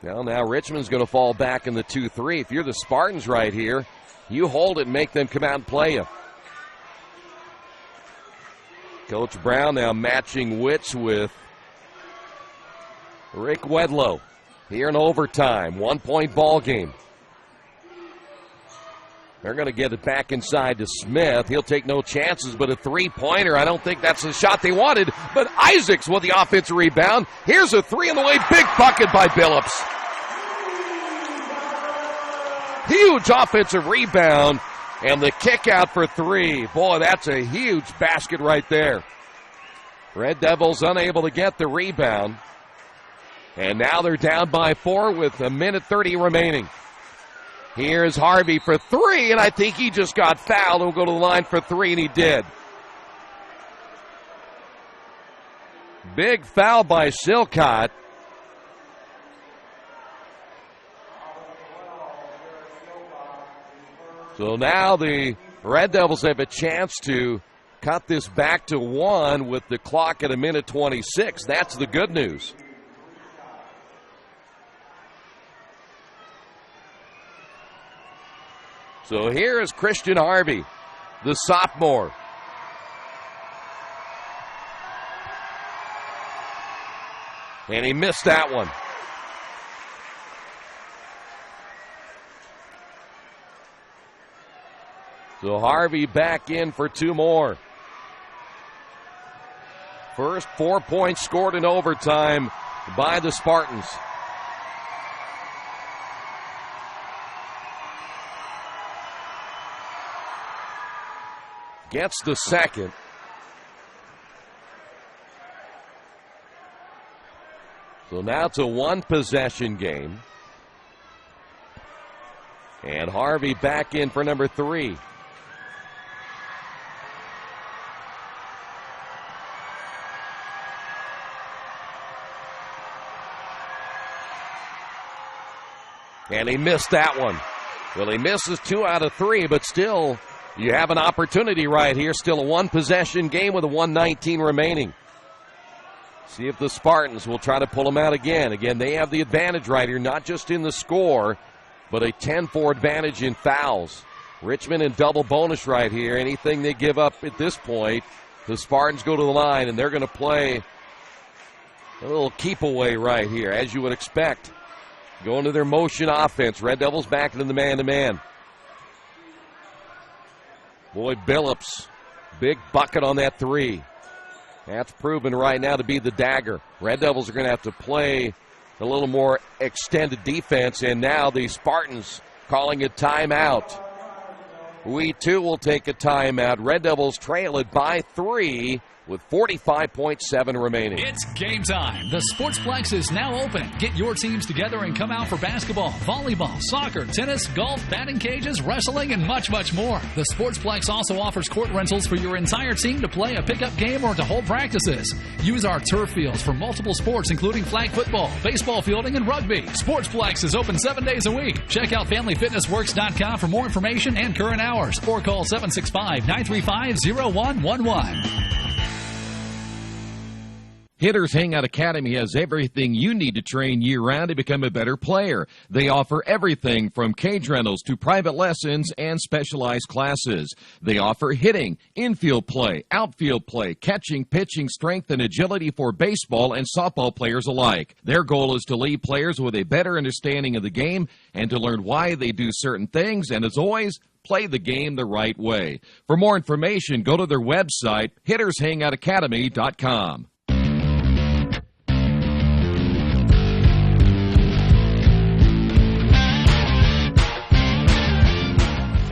Well, now Richmond's going to fall back in the 2-3. If you're the Spartans right here, you hold it and make them come out and play you. Coach Brown now matching wits with Rick Wedlow here in overtime. 1-point ball game. They're going to get it back inside to Smith. He'll take no chances, but a three-pointer, I don't think that's the shot they wanted. But Isaacs with the offensive rebound. Here's a three in the way. Big bucket by Billups. Huge offensive rebound. And the kick out for three. Boy, that's a huge basket right there. Red Devils unable to get the rebound. And now they're down by 4 with a minute 30 remaining. Here's Harvey for three, and I think he just got fouled. He'll go to the line for three, and he did. Big foul by Silcott. So now the Red Devils have a chance to cut this back to 1 with the clock at a minute 26. That's the good news. So here is Christian Harvey, the sophomore. And he missed that one. So Harvey back in for 2 more. First 4 points scored in overtime by the Spartans. Gets the second. So now it's a 1-possession game. And Harvey back in for number 3. And he missed that one. Well, he misses 2 out of 3, but still, you have an opportunity right here. Still a 1-possession game with a 1:19 remaining. See if the Spartans will try to pull them out again. Again, they have the advantage right here, not just in the score, but a 10-4 advantage in fouls. Richmond in double bonus right here. Anything they give up at this point, the Spartans go to the line, and they're going to play a little keep away right here, as you would expect. Going to their motion offense. Red Devils back into the man-to-man. Boy, Billups, big bucket on that 3. That's proven right now to be the dagger. Red Devils are going to have to play a little more extended defense, and now the Spartans calling a timeout. We, too, will take a timeout. Red Devils trail it by 3 with 45.7 remaining. It's game time. The Sportsplex is now open. Get your teams together and come out for basketball, volleyball, soccer, tennis, golf, batting cages, wrestling, and much, much more. The Sportsplex also offers court rentals for your entire team to play a pickup game or to hold practices. Use our turf fields for multiple sports, including flag football, baseball fielding, and rugby. Sportsplex is open 7 days a week. Check out FamilyFitnessWorks.com for more information and current hours, or call 765-935-0111. Hitters Hangout Academy has everything you need to train year-round to become a better player. They offer everything from cage rentals to private lessons and specialized classes. They offer hitting, infield play, outfield play, catching, pitching, strength, and agility for baseball and softball players alike. Their goal is to leave players with a better understanding of the game and to learn why they do certain things, and as always, play the game the right way. For more information, go to their website, hittershangoutacademy.com.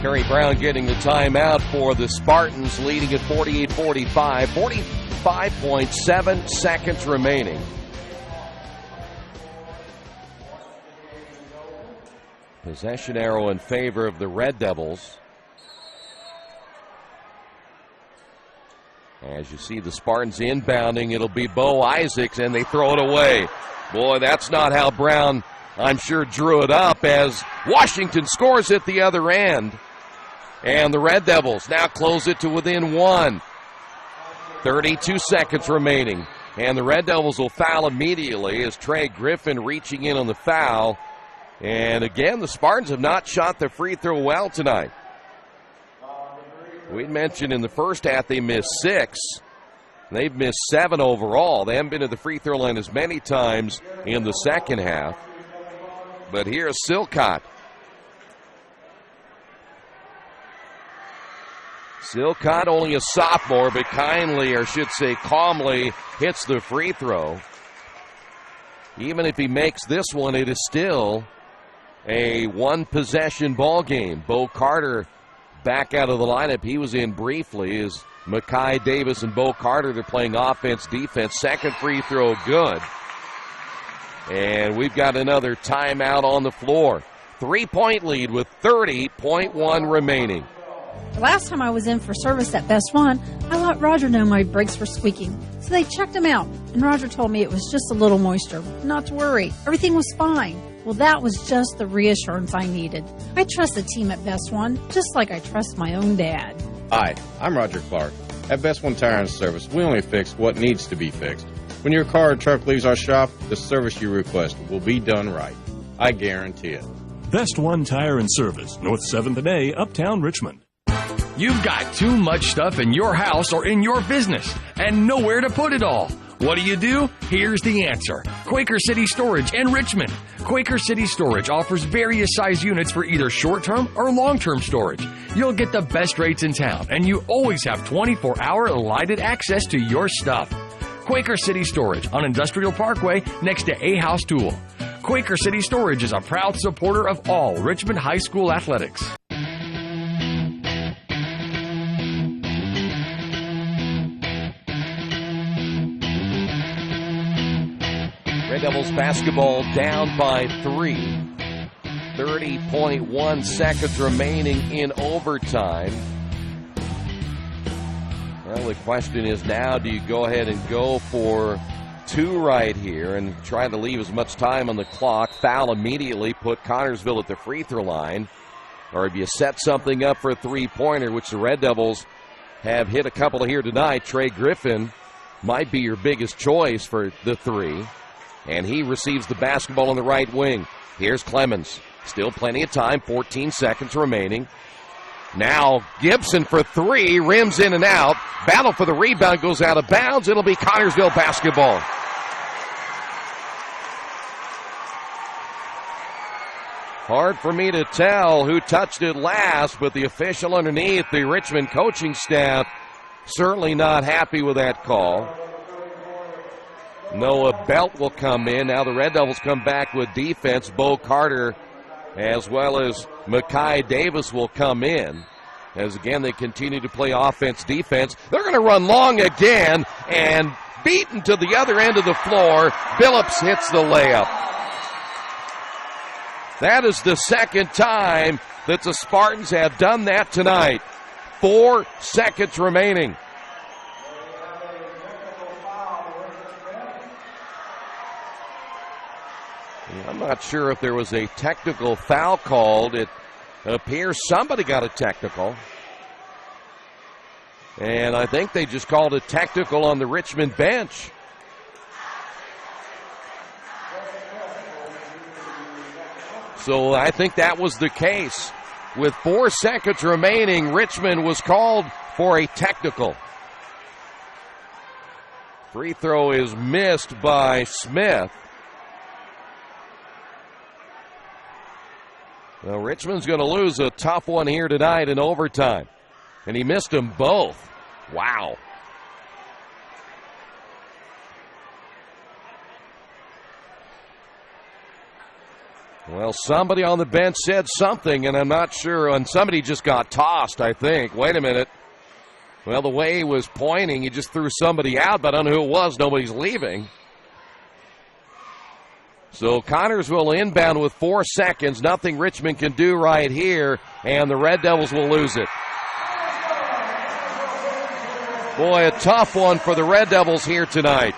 Kerry Brown getting the timeout for the Spartans, leading at 48-45. 45.7 seconds remaining. Possession arrow in favor of the Red Devils. As you see the Spartans inbounding, it'll be Bo Isaacs, and they throw it away. Boy, that's not how Brown, I'm sure, drew it up, as Washington scores at the other end. And the Red Devils now close it to within 1. 32 seconds remaining. And the Red Devils will foul immediately as Trey Griffin reaching in on the foul. And again, the Spartans have not shot the free throw well tonight. We mentioned in the first half they missed 6. They've missed 7 overall. They haven't been to the free throw line as many times in the second half. But here's Silcott. Silcott, only a sophomore, but kindly, or should say calmly, hits the free throw. Even if he makes this one, it is still a one-possession ball game. Bo Carter back out of the lineup. He was in briefly as Makai Davis and Bo Carter, they're playing offense, defense. Second free throw, good. And we've got another timeout on the floor. 3-point lead with 30.1 remaining. The last time I was in for service at Best One, I let Roger know my brakes were squeaking. So they checked them out, and Roger told me it was just a little moisture. Not to worry, everything was fine. Well, that was just the reassurance I needed. I trust the team at Best One, just like I trust my own dad. Hi, I'm Roger Clark. At Best One Tire and Service, we only fix what needs to be fixed. When your car or truck leaves our shop, the service you request will be done right. I guarantee it. Best One Tire and Service, North 7th and A, Uptown Richmond. You've got too much stuff in your house or in your business and nowhere to put it all. What do? Here's the answer. Quaker City Storage in Richmond. Quaker City Storage offers various size units for either short-term or long-term storage. You'll get the best rates in town, and you always have 24-hour lighted access to your stuff. Quaker City Storage on Industrial Parkway next to A House Tool. Quaker City Storage is a proud supporter of all Richmond High School athletics. Red Devils basketball down by 3. 30.1 seconds remaining in overtime. Well, the question is now, do you go ahead and go for 2 right here and try to leave as much time on the clock, foul immediately, put Connersville at the free throw line, or if you set something up for a three-pointer, which the Red Devils have hit a couple here tonight. Trey Griffin might be your biggest choice for the 3. And he receives the basketball on the right wing. Here's Clemens. Still plenty of time, 14 seconds remaining. Now Gibson for 3, rims in and out. Battle for the rebound, goes out of bounds. It'll be Connersville basketball. Hard for me to tell who touched it last, but the official underneath, the Richmond coaching staff, certainly not happy with that call. Noah Belt will come in. Now the Red Devils come back with defense. Bo Carter as well as Makai Davis will come in. As again they continue to play offense, defense. They're going to run long again and beaten to the other end of the floor. Billups hits the layup. That is the second time that the Spartans have done that tonight. 4 seconds remaining. I'm not sure if there was a technical foul called. It appears somebody got a technical. And I think they just called a technical on the Richmond bench. So I think that was the case. With 4 seconds remaining, Richmond was called for a technical. Free throw is missed by Smith. Well, Richmond's going to lose a tough one here tonight in overtime. And he missed them both. Wow. Well, somebody on the bench said something, and I'm not sure. And somebody just got tossed, I think. Wait a minute. Well, the way he was pointing, he just threw somebody out, but I don't know who it was. Nobody's leaving. So Connersville inbound with 4 seconds. Nothing Richmond can do right here, and the Red Devils will lose it. Boy, a tough one for the Red Devils here tonight.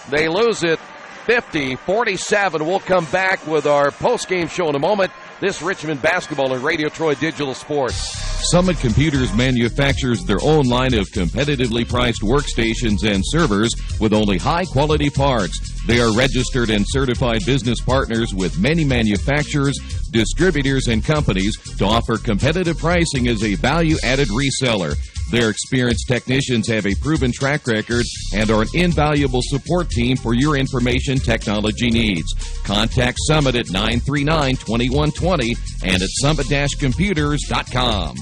They lose it 50-47. We'll come back with our post-game show in a moment. This Richmond basketball and Radio Troy Digital Sports. Summit Computers manufactures their own line of competitively priced workstations and servers with only high-quality parts. They are registered and certified business partners with many manufacturers, distributors, and companies to offer competitive pricing as a value-added reseller. Their experienced technicians have a proven track record and are an invaluable support team for your information technology needs. Contact Summit at 939-2120 and at summit-computers.com.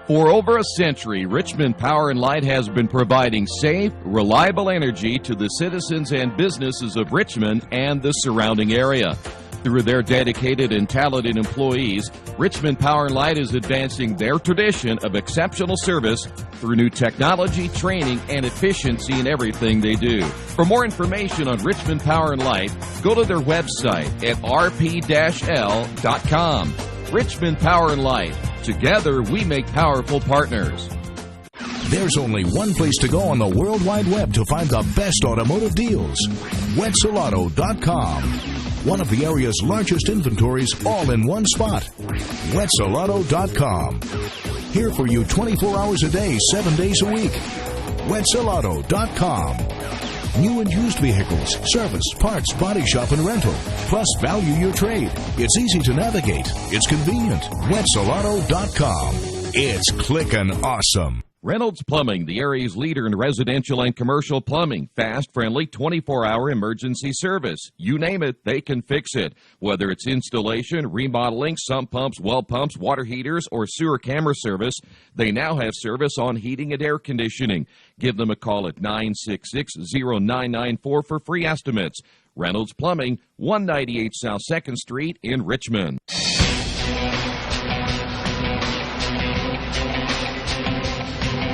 For over a century, Richmond Power and Light has been providing safe, reliable energy to the citizens and businesses of Richmond and the surrounding area. Through their dedicated and talented employees, Richmond Power and Light is advancing their tradition of exceptional service through new technology, training, and efficiency in everything they do. For more information on Richmond Power and Light, go to their website at rp-l.com. Richmond Power and Light. Together, we make powerful partners. There's only one place to go on the World Wide Web to find the best automotive deals. Wetzelauto.com. One of the area's largest inventories all in one spot. Wetzelauto.com. Here for you 24 hours a day, 7 days a week. Wetzelauto.com. New and used vehicles, service, parts, body shop, and rental. Plus, value your trade. It's easy to navigate. It's convenient. Wetzelauto.com. It's clickin' awesome. Reynolds Plumbing, the area's leader in residential and commercial plumbing. Fast, friendly, 24-hour emergency service. You name it, they can fix it. Whether it's installation, remodeling, sump pumps, well pumps, water heaters, or sewer camera service, they now have service on heating and air conditioning. Give them a call at 966-0994 for free estimates. Reynolds Plumbing, 198 South 2nd Street in Richmond.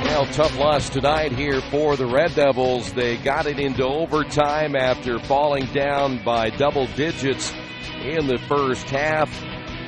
Well, tough loss tonight here for the Red Devils. They got it into overtime after falling down by double digits in the first half.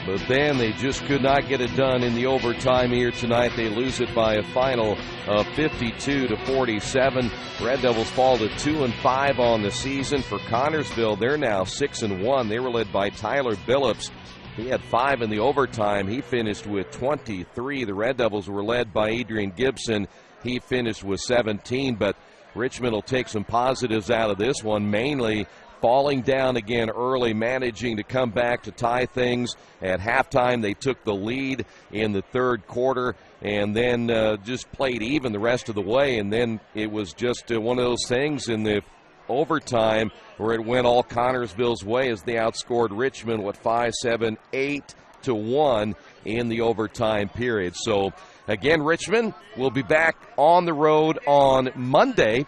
But then they just could not get it done in the overtime here tonight. They lose it by a final of 52-47. Red Devils fall to 2-5 on the season. For Connersville, they're now 6-1. They were led by Tyler Billups. He had 5 in the overtime. He finished with 23. The Red Devils were led by Adrian Gibson. He finished with 17. But Richmond will take some positives out of this one, mainly falling down again early, managing to come back to tie things. At halftime, they took the lead in the third quarter and then just played even the rest of the way. And then it was just one of those things in the overtime where it went all Connersville's way as they outscored Richmond with 5-7-8-1 in the overtime period. So again, Richmond will be back on the road on Monday,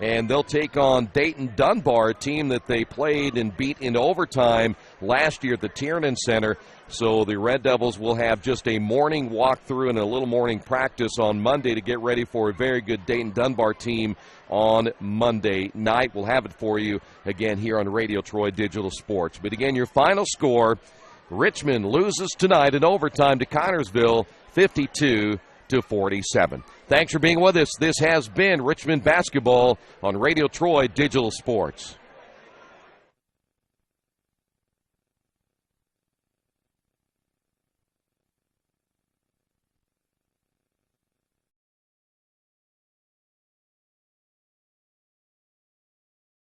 and they'll take on Dayton Dunbar, a team that they played and beat in overtime last year at the Tiernan Center. So the Red Devils will have just a morning walkthrough and a little morning practice on Monday to get ready for a very good Dayton Dunbar team on Monday night. We'll have it for you again here on Radio Troy Digital Sports. But again, your final score, Richmond loses tonight in overtime to Connersville, 52-47. Thanks for being with us. This has been Richmond Basketball on Radio Troy Digital Sports.